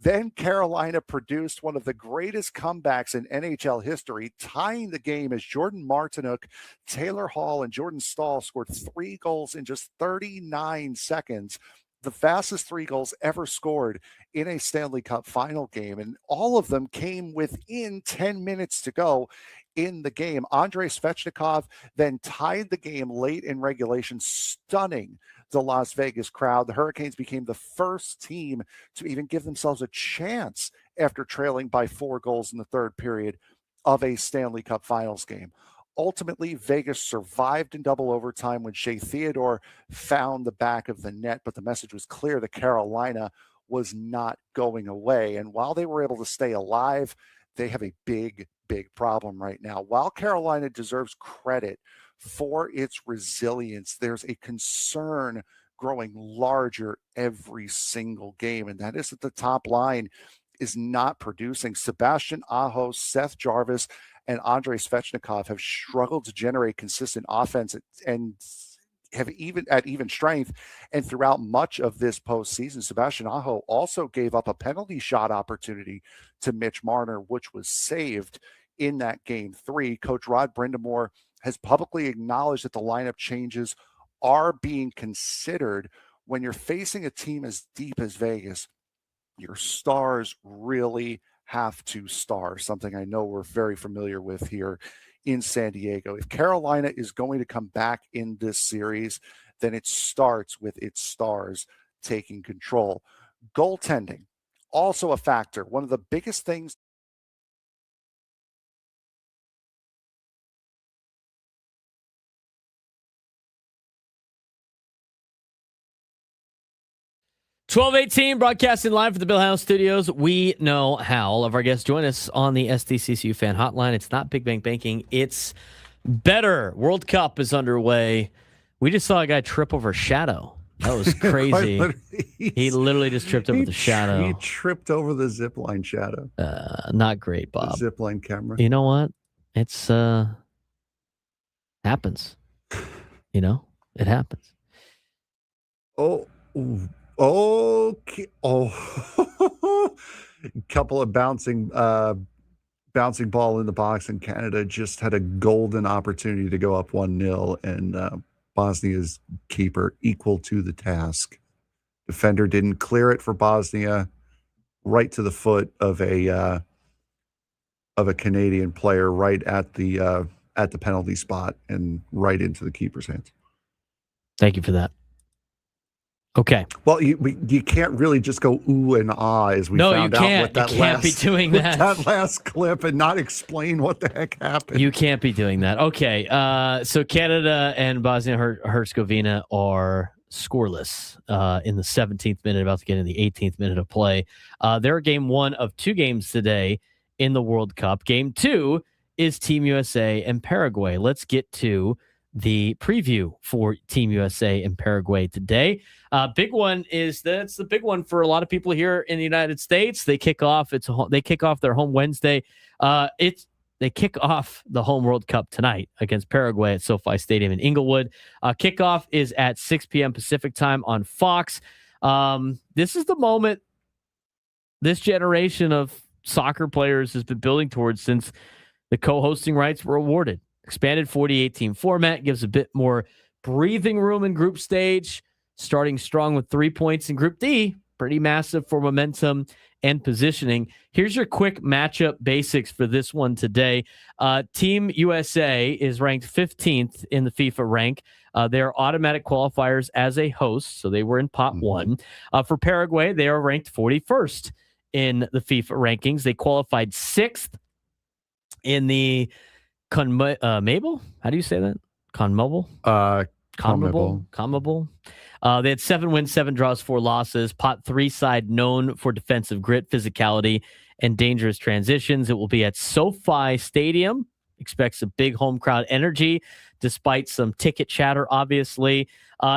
Then Carolina produced one of the greatest comebacks in NHL history, tying the game as Jordan Martinook, Taylor Hall, and Jordan Stahl scored 3 goals in just 39 seconds. The fastest 3 goals ever scored in a Stanley Cup final game. And all of them came within 10 minutes to go in the game. Andrei Svechnikov then tied the game late in regulation, stunning the Las Vegas crowd. The Hurricanes became the first team to even give themselves a chance after trailing by 4 goals in the third period of a Stanley Cup finals game. Ultimately, Vegas survived in double overtime when Shea Theodore found the back of the net, but the message was clear that Carolina was not going away. And while they were able to stay alive, they have a big problem right now. While Carolina deserves credit for its resilience, there's a concern growing larger every single game, and that is that the top line is not producing. Sebastian Aho, Seth Jarvis, and Andrei Svechnikov have struggled to generate consistent offense and have even strength. And throughout much of this postseason, Sebastian Aho also gave up a penalty shot opportunity to Mitch Marner, which was saved in that game 3. Coach Rod Brindamore has publicly acknowledged that the lineup changes are being considered. When you're facing a team as deep as Vegas, your stars really have to star, something I know we're very familiar with here in San Diego. If Carolina is going to come back in this series, then it starts with its stars taking control. Goaltending, also a factor. One of the biggest things. $12:18, broadcasting live from the Bill House Studios. We know how. All of our guests join us on the SDCCU fan hotline. It's not Big Bank Banking. It's better. World Cup is underway. We just saw a guy trip over Shadow. That was crazy. He literally just tripped over the Shadow. He tripped over the zipline Shadow. Not great, Bob. The zipline camera. You know what? It's happens. You know, it happens. Okay. Couple of bouncing ball in the box, and Canada just had a golden opportunity to go up 1-0, and Bosnia's keeper equal to the task. Defender didn't clear it for Bosnia, right to the foot of a Canadian player, right at the penalty spot, and right into the keeper's hands. Thank you for that. Okay. Well, you can't really just go ooh and ah as we found out with that that last clip and not explain what the heck happened. You can't be doing that. Okay. So Canada and Bosnia-Herzegovina are scoreless in the 17th minute, about to get in the 18th minute of play. They're game 1 of 2 games today in the World Cup. Game 2 is Team USA and Paraguay. Let's get to the preview for Team USA and Paraguay today. Big one is that's the big one for a lot of people here in the United States. They kick off their home Wednesday. They kick off the home World Cup tonight against Paraguay at SoFi Stadium in Inglewood. Kickoff is at 6 p.m. Pacific time on Fox. This is the moment this generation of soccer players has been building towards since the co-hosting rights were awarded. Expanded 48-team format gives a bit more breathing room in group stage, starting strong with 3 points in Group D. Pretty massive for momentum and positioning. Here's your quick matchup basics for this one today. Team USA is ranked 15th in the FIFA rank. They're automatic qualifiers as a host, so they were in pot 1. For Paraguay, they are ranked 41st in the FIFA rankings. They qualified 6th in the CONMEBOL? How do you say that? CONMEBOL? CONMEBOL. They had 7 wins, 7 draws, 4 losses. Pot 3 side known for defensive grit, physicality, and dangerous transitions. It will be at SoFi Stadium expects a big home crowd energy, despite some ticket chatter, obviously.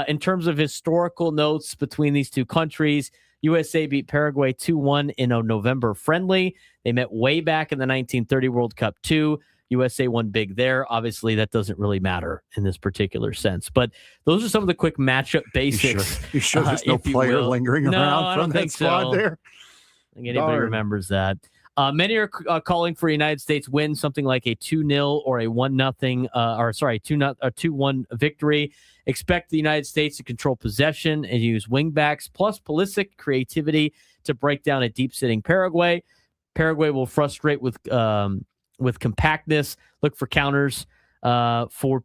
In terms of historical notes between these two countries, USA beat Paraguay 2-1 in a November friendly. They met way back in the 1930 World Cup too. USA won big there. Obviously, that doesn't really matter in this particular sense. But those are some of the quick matchup basics. You sure there's no player lingering around from that squad there? I think anybody remembers that. Many are calling for a United States win, something like a 2-0 or a 1-0, 2-1 victory. Expect the United States to control possession and use wingbacks plus Pulisic creativity to break down a deep-sitting Paraguay. Paraguay will frustrate with compactness. Look for counters for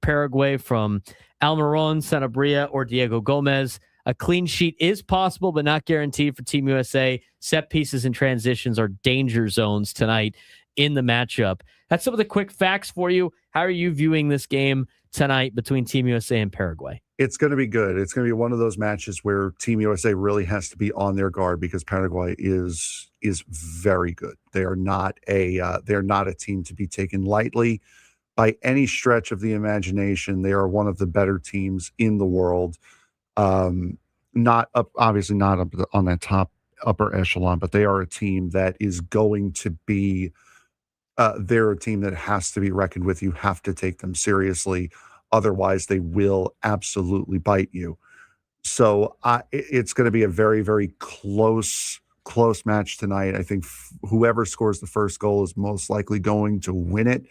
Paraguay from Almiron, Sanabria, or Diego Gomez. A clean sheet is possible, but not guaranteed for Team USA. Set pieces and transitions are danger zones tonight in the matchup. That's some of the quick facts for you. How are you viewing this game tonight between Team USA and Paraguay? It's going to be good. It's going to be one of those matches where Team USA really has to be on their guard because Paraguay is very good. They are not a team to be taken lightly by any stretch of the imagination. They are one of the better teams in the world. Not up on that top upper echelon, but they are a team that is going to be. They're a team that has to be reckoned with. You have to take them seriously. Otherwise, they will absolutely bite you. So it's going to be a very, very close match tonight. I think whoever scores the first goal is most likely going to win it.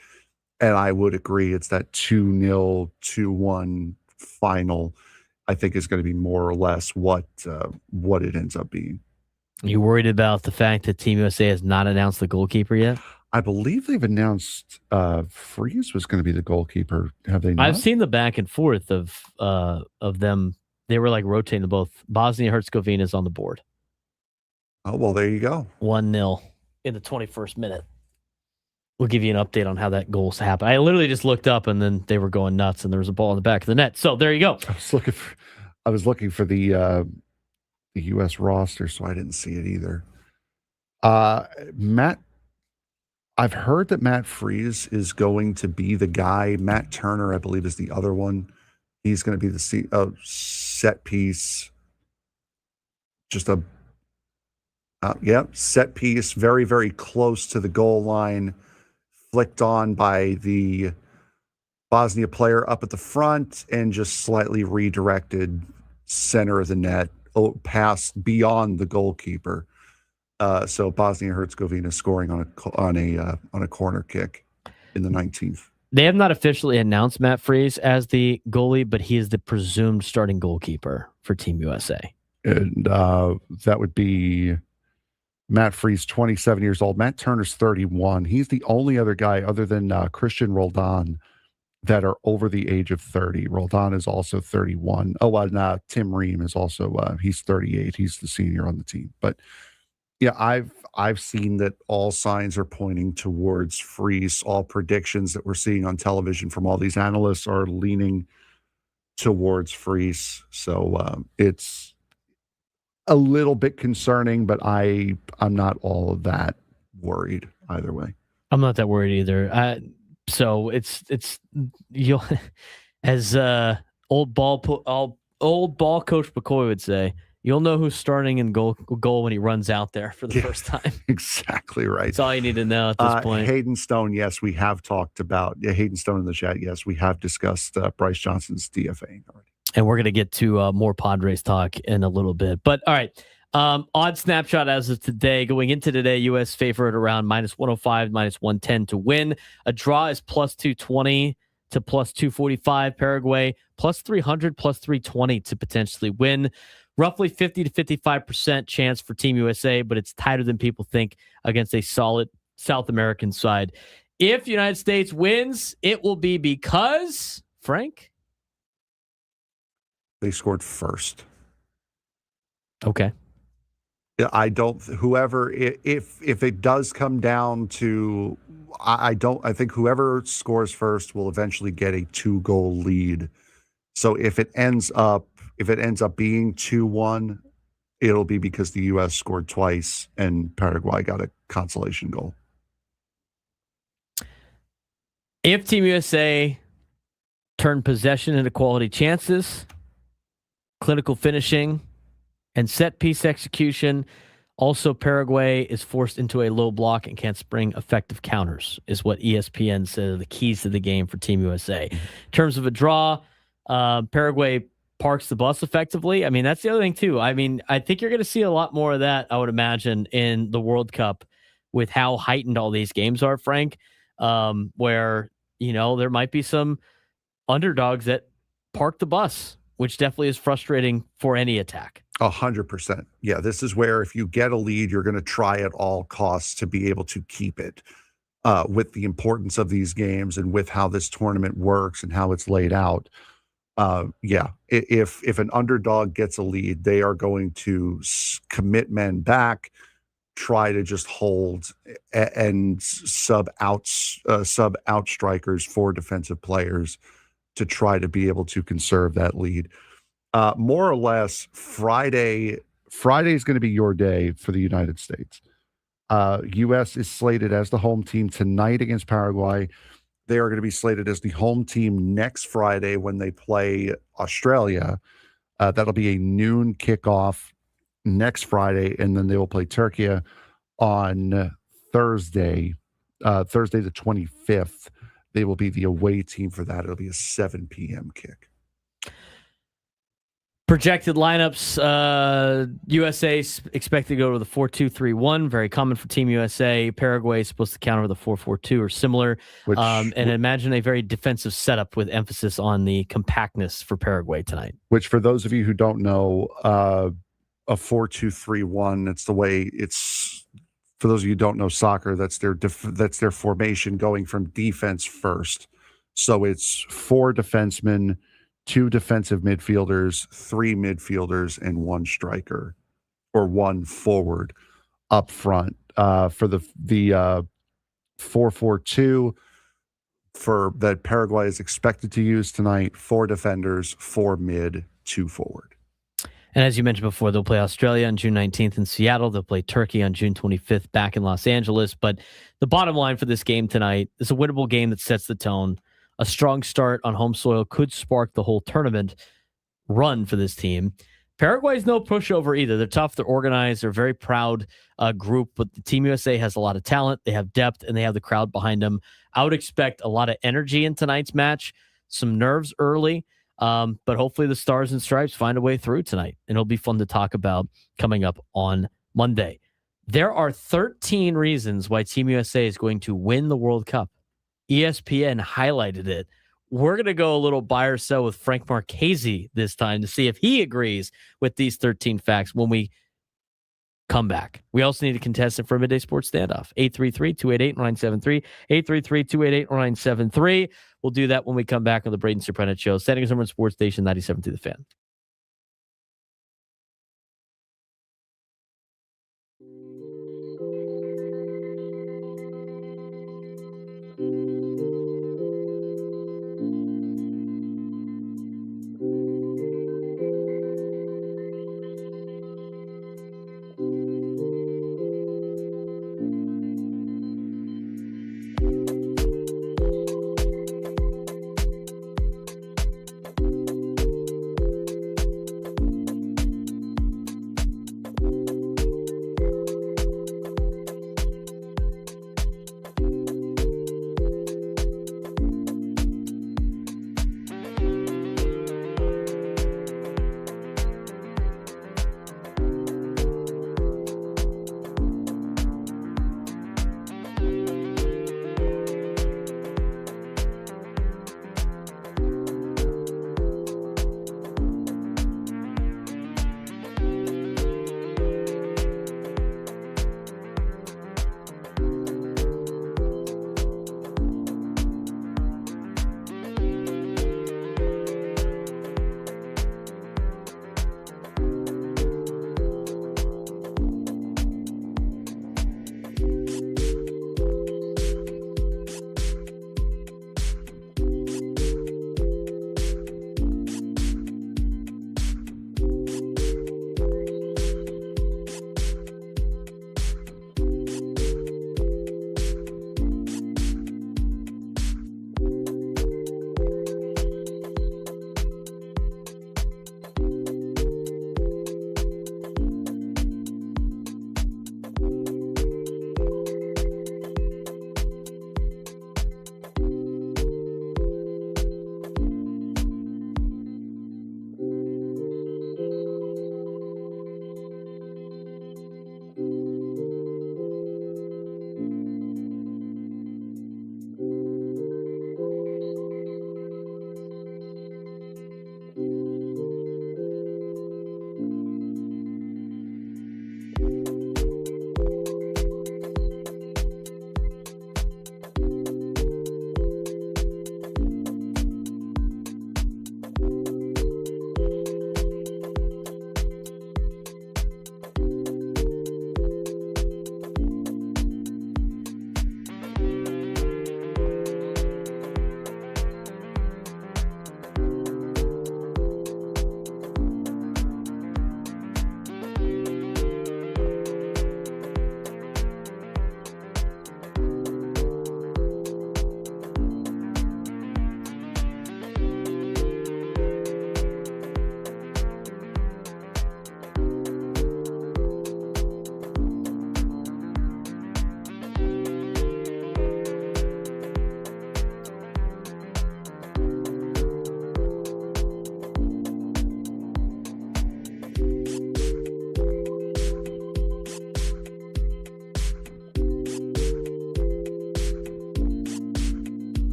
And I would agree it's that 2-0, 2-1 final, I think is going to be more or less what it ends up being. Are you worried about the fact that Team USA has not announced the goalkeeper yet? I believe they've announced Freeze was going to be the goalkeeper. Have they not? I've seen the back and forth of them. They were like rotating both. Bosnia-Herzegovina is on the board. Oh, well, there you go. 1-0 in the 21st minute. We'll give you an update on how that goal's happened. I literally just looked up and then they were going nuts and there was a ball in the back of the net. So there you go. I was looking for the U.S. roster, so I didn't see it either. I've heard that Matt Freese is going to be the guy. Matt Turner, I believe, is the other one. He's going to be the set piece. Just set piece, very, very close to the goal line, flicked on by the Bosnia player up at the front and just slightly redirected center of the net, past beyond the goalkeeper. So Bosnia-Herzegovina scoring on a corner kick in the 19th. They have not officially announced Matt Freese as the goalie, but he is the presumed starting goalkeeper for Team USA. And that would be Matt Freese, 27 years old. Matt Turner's 31. He's the only other guy other than Christian Roldan that are over the age of 30. Roldan is also 31. Tim Ream is also he's 38. He's the senior on the team. But yeah, I've seen that all signs are pointing towards Freese. All predictions that we're seeing on television from all these analysts are leaning towards Freese. So it's a little bit concerning, but I'm not all of that worried either way. I'm not that worried either. So it's you'll, as old ball coach McCoy would say, you'll know who's starting in goal when he runs out there for the first time. Exactly right. That's all you need to know at this point. Hayden Stone, yes, we have talked about. Hayden Stone in the chat, yes, we have discussed Bryce Johnson's DFA already. And we're going to get to more Padres talk in a little bit. But all right, odd snapshot as of today. Going into today, U.S. favored around -105, -110 to win. A draw is +220 to +245. Paraguay +300, +320 to potentially win. Roughly 50 to 55% chance for Team USA, but it's tighter than people think against a solid South American side. If the United States wins, it will be because, Frank? They scored first. Okay. I don't, whoever, if it does come down to, I think whoever scores first will eventually get a 2-goal lead. So if it ends up being 2-1, it'll be because the U.S. scored twice and Paraguay got a consolation goal. If Team USA turn possession into quality chances, clinical finishing, and set-piece execution, also Paraguay is forced into a low block and can't spring effective counters, is what ESPN said are the keys to the game for Team USA. In terms of a draw, Paraguay parks the bus effectively. I mean, that's the other thing, too. I mean, I think you're going to see a lot more of that, I would imagine, in the World Cup with how heightened all these games are, Frank, where, there might be some underdogs that park the bus, which definitely is frustrating for any attack. 100%. Yeah, this is where if you get a lead, you're going to try at all costs to be able to keep it. With the importance of these games and with how this tournament works and how it's laid out. If an underdog gets a lead, they are going to commit men back, try to just hold and sub out strikers for defensive players to try to be able to conserve that lead. More or less, Friday is going to be your day for the United States. U.S. is slated as the home team tonight against Paraguay. They are going to be slated as the home team next Friday when they play Australia. That'll be a noon kickoff next Friday, and then they will play Turkey on Thursday the 25th. They will be the away team for that. It'll be a 7 p.m. kick. Projected lineups, USA expected to go to the 4-2-3-1, very common for Team USA. Paraguay is supposed to counter with a 4-4-2 or similar. And imagine a very defensive setup with emphasis on the compactness for Paraguay tonight. Which, for those of you who don't know, a 4-2-3-1, it's the way it's, for those of you who don't know soccer, that's their formation going from defense first. So it's 4 defensemen, 2 defensive midfielders, 3 midfielders, and 1 striker or 1 forward up front. For the 4-4-2 for that Paraguay is expected to use tonight, 4 defenders, 4 mid, 2 forward. And as you mentioned before, they'll play Australia on June 19th in Seattle. They'll play Turkey on June 25th back in Los Angeles. But the bottom line for this game tonight is a winnable game that sets the tone. A strong start on home soil could spark the whole tournament run for this team. Paraguay's no pushover either. They're tough. They're organized. They're a very proud group, but the Team USA has a lot of talent. They have depth, and they have the crowd behind them. I would expect a lot of energy in tonight's match, some nerves early, but hopefully the Stars and Stripes find a way through tonight, and it'll be fun to talk about coming up on Monday. There are 13 reasons why Team USA is going to win the World Cup. ESPN highlighted it. We're going to go a little buy or sell with Frank Marchese this time to see if he agrees with these 13 facts when we come back. We also need a contestant for a Midday Sports Standoff. 833-288-0973. 833-288-0973. We'll do that when we come back on the Braden Surprenant Show. Standing as number one sports station 97 to the Fan.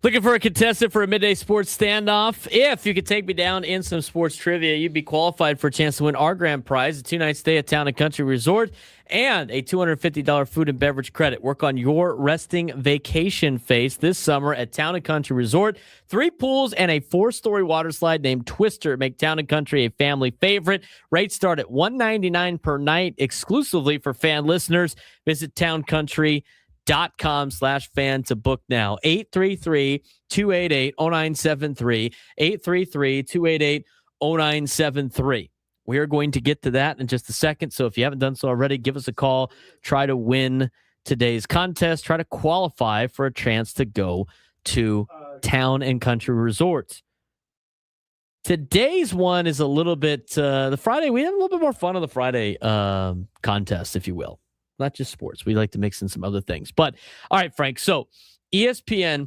Looking for a contestant for a midday sports standoff? If you could take me down in some sports trivia, you'd be qualified for a chance to win our grand prize, a 2-night stay at Town & Country Resort, and a $250 food and beverage credit. Work on your resting vacation face this summer at Town & Country Resort. 3 pools and a 4-story water slide named Twister make Town & Country a family favorite. Rates start at $199 per night exclusively for fan listeners. Visit towncountry.com/fan to book now. 833-288-0973. 833-288-0973. We are going to get to that in just a second. So if you haven't done so already, give us a call. Try to win today's contest. Try to qualify for a chance to go to Town & Country Resorts. Today's one is a little bit, the Friday, we have a little bit more fun on the Friday contest, if you will. Not just sports. We like to mix in some other things. But, all right, Frank. So, ESPN.com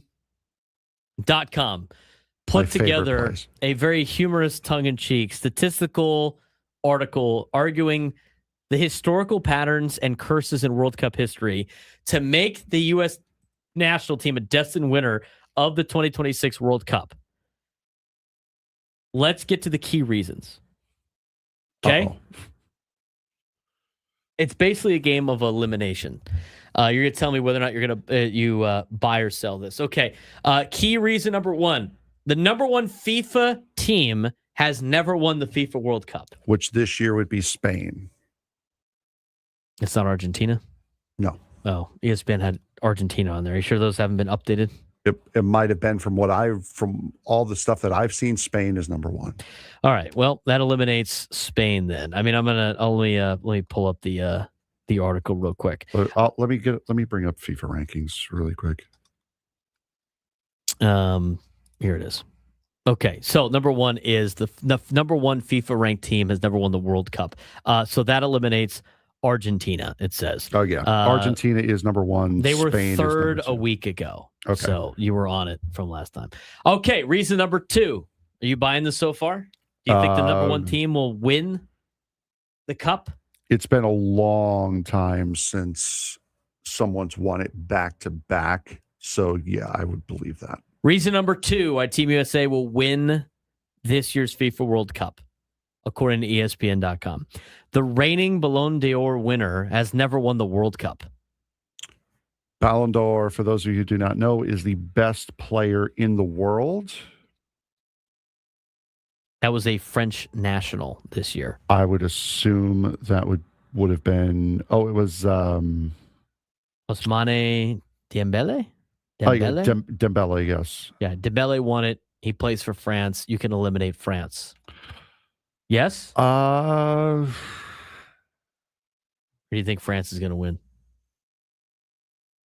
put together a very humorous, tongue-in-cheek, statistical article arguing the historical patterns and curses in World Cup history to make the U.S. national team a destined winner of the 2026 World Cup. Let's get to the key reasons. Okay? Uh-oh. It's basically a game of elimination. You're going to tell me whether or not you're going to buy or sell this. Okay. Key reason number 1. The number 1 FIFA team has never won the FIFA World Cup. Which this year would be Spain. It's not Argentina? No. Oh, ESPN had Argentina on there. Are you sure those haven't been updated? It might have been from all the stuff that I've seen. Spain is number 1. All right. Well, that eliminates Spain then. I mean, let me pull up the article real quick. Let me bring up FIFA rankings really quick. Here it is. Okay, so number 1 is the number 1 FIFA ranked team has never won the World Cup. So that eliminates Argentina, it says. Oh, yeah. Argentina is number 1. They were Spain third a week ago. Okay. So you were on it from last time. Okay, reason number 2. Are you buying this so far? Do you think the number 1 team will win the cup? It's been a long time since someone's won it back to back. So, yeah, I would believe that. Reason number 2, why Team USA will win this year's FIFA World Cup, according to ESPN.com. The reigning Ballon d'Or winner has never won the World Cup. Ballon d'Or, for those of you who do not know, is the best player in the world. That was a French national this year. I would assume that would have been. Oh, it was Ousmane Dembele. Oh, yeah, Dembele, yes. Yeah, Dembele won it. He plays for France. You can eliminate France. Yes? Or do you think France is going to win?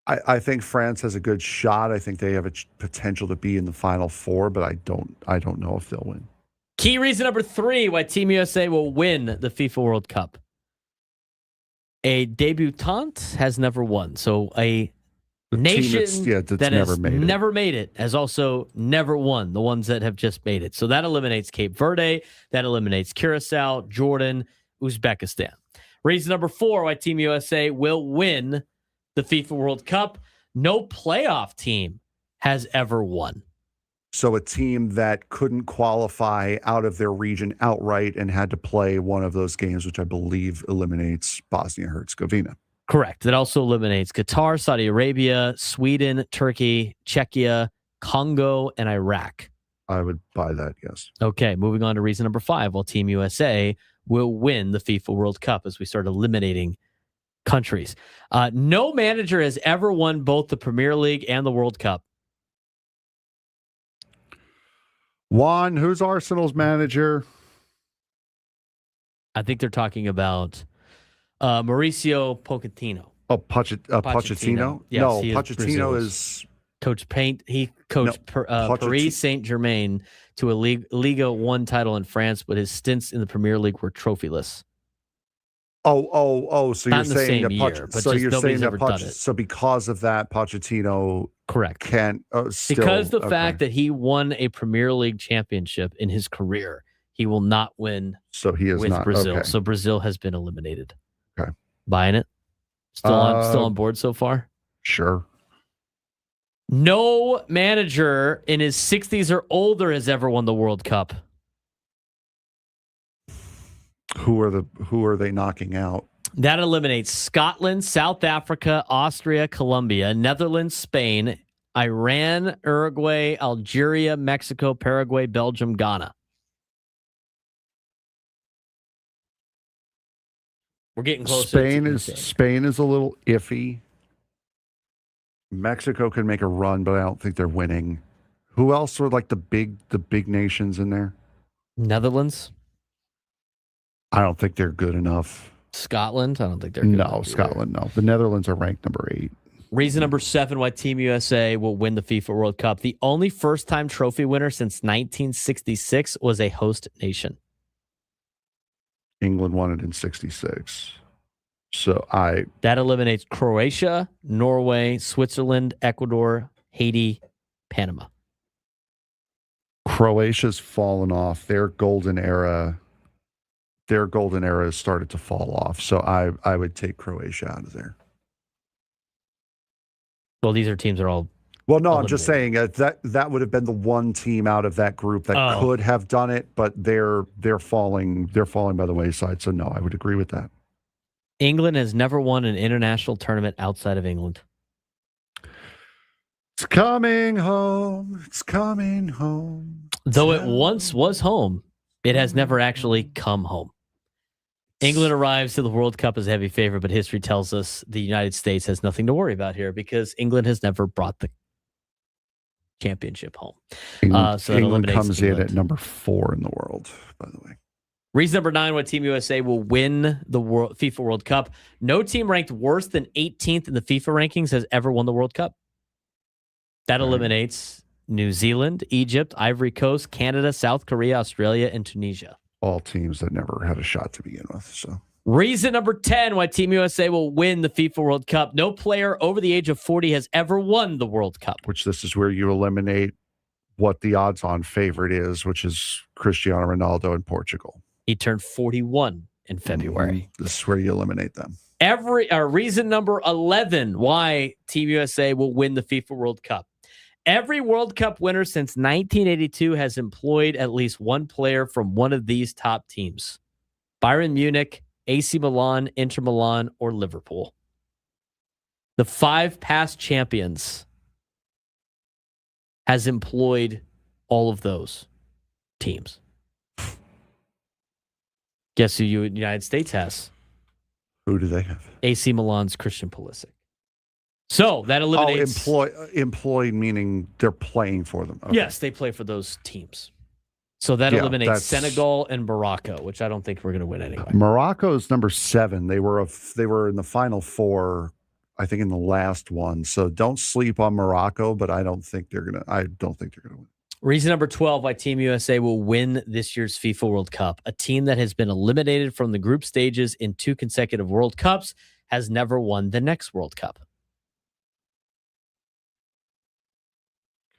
I think France has a good shot. I think they have a potential to be in the Final Four, but I don't know if they'll win. Key reason number 3 why Team USA will win the FIFA World Cup. A debutante has never won. So a nation that has never made it has also never won, the ones that have just made it. So that eliminates Cape Verde, that eliminates Curacao, Jordan, Uzbekistan. Reason number 4 why Team USA will win the FIFA World Cup. No playoff team has ever won. So a team that couldn't qualify out of their region outright and had to play one of those games, which I believe eliminates Bosnia-Herzegovina. Correct. That also eliminates Qatar, Saudi Arabia, Sweden, Turkey, Czechia, Congo, and Iraq. I would buy that, yes. Okay, moving on to reason number 5. While Team USA will win the FIFA World Cup as we start eliminating countries. No manager has ever won both the Premier League and the World Cup. Juan, who's Arsenal's manager? I think they're talking about Mauricio Pochettino. Oh, Pochettino? Yes, no, Pochettino is Coach Paint. He coached Paris Saint-Germain to a Liga 1 title in France, but his stints in the Premier League were trophyless. Oh! So not you're saying that Pochettino? So because of that, Pochettino, correct, can't because the fact that he won a Premier League championship in his career, he will not win. So he is with not Brazil. Okay. So Brazil has been eliminated. Okay, buying it. Still on board so far. Sure. No manager in his 60s or older has ever won the World Cup. Who are they knocking out? That eliminates Scotland, South Africa, Austria, Colombia, Netherlands, Spain, Iran, Uruguay, Algeria, Mexico, Paraguay, Belgium, Ghana. We're getting closer. Spain is a little iffy. Mexico can make a run, but I don't think they're winning. Who else are like the big nations in there? Netherlands. I don't think they're good enough. Scotland. I don't think they're good enough Scotland. No, the Netherlands are ranked number 8. Reason number 7 why Team USA will win the FIFA World Cup. The only first-time trophy winner since 1966 was a host nation. England won it in 66. That eliminates Croatia, Norway, Switzerland, Ecuador, Haiti, Panama. Croatia's fallen off. Their golden era has started to fall off. So I would take Croatia out of there. Well, these are teams that are all. Well, no, I'm just saying that would have been the one team out of that group that could have done it, but they're falling by the wayside. So no, I would agree with that. England has never won an international tournament outside of England. It's coming home. It's coming home. Though it once was home, it has never actually come home. England arrives to the World Cup as a heavy favorite, but history tells us the United States has nothing to worry about here because England has never brought the championship home. England comes in at number 4 in the world, by the way. Reason number 9 why Team USA will win the FIFA World Cup. No team ranked worse than 18th in the FIFA rankings has ever won the World Cup. That eliminates New Zealand, Egypt, Ivory Coast, Canada, South Korea, Australia, and Tunisia. All teams that never had a shot to begin with. So, reason number 10 why Team USA will win the FIFA World Cup. No player over the age of 40 has ever won the World Cup. Which this is where you eliminate what the odds-on favorite is, which is Cristiano Ronaldo in Portugal. He turned 41 in February. This is where you eliminate them. Reason number 11 why Team USA will win the FIFA World Cup. Every World Cup winner since 1982 has employed at least one player from one of these top teams. Bayern Munich, AC Milan, Inter Milan, or Liverpool. The 5 past champions has employed all of those teams. Guess who the United States has? Who do they have? AC Milan's Christian Pulisic. So that eliminates... employed meaning they're playing for them. Okay. Yes, they play for those teams. So that eliminates Senegal and Morocco, which I don't think we're going to win anyway. Morocco's number 7. They were in the final 4, I think, in the last one. So don't sleep on Morocco, but I don't think they're gonna win. Reason number 12 why Team USA will win this year's FIFA World Cup. A team that has been eliminated from the group stages in 2 consecutive World Cups has never won the next World Cup.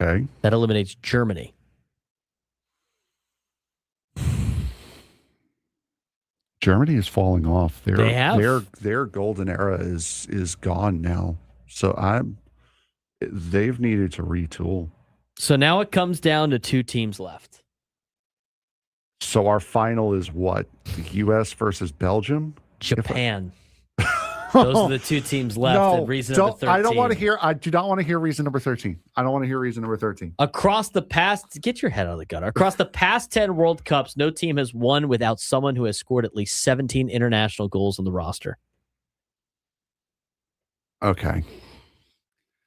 Okay. That eliminates Germany. Germany is falling off. Their golden era is gone now. So they've needed to retool. So now it comes down to 2 teams left. So our final is what? The U.S. versus Belgium? Japan. Those are the 2 teams left. No, and reason number 13. I do not want to hear reason number 13. I don't want to hear reason number 13. Across the past, get your head out of the gutter. Across the past 10 World Cups, no team has won without someone who has scored at least 17 international goals on the roster. Okay.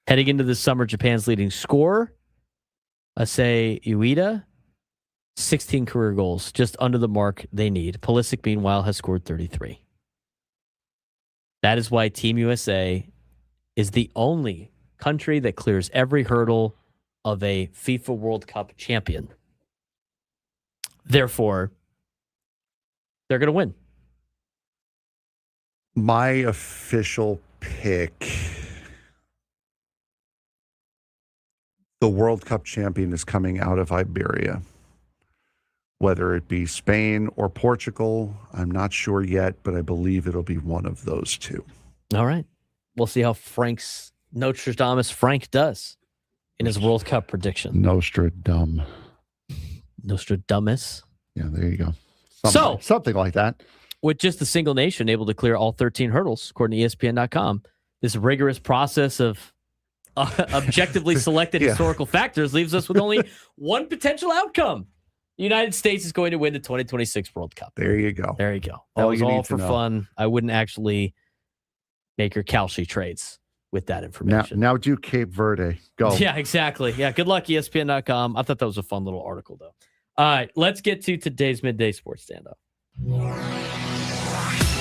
Heading into this summer, Japan's leading scorer, Asai Ueda, 16 career goals, just under the mark they need. Pulisic, meanwhile, has scored 33. That is why Team USA is the only country that clears every hurdle of a FIFA World Cup champion. Therefore, they're going to win. My official pick, the World Cup champion is coming out of Iberia. Whether it be Spain or Portugal, I'm not sure yet, but I believe it'll be one of those 2. All right. We'll see how Nostradamus Frank does. in his World Cup prediction. Nostradamus. Nostradamus. Yeah, there you go. Something like that. With just a single nation able to clear all 13 hurdles, according to ESPN.com, this rigorous process of objectively selected historical factors leaves us with only one potential outcome. The United States is going to win the 2026 World Cup. There you go. There you go. That was all for fun. I wouldn't actually make your Kalshi trades with that information. Now do Cape Verde. Go. Yeah, exactly. Yeah, good luck, ESPN.com. I thought that was a fun little article, though. All right, let's get to today's Midday Sports Standoff.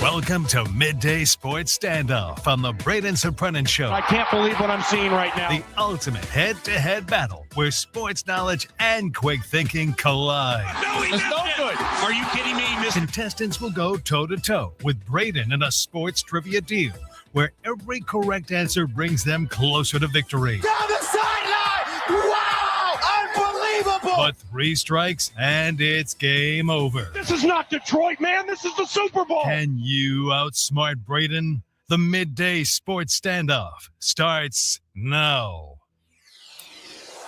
Welcome to Midday Sports Standoff on the Braden Surprenant Show. I can't believe what I'm seeing right now. The ultimate head-to-head battle where sports knowledge and quick thinking collide. No, it's no good. Are you kidding me? Contestants will go toe-to-toe with Braden in a sports trivia deal where every correct answer brings them closer to victory. Down the sideline! Wow! Unbelievable! But 3 strikes and it's game over. This is not Detroit, man. This is the Super Bowl. Can you outsmart Braden? The Midday Sports Standoff starts now.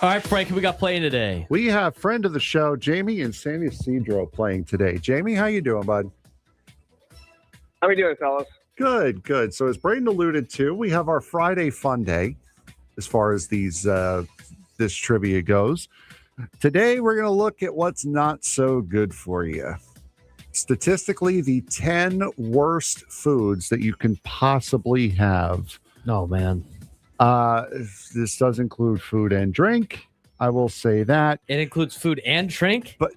All right, Frank, who we got playing today? We have friend of the show, Jamie and San Ysidro, playing today. Jamie, how you doing, bud? How we doing, fellas? Good. So as Braden alluded to, we have our Friday fun day as far as these this trivia goes. Today, we're going to look at what's not so good for you. Statistically, the 10 worst foods that you can possibly have. Oh, man. This does include food and drink. I will say that. It includes food and drink? But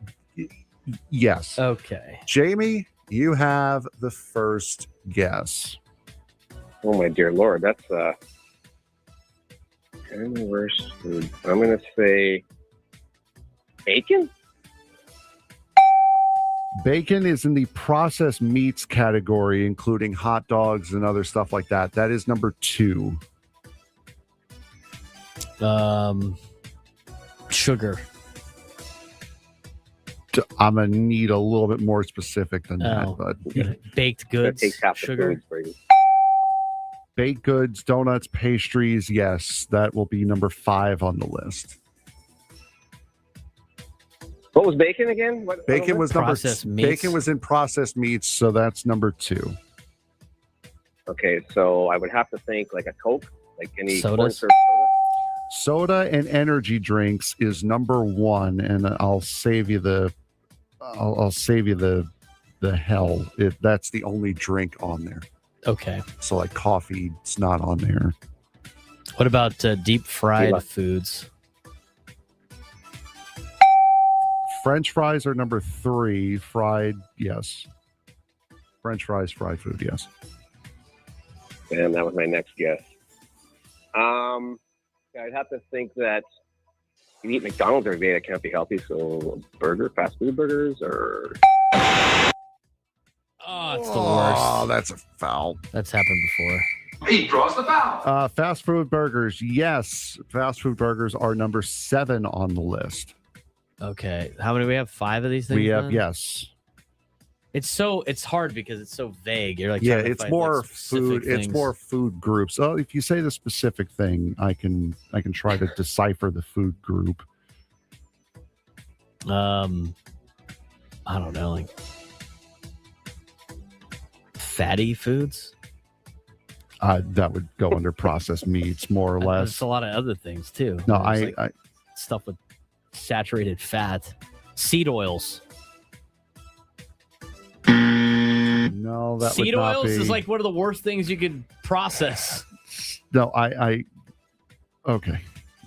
yes. Okay. Jamie, you have the first guess. Oh, my dear Lord. That's 10 worst food. I'm going to say bacon? Bacon is in the processed meats category, including hot dogs and other stuff like that. That is number 2. Sugar. I'm going to need a little bit more specific than that. But baked goods, sugar. Baked goods, donuts, pastries. Yes, that will be number 5 on the list. What was bacon again? Bacon was bacon was in processed meats, so that's number 2. Okay, so I would have to think like a Coke, like any sodas. Soda. Soda and energy drinks is number 1, and I'll save you the hell. That's the only drink on there. Okay. So like coffee, it's not on there. What about deep fried foods? French fries are number 3. Fried, yes. French fries, fried food, yes. And that was my next guess. I'd have to think that you eat McDonald's every day. That can't be healthy. So fast food burgers, or it's the worst. Oh, that's a foul. That's happened before. He draws the foul. Fast food burgers, yes. Fast food burgers are number 7 on the list. Okay. How many we have? 5 of these things? We have, then? yes. It's hard because it's so vague. You're like, it's more food. It's more food groups. Oh, if you say the specific thing, I can try to decipher the food group. I don't know, like fatty foods. That would go under processed meats, more or less. There's a lot of other things too. No, I stuff with saturated fat, seed oils. No, that seed would not oils be. is like one of the worst things you could process. No, okay.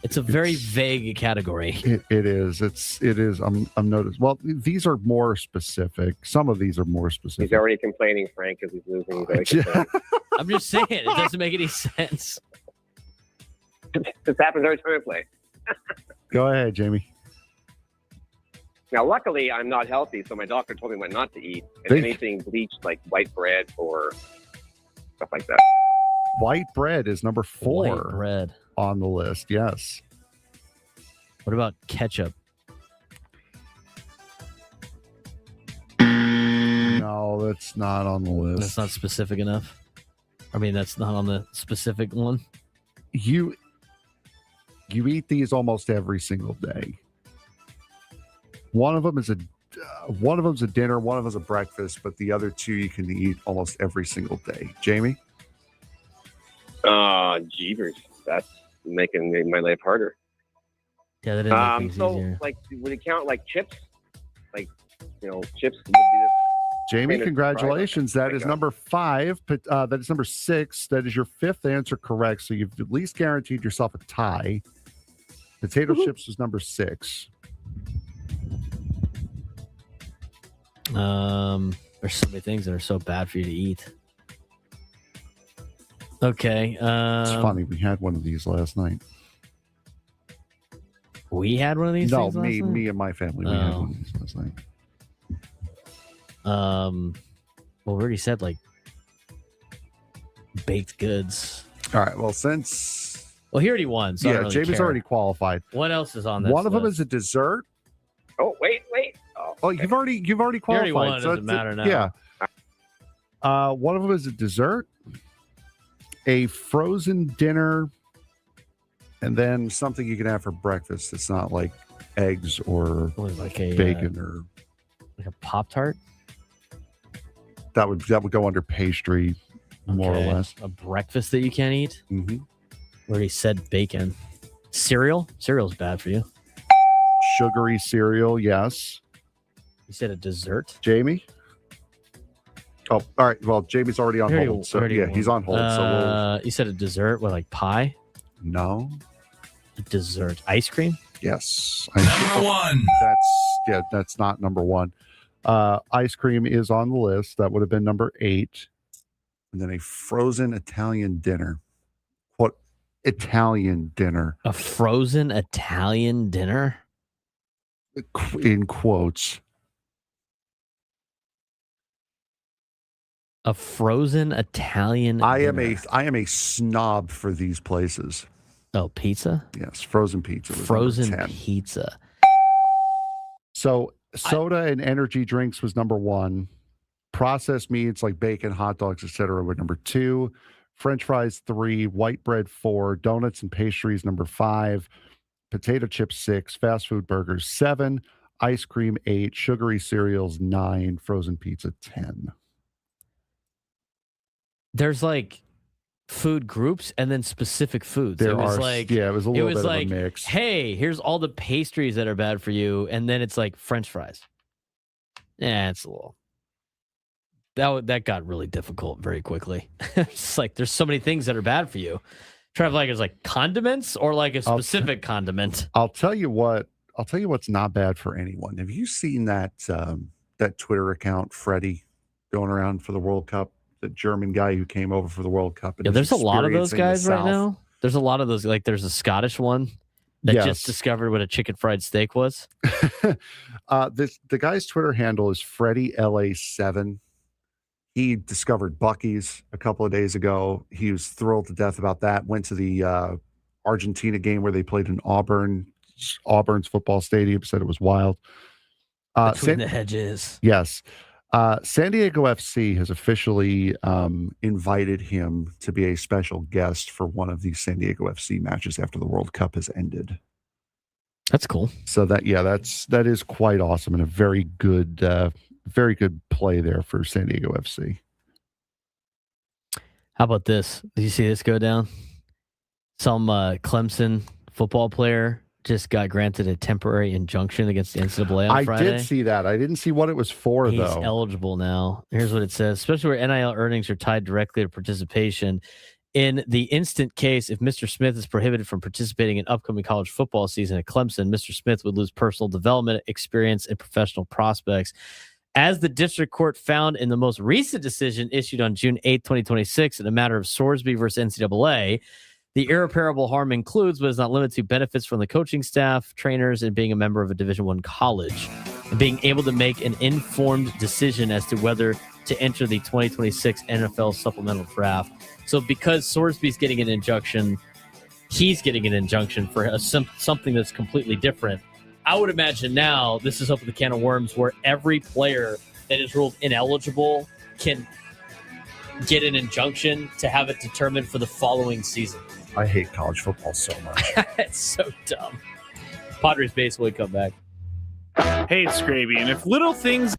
It's a very vague category. It is. It is. I'm noticed. Well, these are more specific. Some of these are more specific. He's already complaining, Frank, because he's losing. I'm just saying, it doesn't make any sense. This happens every time I play. Go ahead, Jamie. Now, luckily, I'm not healthy, so my doctor told me what not to eat. And anything bleached, like white bread or stuff like that. White bread is number 4 White bread on the list. Yes. What about ketchup? No, that's not on the list. That's not specific enough. I mean, that's not on the specific one. You eat these almost every single day. One of them is a dinner, one of them is a breakfast, but the other two you can eat almost every single day. Jamie? Jeebers. That's making my life harder. Yeah, that didn't make things easier. Like, would it count like chips? Like, chips would be the Jamie, congratulations. That is number 5. That is number 6. That is your 5th answer correct. So you've at least guaranteed yourself a tie. Potato chips was number 6. There's so many things that are so bad for you to eat. Okay. It's funny. We had one of these last night. We had one of these things last night? No, me and my family. We had one of these last night. Well, we already said like baked goods. All right. Well, he already won. So yeah, Jamie's already qualified. What else is on this? One of them is a dessert. Oh, wait. Oh, you've already qualified. You already won. So doesn't matter now. Yeah. One of them is a dessert, a frozen dinner, and then something you can have for breakfast. It's not like eggs or like a bacon or like a Pop-Tart. That would go under pastry, more or less. A breakfast that you can't eat. Mm-hmm. Already said bacon. Cereal. Cereal's bad for you. Sugary cereal, yes. You said a dessert. Jamie. Oh, all right. Well, Jamie's already on hold. So he's on hold. So you said a dessert with like pie. No. A dessert. Ice cream. Yes. Number 1. That's not number 1. Ice cream is on the list. That would have been number 8. And then a frozen Italian dinner. What Italian dinner? A frozen Italian dinner? In quotes. A frozen Italian dinner. I am a snob for these places. Oh, pizza? Yes, frozen pizza. Frozen pizza. So soda and energy drinks was number 1. Processed meats like bacon, hot dogs, etc. were number 2. French fries 3. White bread 4. Donuts and pastries number 5. Potato chips 6. Fast food burgers 7. Ice cream 8. Sugary cereals 9. Frozen pizza 10. There's like food groups and then specific foods. It was a little bit of a mix. Hey, here's all the pastries that are bad for you, and then it's like French fries. Yeah, it's a little. That got really difficult very quickly. It's like there's so many things that are bad for you. Try to like it's like condiments or like a specific condiment. I'll tell you what's not bad for anyone. Have you seen that Twitter account, Freddie, going around for the World Cup? The German guy who came over for the World Cup. Yeah, there's a lot of those guys right now. There's a lot of those. Like there's a Scottish one that just discovered what a chicken fried steak was. The guy's Twitter handle is FreddieLA7. He discovered Buc-ee's a couple of days ago. He was thrilled to death about that. Went to the Argentina game where they played in Auburn's football stadium. Said it was wild. Between the hedges. Yes. San Diego FC has officially invited him to be a special guest for one of these San Diego FC matches after the World Cup has ended. That's cool. So that is quite awesome and a very good play there for San Diego FC. How about this? Did you see this go down? Some Clemson football player just got granted a temporary injunction against the NCAA on Friday. I did see that. I didn't see what it was for, He's though. He's eligible now. Here's what it says. Especially where NIL earnings are tied directly to participation. In the instant case, if Mr. Smith is prohibited from participating in upcoming college football season at Clemson, Mr. Smith would lose personal development, experience, and professional prospects. As the district court found in the most recent decision issued on June 8, 2026, in a matter of Sorsby versus NCAA, the irreparable harm includes, but is not limited to, benefits from the coaching staff, trainers, and being a member of a Division I college, and being able to make an informed decision as to whether to enter the 2026 NFL supplemental draft. So because Sorsby's getting an injunction, he's getting an injunction for something that's completely different. I would imagine now this is open the can of worms where every player that is ruled ineligible can get an injunction to have it determined for the following season. I hate college football so much. It's so dumb. Padres baseball come back. Hey, it's Gravy, and if little things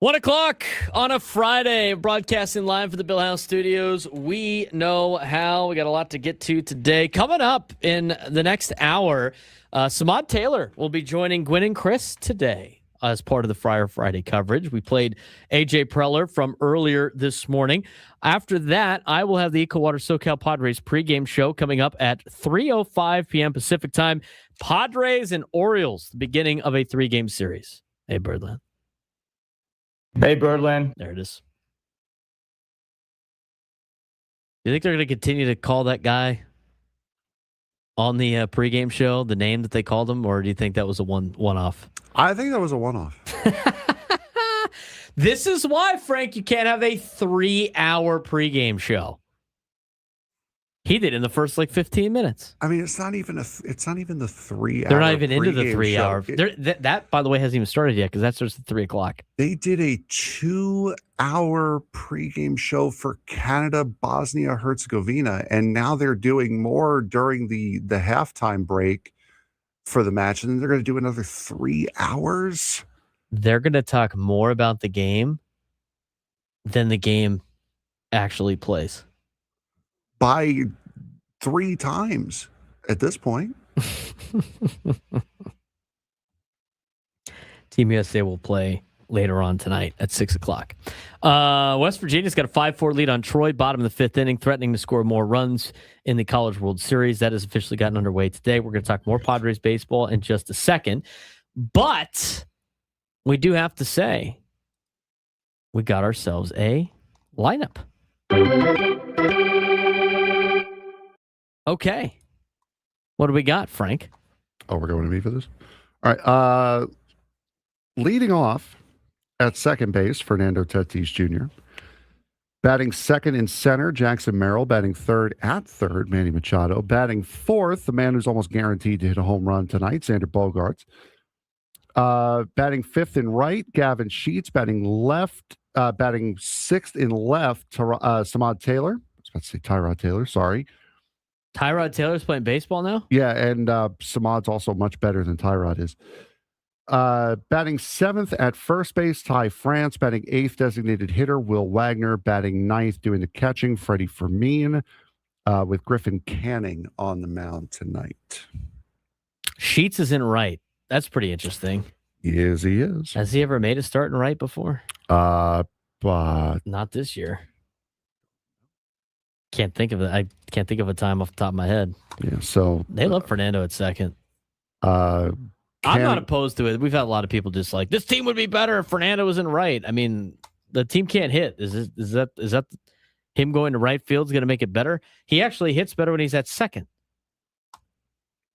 1 o'clock on a Friday, broadcasting live from the Bill House Studios. We know how. We got a lot to get to today. Coming up in the next hour, Samad Taylor will be joining Gwen and Chris today as part of the Friar Friday coverage. We played AJ Preller from earlier this morning. After that, I will have the EcoWater SoCal Padres pregame show coming up at 3:05 p.m. Pacific time. Padres and Orioles, the beginning of a 3-game series. Hey, Birdland. Hey, Birdland. There it is. You think they're going to continue to call that guy on the pregame show the name that they called him, or do you think that was a one-off? I think that was a one-off. This is why, Frank, you can't have a 3-hour pregame show. He did in the first 15 minutes. I mean, it's not even the 3 hour. They're not even into the 3 hour. Show. That, by the way, hasn't even started yet because that starts at 3 o'clock. They did a 2-hour pregame show for Canada, Bosnia, Herzegovina, and now they're doing more during the halftime break for the match, and then they're going to do another 3 hours. They're going to talk more about the game than the game actually plays. By 3 times at this point. Team USA will play later on tonight at 6 o'clock. West Virginia's got a 5-4 lead on Troy, bottom of the 5th inning, threatening to score more runs in the College World Series. That has officially gotten underway today. We're going to talk more Padres baseball in just a second. But we do have to say we got ourselves a lineup. Okay. What do we got, Frank? Oh, we're going to me for this? All right. Leading off at second base, Fernando Tatis Jr. Batting second in center, Jackson Merrill. Batting third at third, Manny Machado. Batting fourth, the man who's almost guaranteed to hit a home run tonight, Xander Bogaerts. Batting fifth in right, Gavin Sheets. Batting sixth in left, Samad Taylor. I was about to say Tyrod Taylor, sorry. Tyrod Taylor's playing baseball now? Yeah, and Samad's also much better than Tyrod is. Batting seventh at first base, Ty France. Batting eighth, designated hitter, Will Wagner. Batting ninth, doing the catching, Freddie Fermin, with Griffin Canning on the mound tonight. Sheets is in right. That's pretty interesting. He is. Has he ever made a start in right before? But not this year. Can't think of it. I can't think of a time off the top of my head. Yeah, so they love Fernando at second. I'm not opposed to it. We've had a lot of people just like, this team would be better if Fernando was in right. I mean, the team can't hit. Is that him going to right field is going to make it better? He actually hits better when he's at second.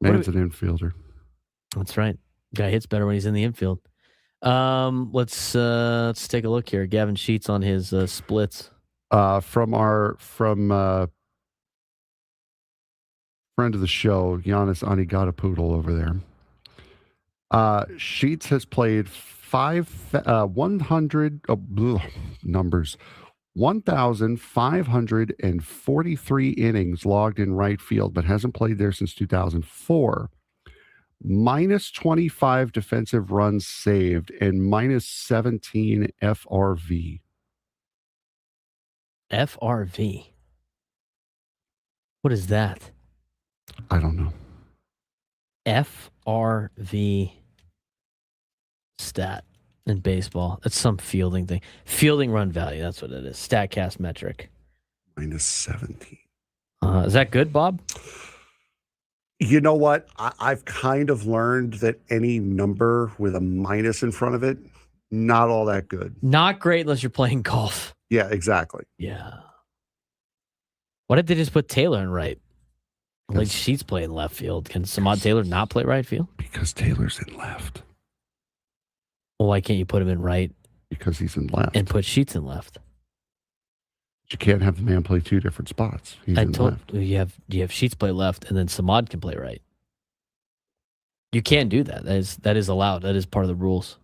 Man's an infielder. That's right. Guy hits better when he's in the infield. Let's take a look here. Gavin Sheets on his splits. From friend of the show, Giannis Anigatapoodle over there. Sheets has played 1,543 innings logged in right field, but hasn't played there since 2004. Minus 25 defensive runs saved and minus 17 FRV. FRV. What is that? I don't know. FRV stat in baseball. That's some fielding thing. Fielding run value. That's what it is. StatCast metric. Minus 17. Is that good, Bob? You know what? I've kind of learned that any number with a minus in front of it, not all that good. Not great unless you're playing golf. Yeah, exactly. Yeah. Why did they just put Taylor in right? Like Sheets play in left field. Can Samad Taylor not play right field? Because Taylor's in left. Well, why can't you put him in right? Because he's in left. And put Sheets in left. You can't have the man play two different spots. He's in left. You have Sheets play left, and then Samad can play right. You can't do that. That is allowed. That is part of the rules.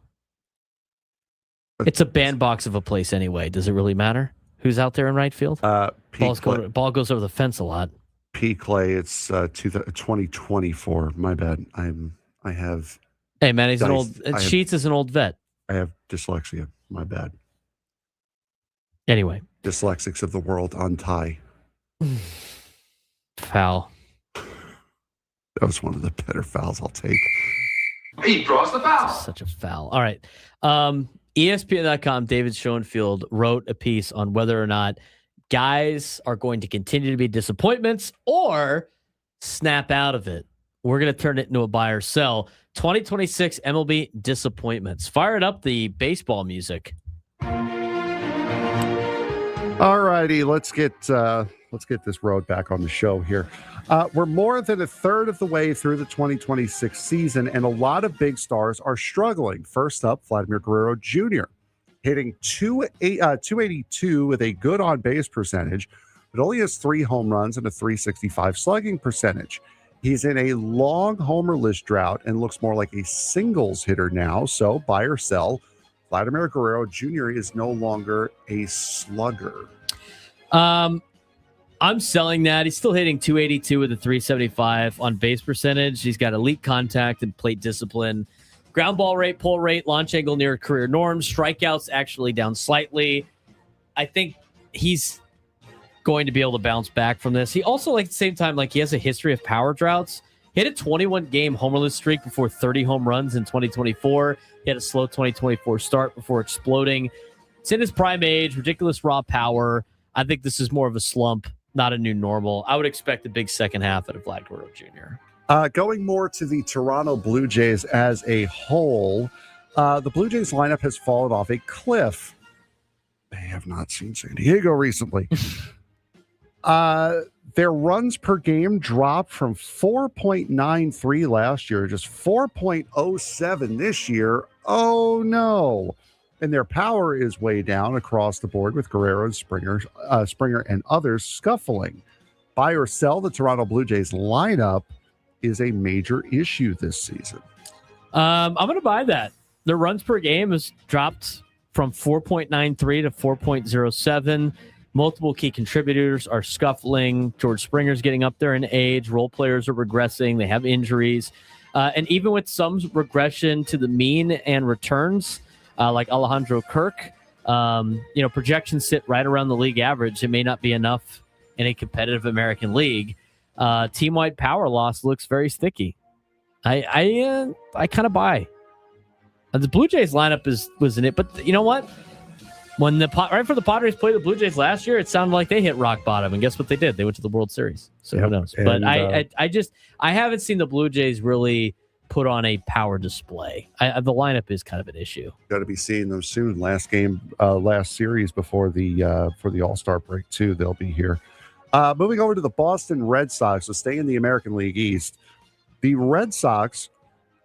It's a bandbox of a place anyway. Does it really matter who's out there in right field? Ball goes over the fence a lot. P. Clay, it's 2024. My bad. I have. Hey man, he's an old. Sheets is an old vet. I have dyslexia. My bad. Anyway. Dyslexics of the world, untie. Foul. That was one of the better fouls I'll take. He draws the foul. Such a foul. All right. ESPN.com, David Schoenfield wrote a piece on whether or not guys are going to continue to be disappointments or snap out of it. We're going to turn it into a buy or sell. 2026 MLB disappointments. Fire it up, the baseball music. All righty, let's get this road back on the show here. We're more than a third of the way through the 2026 season, and a lot of big stars are struggling. First up, Vladimir Guerrero Jr., hitting 282 with a good on-base percentage, but only has 3 home runs and a 365 slugging percentage. He's in a long homerless drought and looks more like a singles hitter now, so buy or sell. Vladimir Guerrero Jr. is no longer a slugger. I'm selling that. He's still hitting 282 with a 375 on base percentage. He's got elite contact and plate discipline. Ground ball rate, pull rate, launch angle near career norms. Strikeouts actually down slightly. I think he's going to be able to bounce back from this. He also, at the same time, he has a history of power droughts. He had a 21-game homerless streak before 30 home runs in 2024. He had a slow 2024 start before exploding. It's in his prime age, ridiculous raw power. I think this is more of a slump, not a new normal. I would expect a big second half out of Vlad Guerrero Jr. Going more to the Toronto Blue Jays as a whole, the Blue Jays lineup has fallen off a cliff. They have not seen San Diego recently. Their runs per game dropped from 4.93 last year, just 4.07 this year. Oh, no. And their power is way down across the board with Guerrero and Springer and others scuffling. Buy or sell, the Toronto Blue Jays lineup is a major issue this season. I'm going to buy that. Their runs per game has dropped from 4.93 to 4.07. Multiple key contributors are scuffling. George Springer's getting up there in age. Role players are regressing. They have injuries. And even with some regression to the mean and returns, like Alejandro Kirk, projections sit right around the league average. It may not be enough in a competitive American League. Team-wide power loss looks very sticky. I kind of buy. The Blue Jays lineup was in it, but you know what? When right before the Padres played the Blue Jays last year, it sounded like they hit rock bottom, and guess what they did? They went to the World Series. So who knows? But I haven't seen the Blue Jays really put on a power display. The lineup is kind of an issue. Got to be seeing them soon. Last series before the All-Star break too. They'll be here. Moving over to the Boston Red Sox, so stay in the American League East. The Red Sox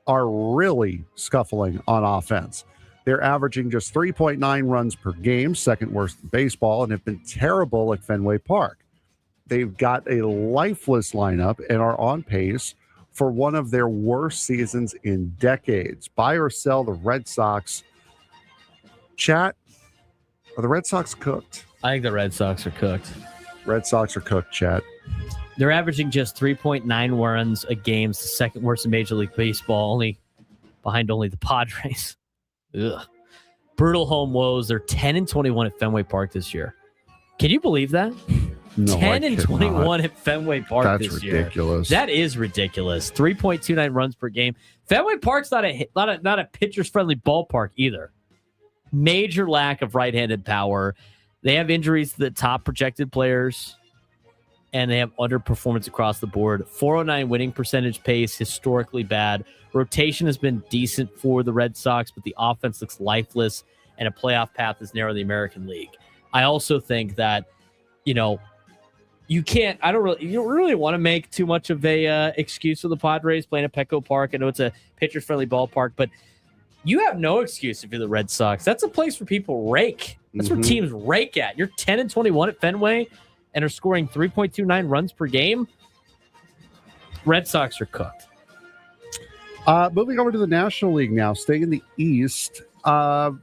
are really scuffling on offense. They're averaging just 3.9 runs per game, second worst in baseball, and have been terrible at Fenway Park. They've got a lifeless lineup and are on pace for one of their worst seasons in decades. Buy or sell the Red Sox. Chat, are the Red Sox cooked? I think the Red Sox are cooked. Red Sox are cooked, chat. They're averaging just 3.9 runs a game, the second worst in Major League Baseball, behind the Padres. Ugh. Brutal home woes. They're 10-21 at Fenway Park this year. Can you believe that? No, 10-21 at Fenway Park this year. That's ridiculous. That is ridiculous. 3.29 runs per game. Fenway Park's not a pitcher's friendly ballpark either. Major lack of right-handed power. They have injuries to the top projected players, and they have underperformance across the board. 409 winning percentage pace, historically bad. Rotation has been decent for the Red Sox, but the offense looks lifeless, and a playoff path is narrow in the American League. I also think that, you don't really want to make too much of a excuse for the Padres playing at Petco Park. I know it's a pitcher-friendly ballpark, but you have no excuse if you're the Red Sox. That's a place where people rake. That's where teams rake at. You're 10-21 at Fenway and are scoring 3.29 runs per game. Red Sox are cooked. Moving over to the National League now, staying in the East. The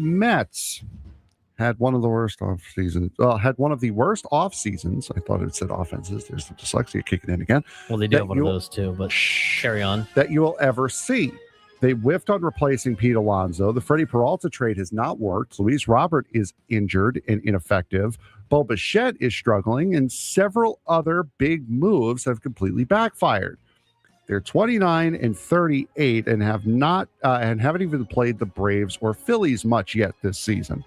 Mets had one of the worst off seasons. Had one of the worst off seasons. I thought it said offenses. There's the dyslexia kicking in again. Well, they do have one of those too, but carry on. That you will ever see. They whiffed on replacing Pete Alonso. The Freddie Peralta trade has not worked. Luis Robert is injured and ineffective. Bo Bichette is struggling, and several other big moves have completely backfired. They're 29-38 and have not and haven't even played the Braves or Phillies much yet this season.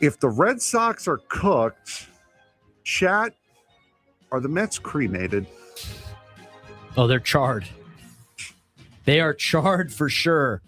If the Red Sox are cooked, chat, are the Mets cremated? Oh, they're charred. They are charred for sure.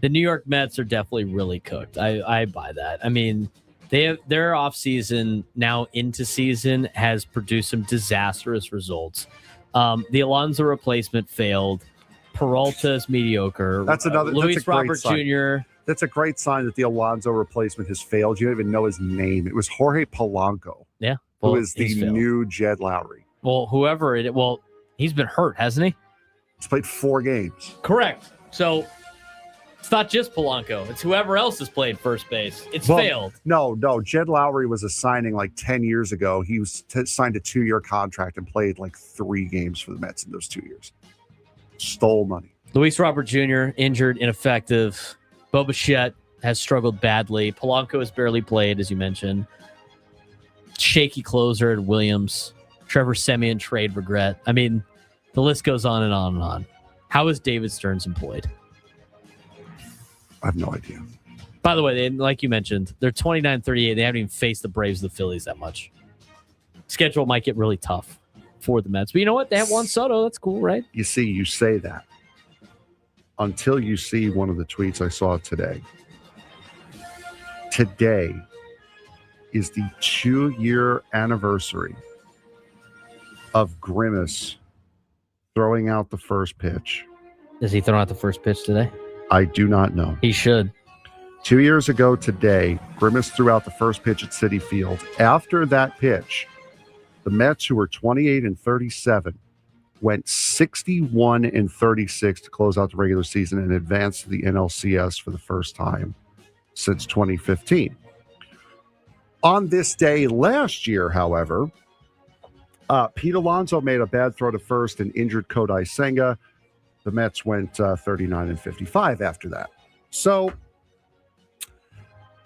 The New York Mets are definitely really cooked. I buy that. I mean, their offseason now into season has produced some disastrous results. The Alonso replacement failed. Peralta's mediocre. That's another. Luis Robert Jr. That's a great sign that the Alonso replacement has failed. You don't even know his name. It was Jorge Polanco. Yeah. Well, who is the new Jed Lowry. Well, he's been hurt, hasn't he? He's played 4 games. Correct. So it's not just Polanco. It's whoever else has played first base. It's failed. No. Jed Lowry was a signing like 10 years ago. He was signed a 2-year contract and played like 3 games for the Mets in those 2 years. Stole money. Luis Robert Jr., injured, ineffective. Bo Bichette has struggled badly. Polanco has barely played, as you mentioned. Shaky closer at Williams. Trevor Semien trade regret. I mean, the list goes on and on and on. How is David Stearns employed? I have no idea. By the way, like you mentioned, they're 29-38. They haven't even faced the Braves or the Phillies that much. Schedule might get really tough for the Mets. But you know what? They have Juan Soto. That's cool, right? You see, you say that until you see one of the tweets I saw today. Today is the 2-year anniversary of Grimace throwing out the first pitch. Is he throwing out the first pitch today? I do not know. He should. 2 years ago today, Grimace threw out the first pitch at Citi Field. After that pitch, the Mets, who were 28-37, went 61-36 to close out the regular season and advance to the NLCS for the first time since 2015. On this day last year, however, Pete Alonso made a bad throw to first and injured Kodai Senga. The Mets went 39-55 after that. So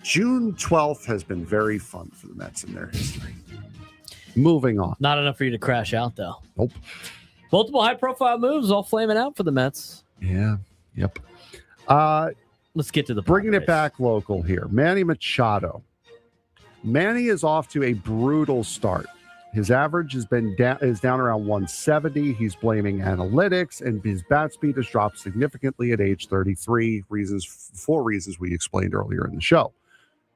June 12th has been very fun for the Mets in their history. Moving on. Not enough for you to crash out, though. Nope. Multiple high-profile moves all flaming out for the Mets. Yeah. Yep. Let's get to the bringing it back local here. Manny Machado. Manny is off to a brutal start. His average is down around 170. He's blaming analytics, and his bat speed has dropped significantly at age 33. For reasons we explained earlier in the show.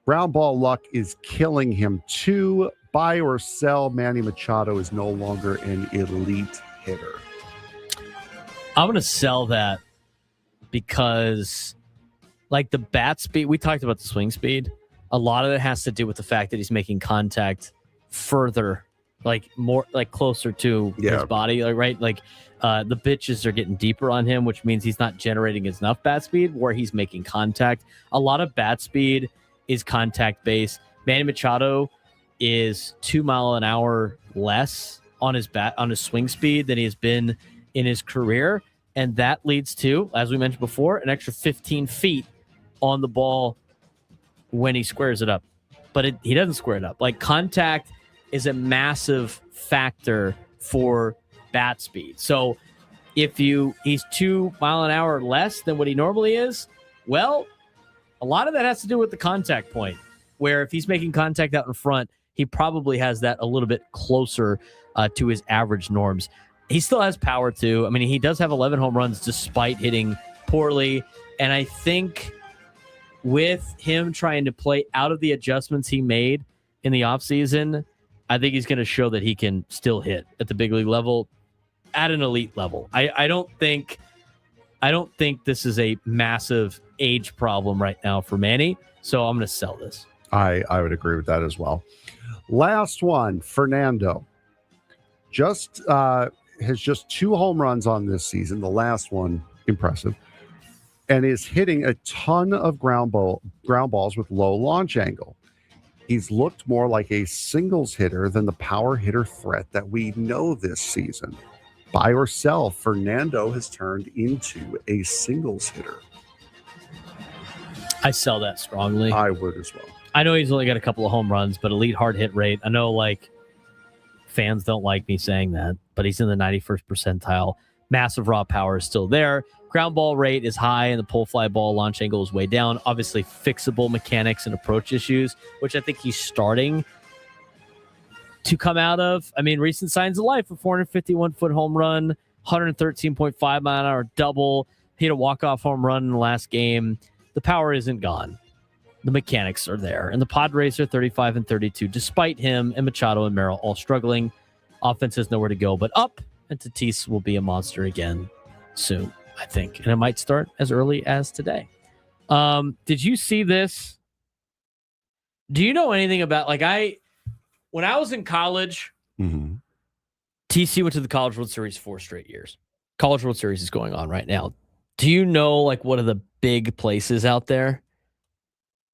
Ground ball luck is killing him too. Buy or sell, Manny Machado is no longer an elite hitter. I'm going to sell that because, like, the bat speed, we talked about the swing speed. A lot of it has to do with the fact that he's making contact further, like more, like closer to his body, right? Like the pitches are getting deeper on him, which means he's not generating enough bat speed where he's making contact. A lot of bat speed is contact based. Manny Machado is 2 mile an hour less on his swing speed than he has been in his career. And that leads to, as we mentioned before, an extra 15 feet on the ball when he squares it up. But he doesn't square it up. Like, contact is a massive factor for bat speed. So if he's 2 mile an hour less than what he normally is, well, a lot of that has to do with the contact point, where if he's making contact out in front, he probably has that a little bit closer to his average norms. He still has power too. I mean, he does have 11 home runs despite hitting poorly. And I think with him trying to play out of the adjustments he made in the offseason, I think he's going to show that he can still hit at the big league level, at an elite level. I don't think this is a massive age problem right now for Manny. So I'm going to sell this. I would agree with that as well. Last one, Fernando. Has just 2 home runs on this season. The last one, impressive. And is hitting a ton of ground balls with low launch angle. He's looked more like a singles hitter than the power hitter threat that we know this season. buy or sell, Fernando has turned into a singles hitter. I sell that strongly. I would as well. I know he's only got a couple of home runs, but elite hard hit rate. I know like fans don't like me saying that, but he's in the 91st percentile. Massive raw power is still there. Ground ball rate is high, and the pull fly ball launch angle is way down. Obviously, fixable mechanics and approach issues, which I think he's starting to come out of. I mean, recent signs of life: a 451-foot home run, 113.5 mile an hour double. He had a walk-off home run in the last game. The power isn't gone. The mechanics are there. And the Padres are 35 and 32, despite him and Machado and Merrill all struggling. Offense has nowhere to go but up, and Tatis will be a monster again soon, I think. And it might start as early as today. Did you see this? Do you know anything about, when I was in college, TC went to the College World Series 4 straight years. College World Series is going on right now. Do you know, what are the big places out there?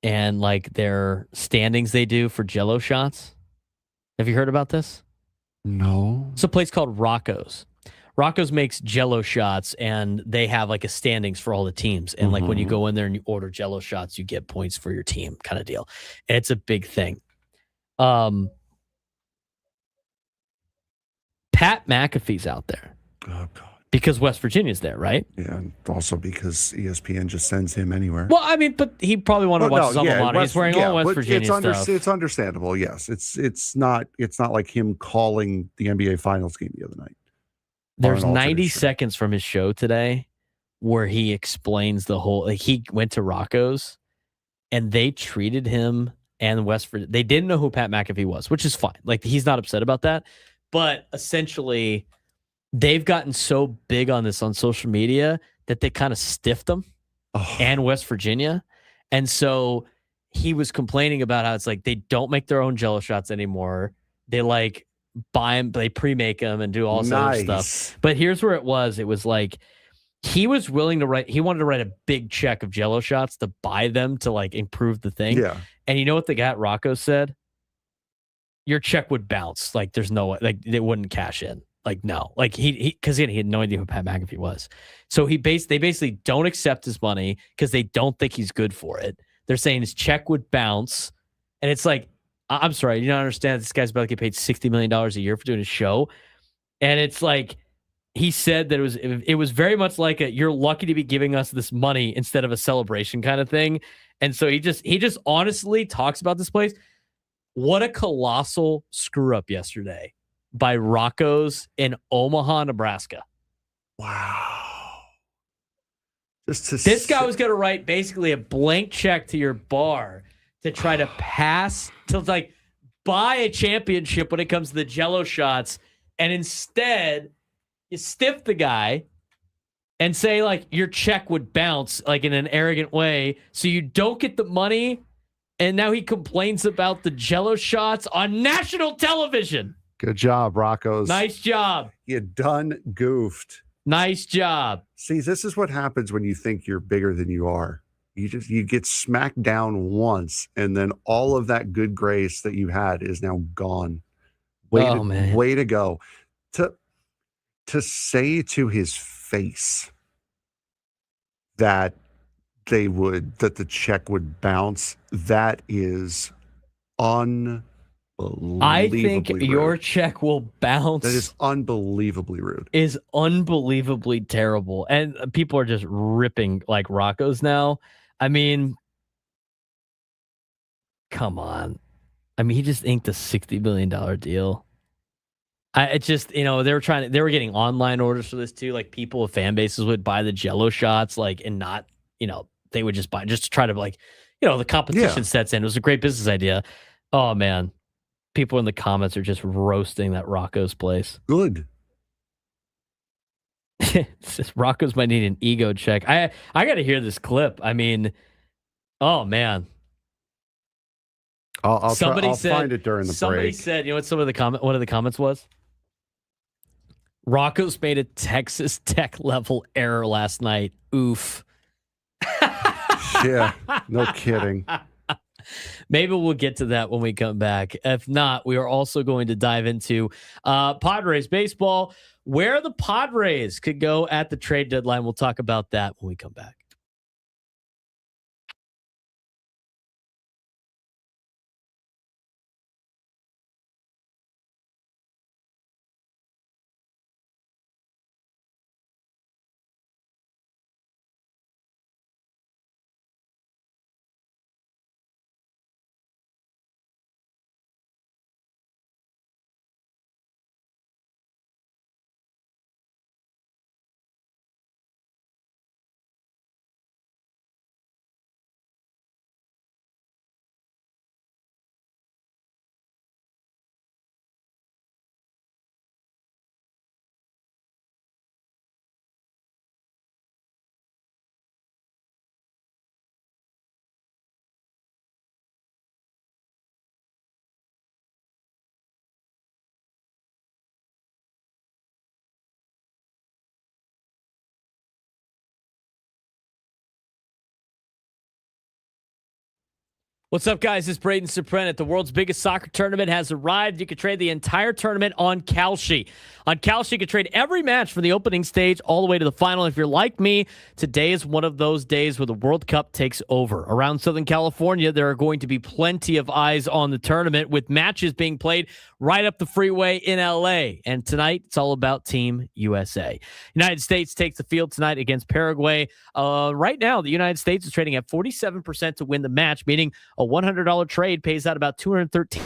And their standings they do for Jello shots. Have you heard about this? No. It's a place called Rocco's. Rocco's makes Jello shots, and they have a standings for all the teams. And when you go in there and you order Jello shots, you get points for your team, kind of deal. And it's a big thing. Pat McAfee's out there. Oh God. Because West Virginia's there, right? Yeah, and also because ESPN just sends him anywhere. Well, I mean, but he probably wanted to watch his alma mater. He's wearing all West Virginia stuff. It's understandable, yes. It's not like him calling the NBA Finals game the other night. There's 90 seconds from his show today where he explains the whole. He went to Rocco's, and they treated him and West Virginia. They didn't know who Pat McAfee was, which is fine. He's not upset about that. But essentially, they've gotten so big on this on social media that they kind of stiffed them and West Virginia. And so he was complaining about how it's they don't make their own Jello shots anymore. They buy them, they pre-make them and do all this other stuff. But here's where it was. It was he was willing to he wanted to write a big check of Jello shots to buy them to improve the thing. Yeah. And you know what the guy at Rocco said? Your check would bounce. There's no way, they wouldn't cash in. No, because he had no idea who Pat McAfee was. So they basically don't accept his money because they don't think he's good for it. They're saying his check would bounce. And it's I'm sorry, you don't understand. This guy's about to get paid $60 million a year for doing a show. And it's he said that it was very much you're lucky to be giving us this money instead of a celebration kind of thing. And so he just honestly talks about this place. What a colossal screw up yesterday by Rocco's in Omaha, Nebraska. Wow. This guy was going to write basically a blank check to your bar to try to pass, to buy a championship when it comes to the Jello shots. And instead, you stiff the guy and say your check would bounce in an arrogant way. So you don't get the money. And now he complains about the Jello shots on national television. Good job, Rocco's. Nice job. You done goofed. Nice job. See, this is what happens when you think you're bigger than you are. You get smacked down once, and then all of that good grace that you had is now gone. Way to go. To say to his face that the check would bounce, that is unbelievable. I think your check will bounce. That is unbelievably rude. Is unbelievably terrible. And people are just ripping Rocco's now. I mean, come on. I mean, he just inked a $60 million deal. It just, they were getting online orders for this too. People with fan bases would buy the Jello shots, and not, they would just buy just to try to the competition sets in. It was a great business idea. Oh man. People in the comments are just roasting that Rocco's place. Good. Rocco's might need an ego check. I got to hear this clip. I mean, oh man. I'll find it during the break. Somebody said, you know what one of the comments was? Rocco's made a Texas Tech level error last night. Oof. Yeah, no kidding. Maybe we'll get to that when we come back. If not, we are also going to dive into Padres baseball. where the Padres could go at the trade deadline. We'll talk about that when we come back. What's up, guys? It's Braden Surprenant. The world's biggest soccer tournament has arrived. You can trade the entire tournament on Kalshi. On Kalshi, you can trade every match from the opening stage all the way to the final. If you're like me, today is one of those days where the World Cup takes over. Around Southern California, there are going to be plenty of eyes on the tournament, with matches being played right up the freeway in LA. And tonight, it's all about Team USA. United States takes the field tonight against Paraguay. Right now, the United States is trading at 47% to win the match, meaning a $100 trade pays out about $213.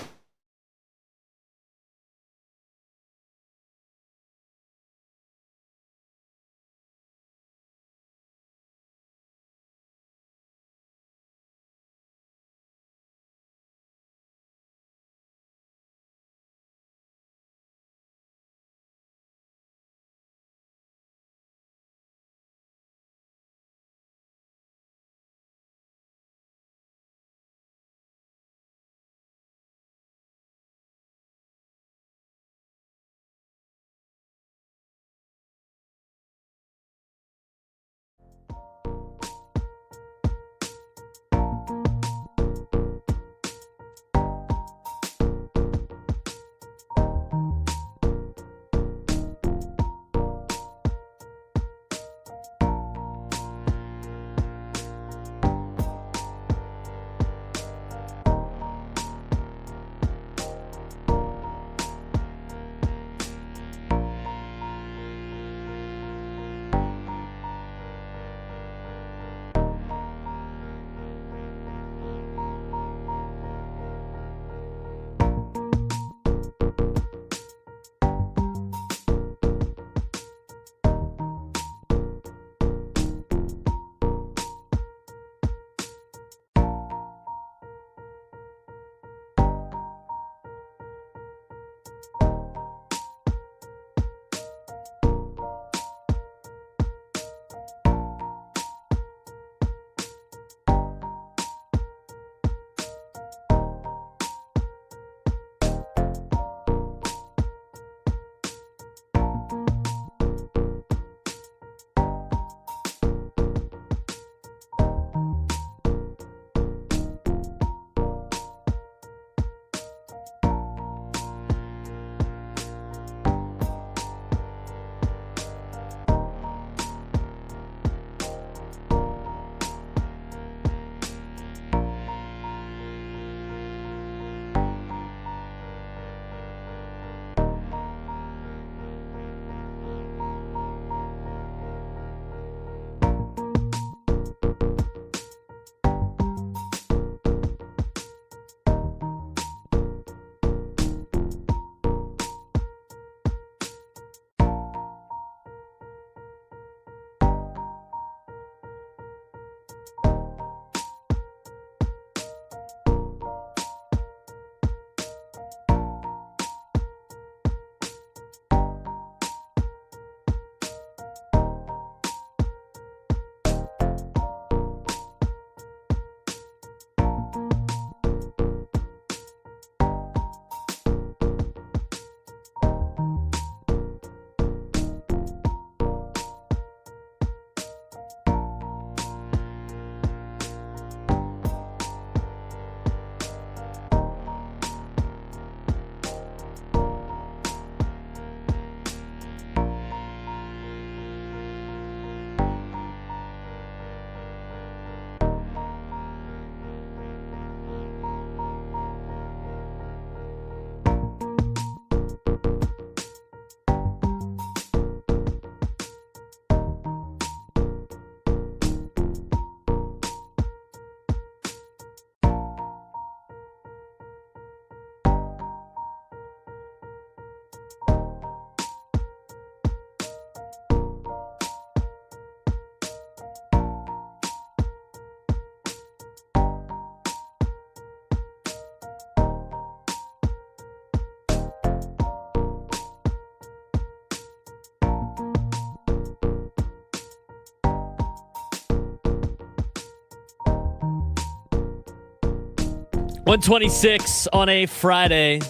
126 on a Friday.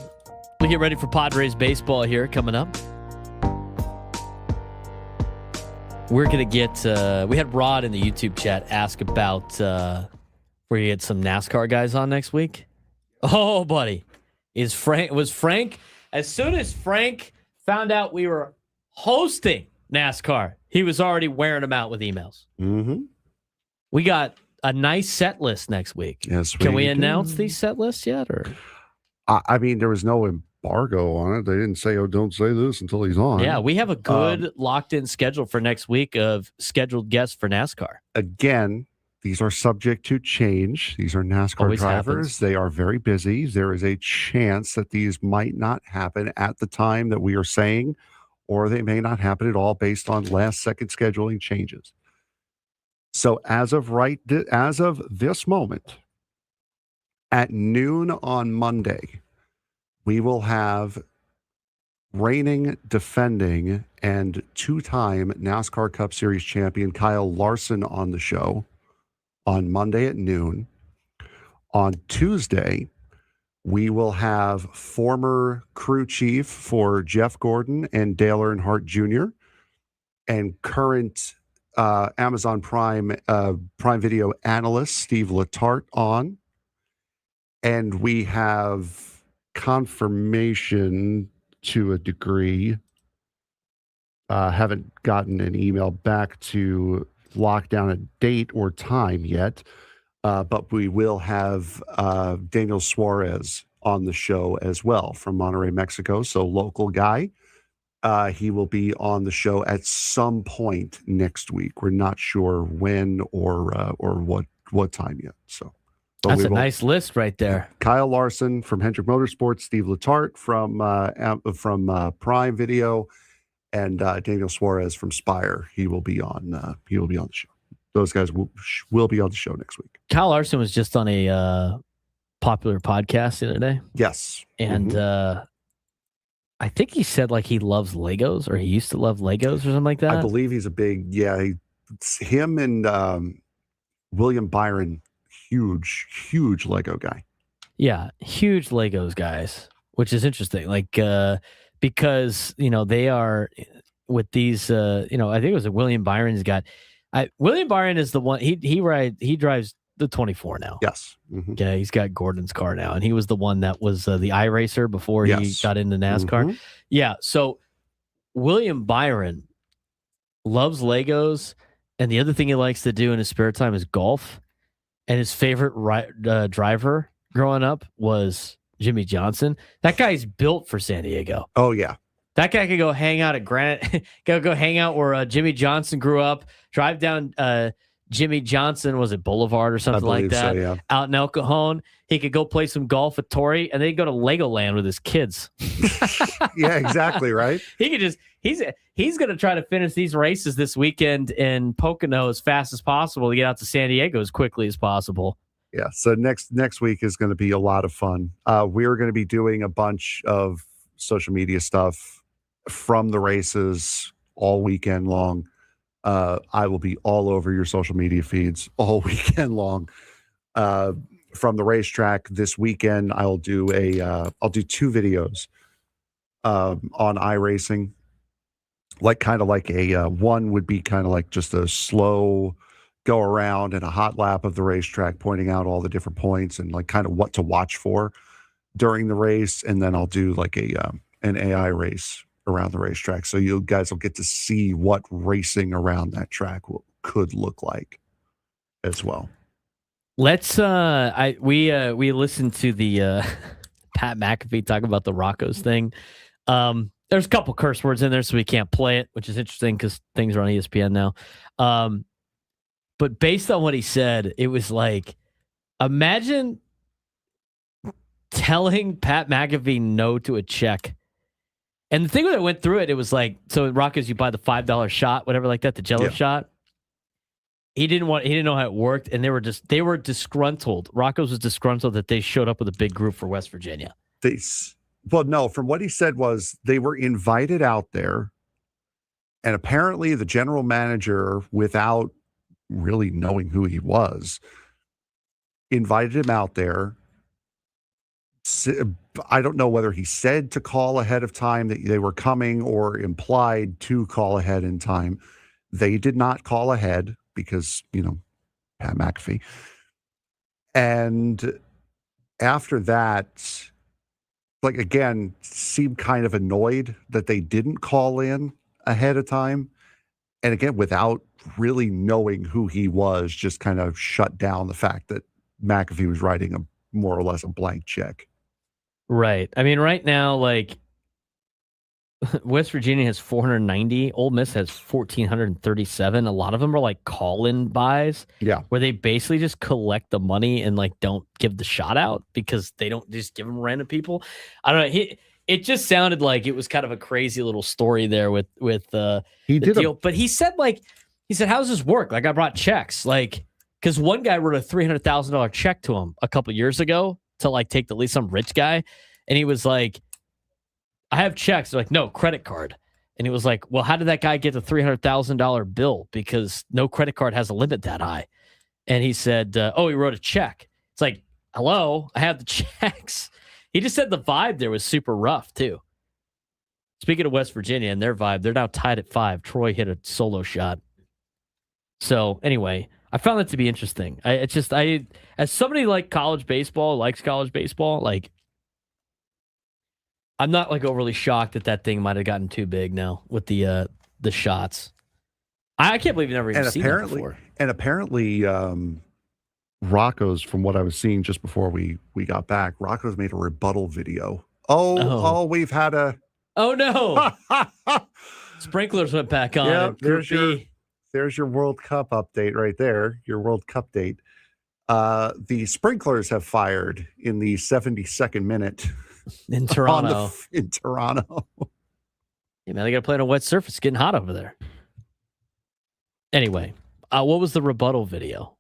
We get ready for Padres baseball here coming up. We're going to get, we had Rod in the YouTube chat ask about where you get some NASCAR guys on next week. Oh, buddy. Was Frank, as soon as Frank found out we were hosting NASCAR, he was already wearing them out with emails. Mm-hmm. We got a nice set list next week. Yes, Can we announce these set lists yet? Or I mean, there was no embargo on it. They didn't say, "Oh, don't say this until he's on." Yeah, we have a good locked-in schedule for next week of scheduled guests for NASCAR. Again, these are subject to change. These are NASCAR Always drivers. happens. They are very busy. There is a chance that these might not happen at the time that we are saying, or they may not happen at all based on last-second scheduling changes. So as of this moment, at noon on Monday, we will have reigning, defending, and two-time NASCAR Cup Series champion Kyle Larson on the show on Monday at noon. On Tuesday, we will have former crew chief for Jeff Gordon and Dale Earnhardt Jr. and current Amazon Prime Video analyst Steve Letarte on. And we have confirmation to a degree. Haven't gotten an email back to lock down a date or time yet, but we will have Daniel Suarez on the show as well from Monterrey, Mexico. So local guy. He will be on the show at some point next week. We're not sure when or what time yet. So that's a nice list right there. Kyle Larson from Hendrick Motorsports, Steve Letarte from Prime Video, and Daniel Suarez from Spire. He will be on the show. Those guys will be on the show next week. Kyle Larson was just on a popular podcast the other day. Yes, and I think he said like he loves Legos, or he used to love Legos or something like that. I believe he's a big, him and William Byron, huge Lego guy. Yeah, huge Legos guys, which is interesting. Like, because, they are with these, I think it was William Byron's got. William Byron is the one, he drives the 24 now. Yes. Mm-hmm. Okay, he's got Gordon's car now, and he was the one that was the iRacer before he got into NASCAR. Mm-hmm. Yeah, so William Byron loves Legos, and the other thing he likes to do in his spare time is golf. And his favorite driver growing up was Jimmy Johnson. That guy's built for San Diego. Oh yeah, that guy could go hang out at Granite. go hang out where Jimmy Johnson grew up. Drive down Jimmy Johnson, was it Boulevard or something like that? So, yeah. Out in El Cajon, he could go play some golf with Tori, and then he'd go to Legoland with his kids. Yeah, exactly right. He could just he's going to try to finish these races this weekend in Pocono as fast as possible to get out to San Diego as quickly as possible. Yeah. So next week is going to be a lot of fun. We're going to be doing a bunch of social media stuff from the races all weekend long. I will be all over your social media feeds all weekend long. From the racetrack this weekend, I'll do two videos on iRacing. Kind of like a one would be kind of like just a slow go around and a hot lap of the racetrack, pointing out all the different points and like kind of what to watch for during the race. And then I'll do like an AI race around the racetrack, so you guys will get to see what racing around that track could look like as well. Let's we listened to the Pat McAfee talk about the Rocco's thing. There's a couple curse words in there, so we can't play it, which is interesting because things are on ESPN now. But based on what he said, it was like, imagine telling Pat McAfee no to a check. And the thing when I went through it, it was like, so at Rocco's, you buy the $5 shot, whatever like that, the Jello shot. He didn't know how it worked, and they were disgruntled. Rocco's was disgruntled that they showed up with a big group for West Virginia. No, from what he said was they were invited out there, and apparently the general manager, without really knowing who he was, invited him out there, I don't know whether he said to call ahead of time that they were coming or implied to call ahead in time. They did not call ahead because, Pat McAfee. And after that, again, seemed kind of annoyed that they didn't call in ahead of time. And again, without really knowing who he was, just kind of shut down the fact that McAfee was writing more or less a blank check. Right. I mean, right now, West Virginia has 490. Ole Miss has 1,437. A lot of them are call-in buys. Yeah. Where they basically just collect the money and don't give the shot out because they don't just give them random people. I don't know. It just sounded like it was kind of a crazy little story there with the deal. But he said how does this work? I brought checks. Because one guy wrote a $300,000 check to him a couple years ago to take the lead, some rich guy. And he was like, I have checks. They're like, no, credit card. And he was like, well, how did that guy get a $300,000 bill? Because no credit card has a limit that high. And he said, he wrote a check. It's like, hello, I have the checks. He just said the vibe there was super rough, too. Speaking of West Virginia and their vibe, they're now tied at 5. Troy hit a solo shot. So, anyway, I found that to be interesting. As somebody likes college baseball, I'm not overly shocked that thing might have gotten too big now with the shots. I can't believe you've never even seen that before. And apparently, Rocco's, from what I was seeing just before we got back, Rocco's made a rebuttal video. We've had a... Oh, no. Sprinklers went back on. Yeah, there's your World Cup update right there, your World Cup date. The sprinklers have fired in the 72nd minute. In Toronto. In Toronto. Yeah, man, they got to play on a wet surface. It's getting hot over there. Anyway, what was the rebuttal video?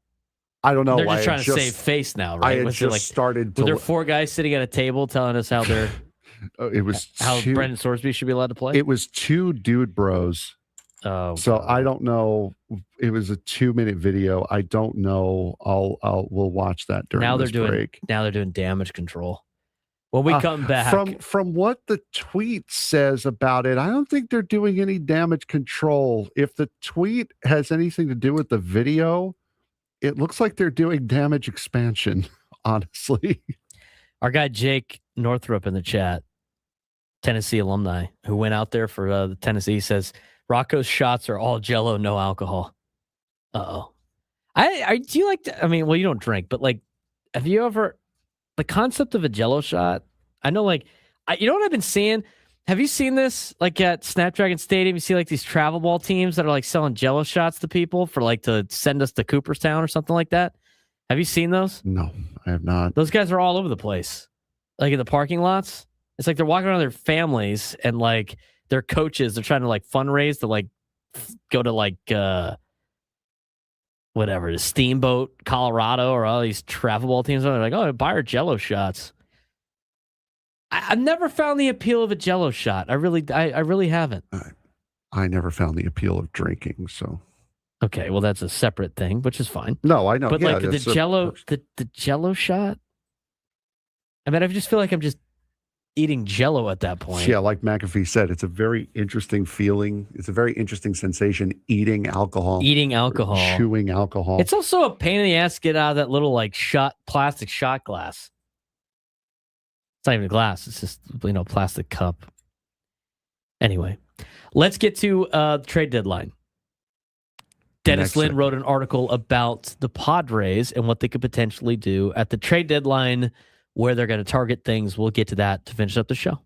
I don't know. They're just trying to save face now, right? I had just started to... Were there 4 guys sitting at a table telling us how they're... it was how Brendan Sorsby should be allowed to play? It was 2 dude bros. Oh, so God. I don't know. It was a 2-minute video. I don't know. We'll watch that during this break. Now they're doing damage control. When we come back, from what the tweet says about it, I don't think they're doing any damage control. If the tweet has anything to do with the video, it looks like they're doing damage expansion, honestly. Our guy Jake Northrup in the chat, Tennessee alumni, who went out there for the Tennessee, says Rocco's shots are all Jello, no alcohol. Uh-oh. Do you you don't drink, but have you ever... The concept of a Jello shot, I know, you know what I've been seeing? Have you seen this? At Snapdragon Stadium, you see these travel ball teams that are selling Jello shots to people for to send us to Cooperstown or something like that. Have you seen those? No, I have not. Those guys are all over the place, in the parking lots. It's they're walking around with their families and their coaches. They're trying to fundraise to go to whatever, the Steamboat, Colorado, or all these travel ball teams. They're like, buy our Jello shots. I've never found the appeal of a Jello shot. I really haven't. I never found the appeal of drinking. So, okay, well, that's a separate thing, which is fine. No, I know. But the Jello shot. I mean, I just feel like I'm just eating Jello at that point. Yeah, like McAfee said, it's a very interesting feeling. It's a very interesting sensation, eating alcohol. Chewing alcohol. It's also a pain in the ass to get out of that little plastic shot glass. It's not even a glass. It's just, plastic cup. Anyway, let's get to the trade deadline. Dennis Lynn wrote an article about the Padres and what they could potentially do at the trade deadline, where they're going to target things. We'll get to that to finish up the show.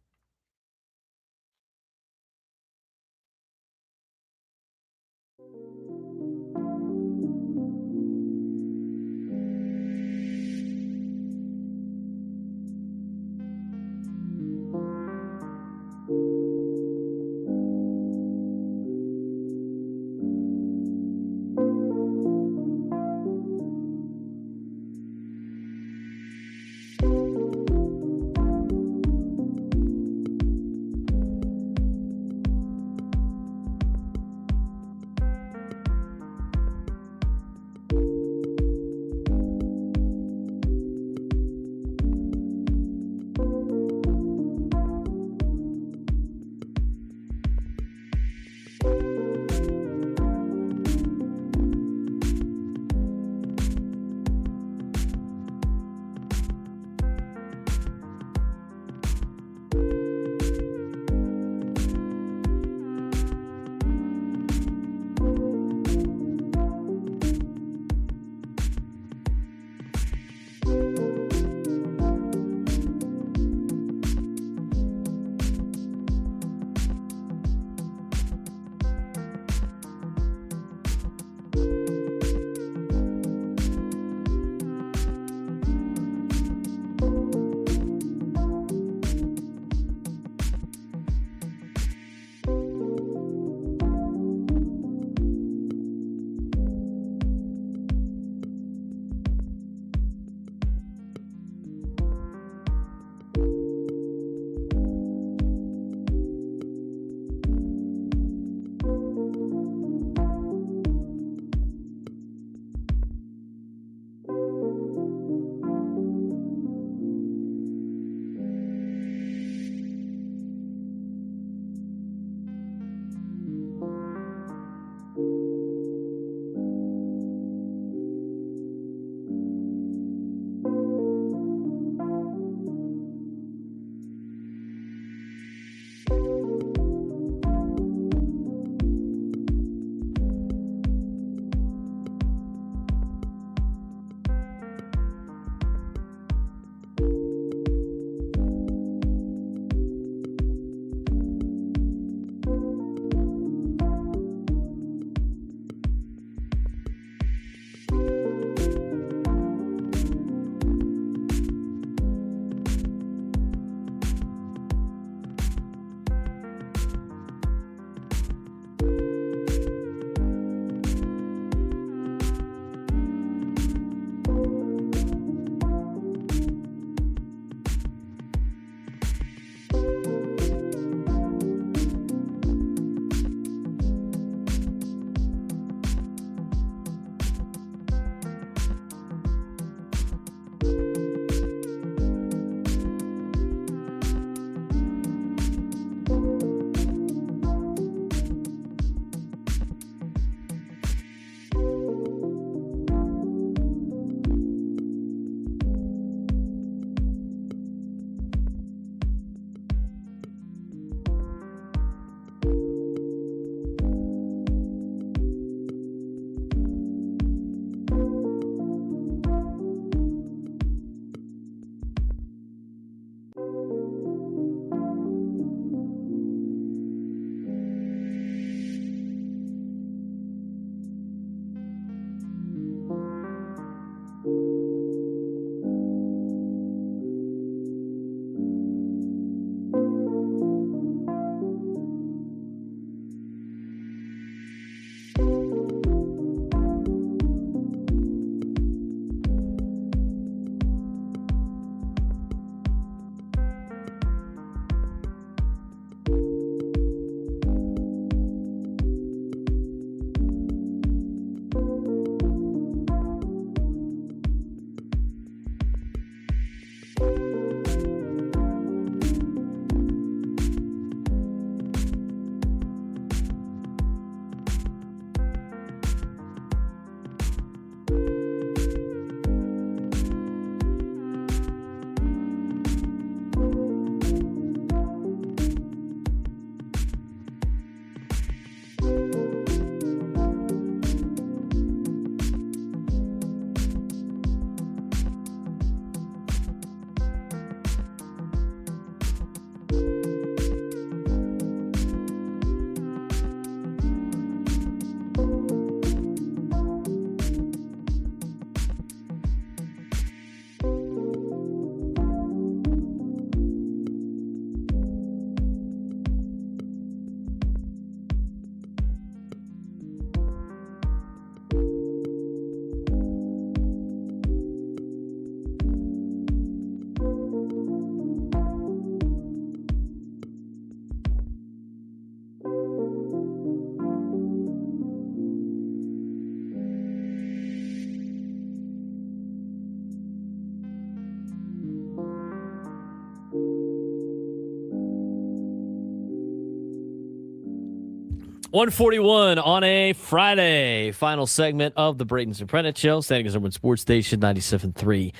141 on a Friday. Final segment of the Braden Surprenant Show. San Diego's Urban Sports Station 97.3.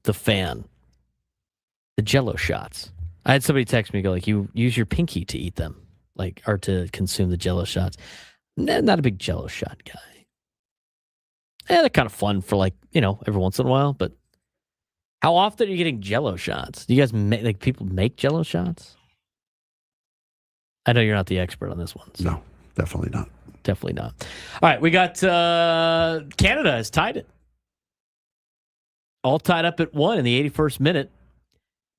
The Fan. The Jell-O shots. I had somebody text me, go like, you use your pinky to eat them, like, or to consume the Jell-O shots. Not a big Jell-O shot guy. They're kind of fun for, like, every once in a while, but how often are you getting Jell-O shots? Do you guys make, people make Jell-O shots? I know you're not the expert on this one. So. No, definitely not. Definitely not. All right, we got Canada has tied it. All tied up at 1 in the 81st minute.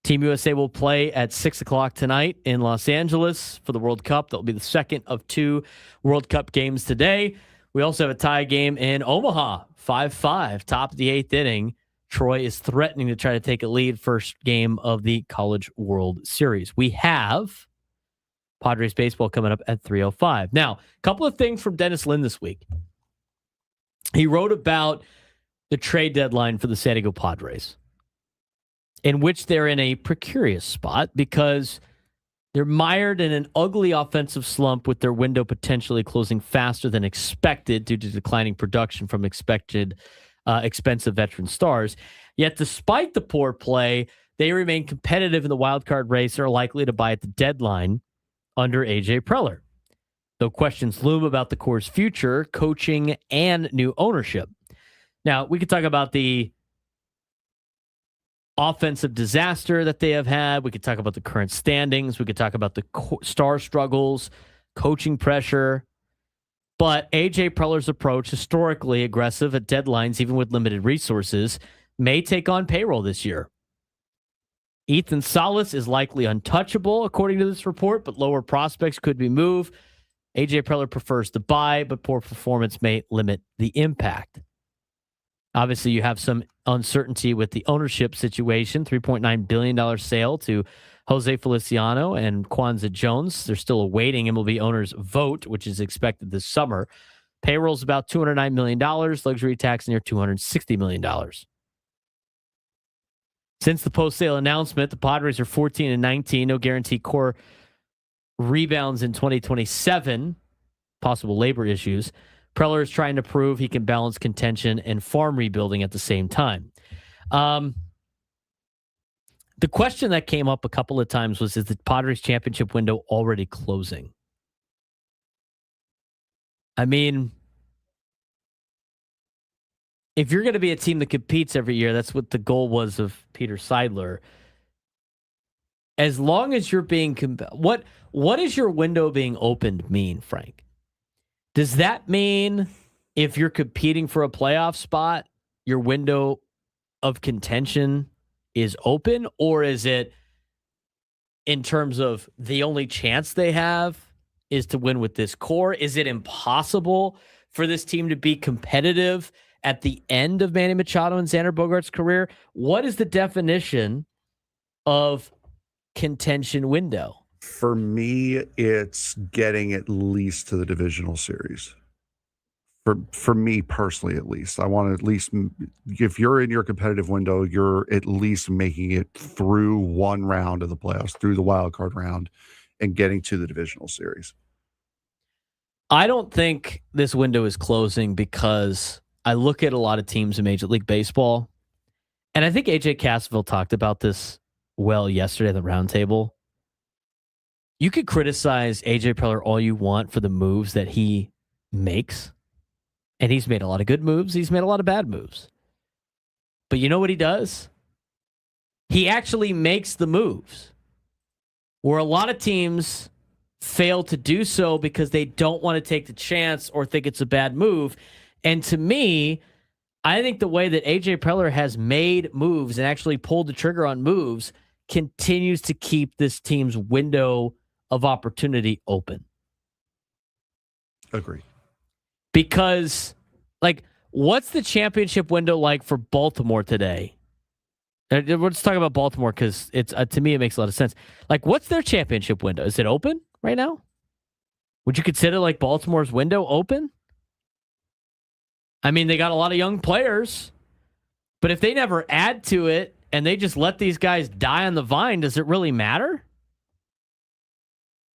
Team USA will play at 6 o'clock tonight in Los Angeles for the World Cup. That will be the second of 2 World Cup games today. We also have a tie game in Omaha, 5-5, top of the 8th inning. Troy is threatening to try to take a lead first game of the College World Series. We have Padres baseball coming up at 3:05. Now, a couple of things from Dennis Lin this week. He wrote about the trade deadline for the San Diego Padres, in which they're in a precarious spot because they're mired in an ugly offensive slump with their window potentially closing faster than expected due to declining production from expensive veteran stars. Yet, despite the poor play, they remain competitive in the wild card race and are likely to buy at the deadline under A.J. Preller, though questions loom about the core's future, coaching, and new ownership. Now, we could talk about the offensive disaster that they have had. We could talk about the current standings. We could talk about the star struggles, coaching pressure. But A.J. Preller's approach, historically aggressive at deadlines, even with limited resources, may take on payroll this year. Ethan Salas is likely untouchable, according to this report, but lower prospects could be moved. A.J. Preller prefers to buy, but poor performance may limit the impact. Obviously, you have some uncertainty with the ownership situation. $3.9 billion sale to Jose Feliciano and Kwanzaa Jones. They're still awaiting MLB owners' vote, which is expected this summer. Payroll's about $209 million. Luxury tax near $260 million. Since the post-sale announcement, the Padres are 14-19. No guaranteed core rebounds in 2027. Possible labor issues. Preller is trying to prove he can balance contention and farm rebuilding at the same time. The question that came up a couple of times was, is the Padres championship window already closing? I mean, if you're going to be a team that competes every year, that's what the goal was of Peter Seidler. As long as you're being what does your window being opened mean, Frank? Does that mean if you're competing for a playoff spot, your window of contention is open, or is it in terms of the only chance they have is to win with this core? Is it impossible for this team to be competitive at the end of Manny Machado and Xander Bogaerts' career? What is the definition of contention window? For me, it's getting at least to the divisional series. For me personally, at least, I want to at least, if you're in your competitive window, you're at least making it through one round of the playoffs, through the wild card round, and getting to the divisional series. I don't think this window is closing because I look at a lot of teams in Major League Baseball, and I think AJ Cassaville talked about this well yesterday at the roundtable. You could criticize AJ Preller all you want for the moves that he makes, and he's made a lot of good moves. He's made a lot of bad moves. But you know what he does? He actually makes the moves where a lot of teams fail to do so because they don't want to take the chance or think it's a bad move. And to me, I think the way that AJ Preller has made moves and actually pulled the trigger on moves continues to keep this team's window of opportunity open. Agree. Because, like, what's the championship window like for Baltimore today? Let's talk about Baltimore because it's to me it makes a lot of sense. Like, what's their championship window? Is it open right now? Would you consider like Baltimore's window open? I mean, they got a lot of young players, but if they never add to it and they just let these guys die on the vine, does it really matter?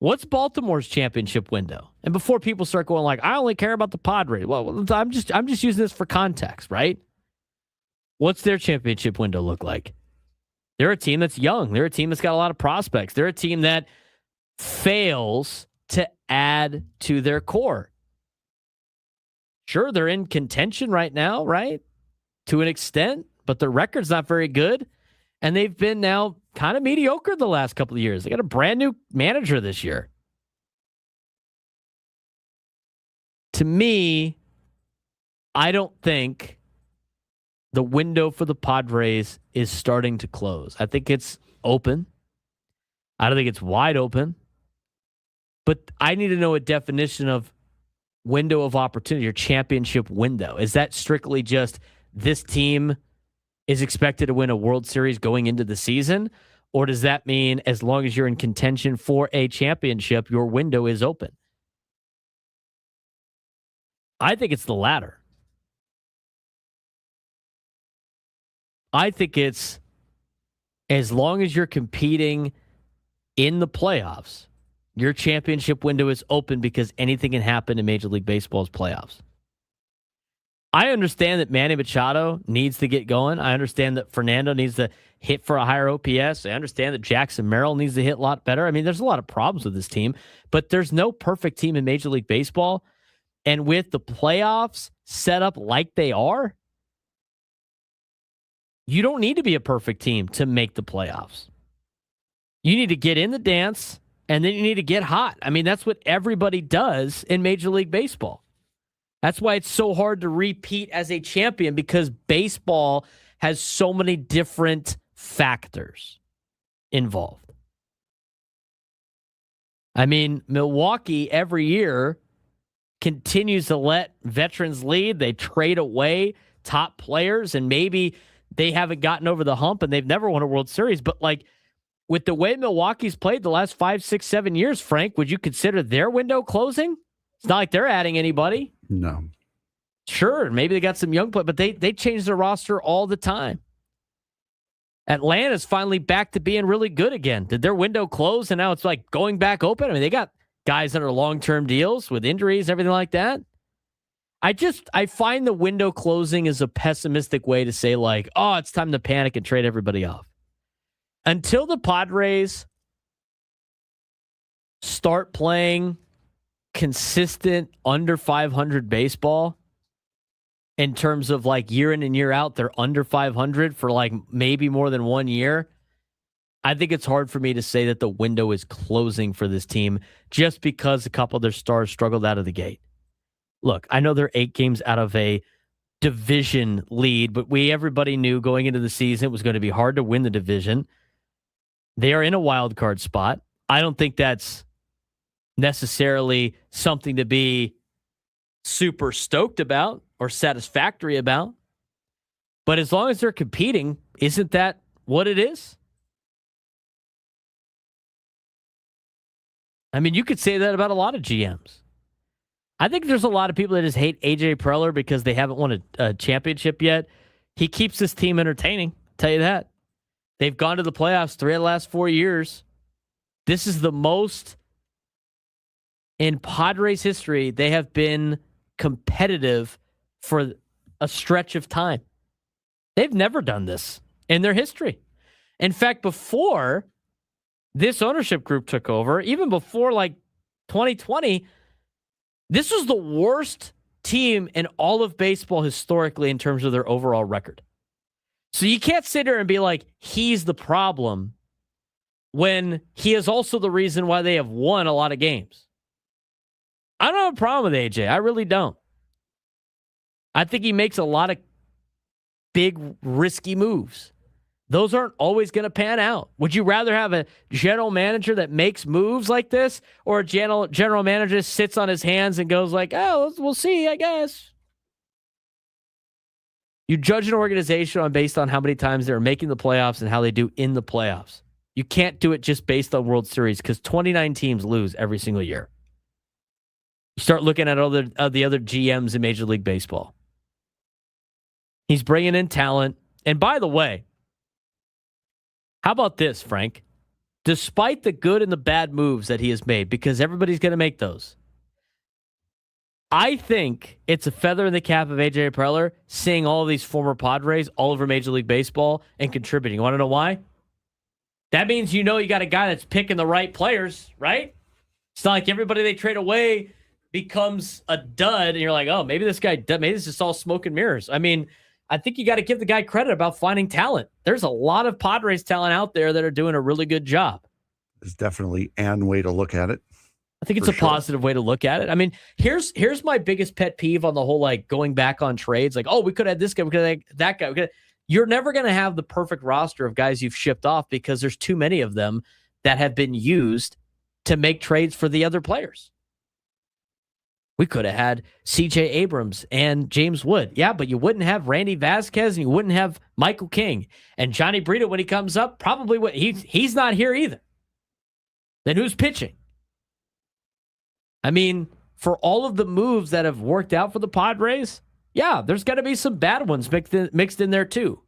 What's Baltimore's championship window? And before people start going like, I only care about the Padres. Well, I'm just using this for context, right? What's their championship window look like? They're a team that's young. They're a team that's got a lot of prospects. They're a team that fails to add to their core. Sure, they're in contention right now, right? To an extent, but their record's not very good. And they've been now kind of mediocre the last couple of years. They got a brand new manager this year. To me, I don't think the window for the Padres is starting to close. I think it's open. I don't think it's wide open. But I need to know a definition of window of opportunity, your championship window. Is that strictly just this team is expected to win a World Series going into the season? Or does that mean as long as you're in contention for a championship, your window is open? I think it's the latter. I think it's as long as you're competing in the playoffs, your championship window is open because anything can happen in Major League Baseball's playoffs. I understand that Manny Machado needs to get going. I understand that Fernando needs to hit for a higher OPS. I understand that Jackson Merrill needs to hit a lot better. I mean, there's a lot of problems with this team, but there's no perfect team in Major League Baseball. And with the playoffs set up like they are, you don't need to be a perfect team to make the playoffs. You need to get in the dance, and then you need to get hot. I mean, that's what everybody does in Major League Baseball. That's why it's so hard to repeat as a champion, because baseball has so many different factors involved. I mean, Milwaukee every year continues to let veterans lead. They trade away top players, and maybe they haven't gotten over the hump and they've never won a World Series. But like with the way Milwaukee's played the last 5, 6, 7 years, Frank, would you consider their window closing? It's not like they're adding anybody. No. Sure, maybe they got some young players, but they change their roster all the time. Atlanta's finally back to being really good again. Did their window close and now it's like going back open? I mean, they got guys under long-term deals with injuries, everything like that. I find the window closing is a pessimistic way to say like, oh, it's time to panic and trade everybody off. Until the Padres start playing consistent under 500 baseball in terms of like year in and year out, they're under 500 for like maybe more than 1 year. I think it's hard for me to say that the window is closing for this team just because a couple of their stars struggled out of the gate. Look, I know they're 8 games out of a division lead, but everybody knew going into the season it was going to be hard to win the division. They are in a wild card spot. I don't think that's necessarily something to be super stoked about or satisfactory about. But as long as they're competing, isn't that what it is? I mean, you could say that about a lot of GMs. I think there's a lot of people that just hate AJ Preller because they haven't won a championship yet. He keeps this team entertaining. I'll tell you that. They've gone to the playoffs 3 of the last 4 years. This is the most in Padres history they have been competitive for a stretch of time. They've never done this in their history. In fact, before this ownership group took over, even before like 2020, this was the worst team in all of baseball historically in terms of their overall record. So you can't sit there and be like, he's the problem when he is also the reason why they have won a lot of games. I don't have a problem with AJ. I really don't. I think he makes a lot of big, risky moves. Those aren't always going to pan out. Would you rather have a general manager that makes moves like this or a general manager that sits on his hands and goes like, oh, we'll see, I guess? You judge an organization based on how many times they're making the playoffs and how they do in the playoffs. You can't do it just based on World Series because 29 teams lose every single year. You start looking at all the other GMs in Major League Baseball. He's bringing in talent. And by the way, how about this, Frank? despite the good and the bad moves that he has made, because everybody's going to make those, I think it's a feather in the cap of A.J. Preller seeing all of these former Padres all over Major League Baseball and contributing. You want to know why? That means you got a guy that's picking the right players, right? It's not like everybody they trade away becomes a dud, and you're like, oh, maybe this guy, maybe this is all smoke and mirrors. I mean, I think you got to give the guy credit about finding talent. There's a lot of Padres talent out there that are doing a really good job. There's definitely an way to look at it. I think it's a positive way to look at it. I mean, here's my biggest pet peeve on the whole, like, going back on trades. Like, oh, we could have this guy, we could have that guy. You're never going to have the perfect roster of guys you've shipped off because there's too many of them that have been used to make trades for the other players. We could have had C.J. Abrams and James Wood. Yeah, but you wouldn't have Randy Vasquez and you wouldn't have Michael King. And Johnny Brito, when he comes up, probably he's not here either. Then who's pitching? I mean, for all of the moves that have worked out for the Padres, yeah, there's got to be some bad ones mixed in there too.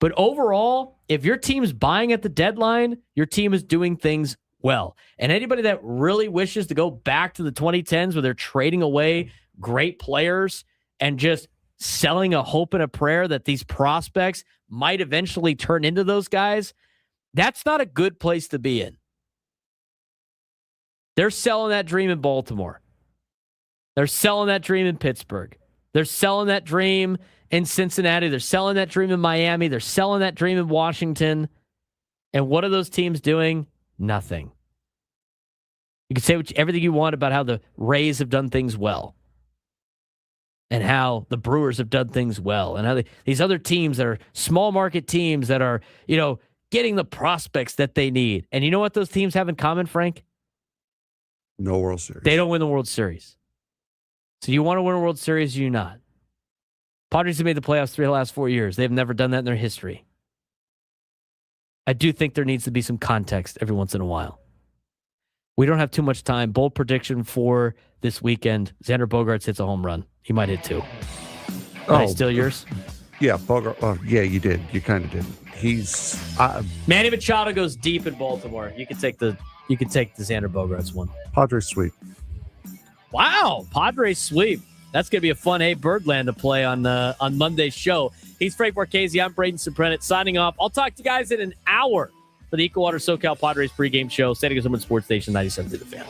But overall, if your team's buying at the deadline, your team is doing things well. And anybody that really wishes to go back to the 2010s where they're trading away great players and just selling a hope and a prayer that these prospects might eventually turn into those guys, that's not a good place to be in. They're selling that dream in Baltimore. They're selling that dream in Pittsburgh. They're selling that dream in Cincinnati. They're selling that dream in Miami. They're selling that dream in Washington. And what are those teams doing? Nothing. You can say everything you want about how the Rays have done things well and how the Brewers have done things well and how these other teams that are small market teams that are, getting the prospects that they need. And you know what those teams have in common, Frank? No World Series. They don't win the World Series. So you want to win a World Series, you not. Padres have made the playoffs 3 of the last 4 years. They've never done that in their history. I do think there needs to be some context every once in a while. We don't have too much time. Bold prediction for this weekend. Xander Bogaerts hits a home run. He might hit 2. Still yours? Yeah, Bogart. Oh, yeah, you did. You kind of did. He's Manny Machado goes deep in Baltimore. You can take the Xander Bogaerts one. Padres sweep. Wow, Padres sweep. That's going to be a fun Birdland to play on Monday's show. He's Frank Marchese. I'm Braden Surprenant signing off. I'll talk to you guys in an hour for the Equal Water SoCal Padres pregame show. San Diego Sports Station 97.3 The Fan.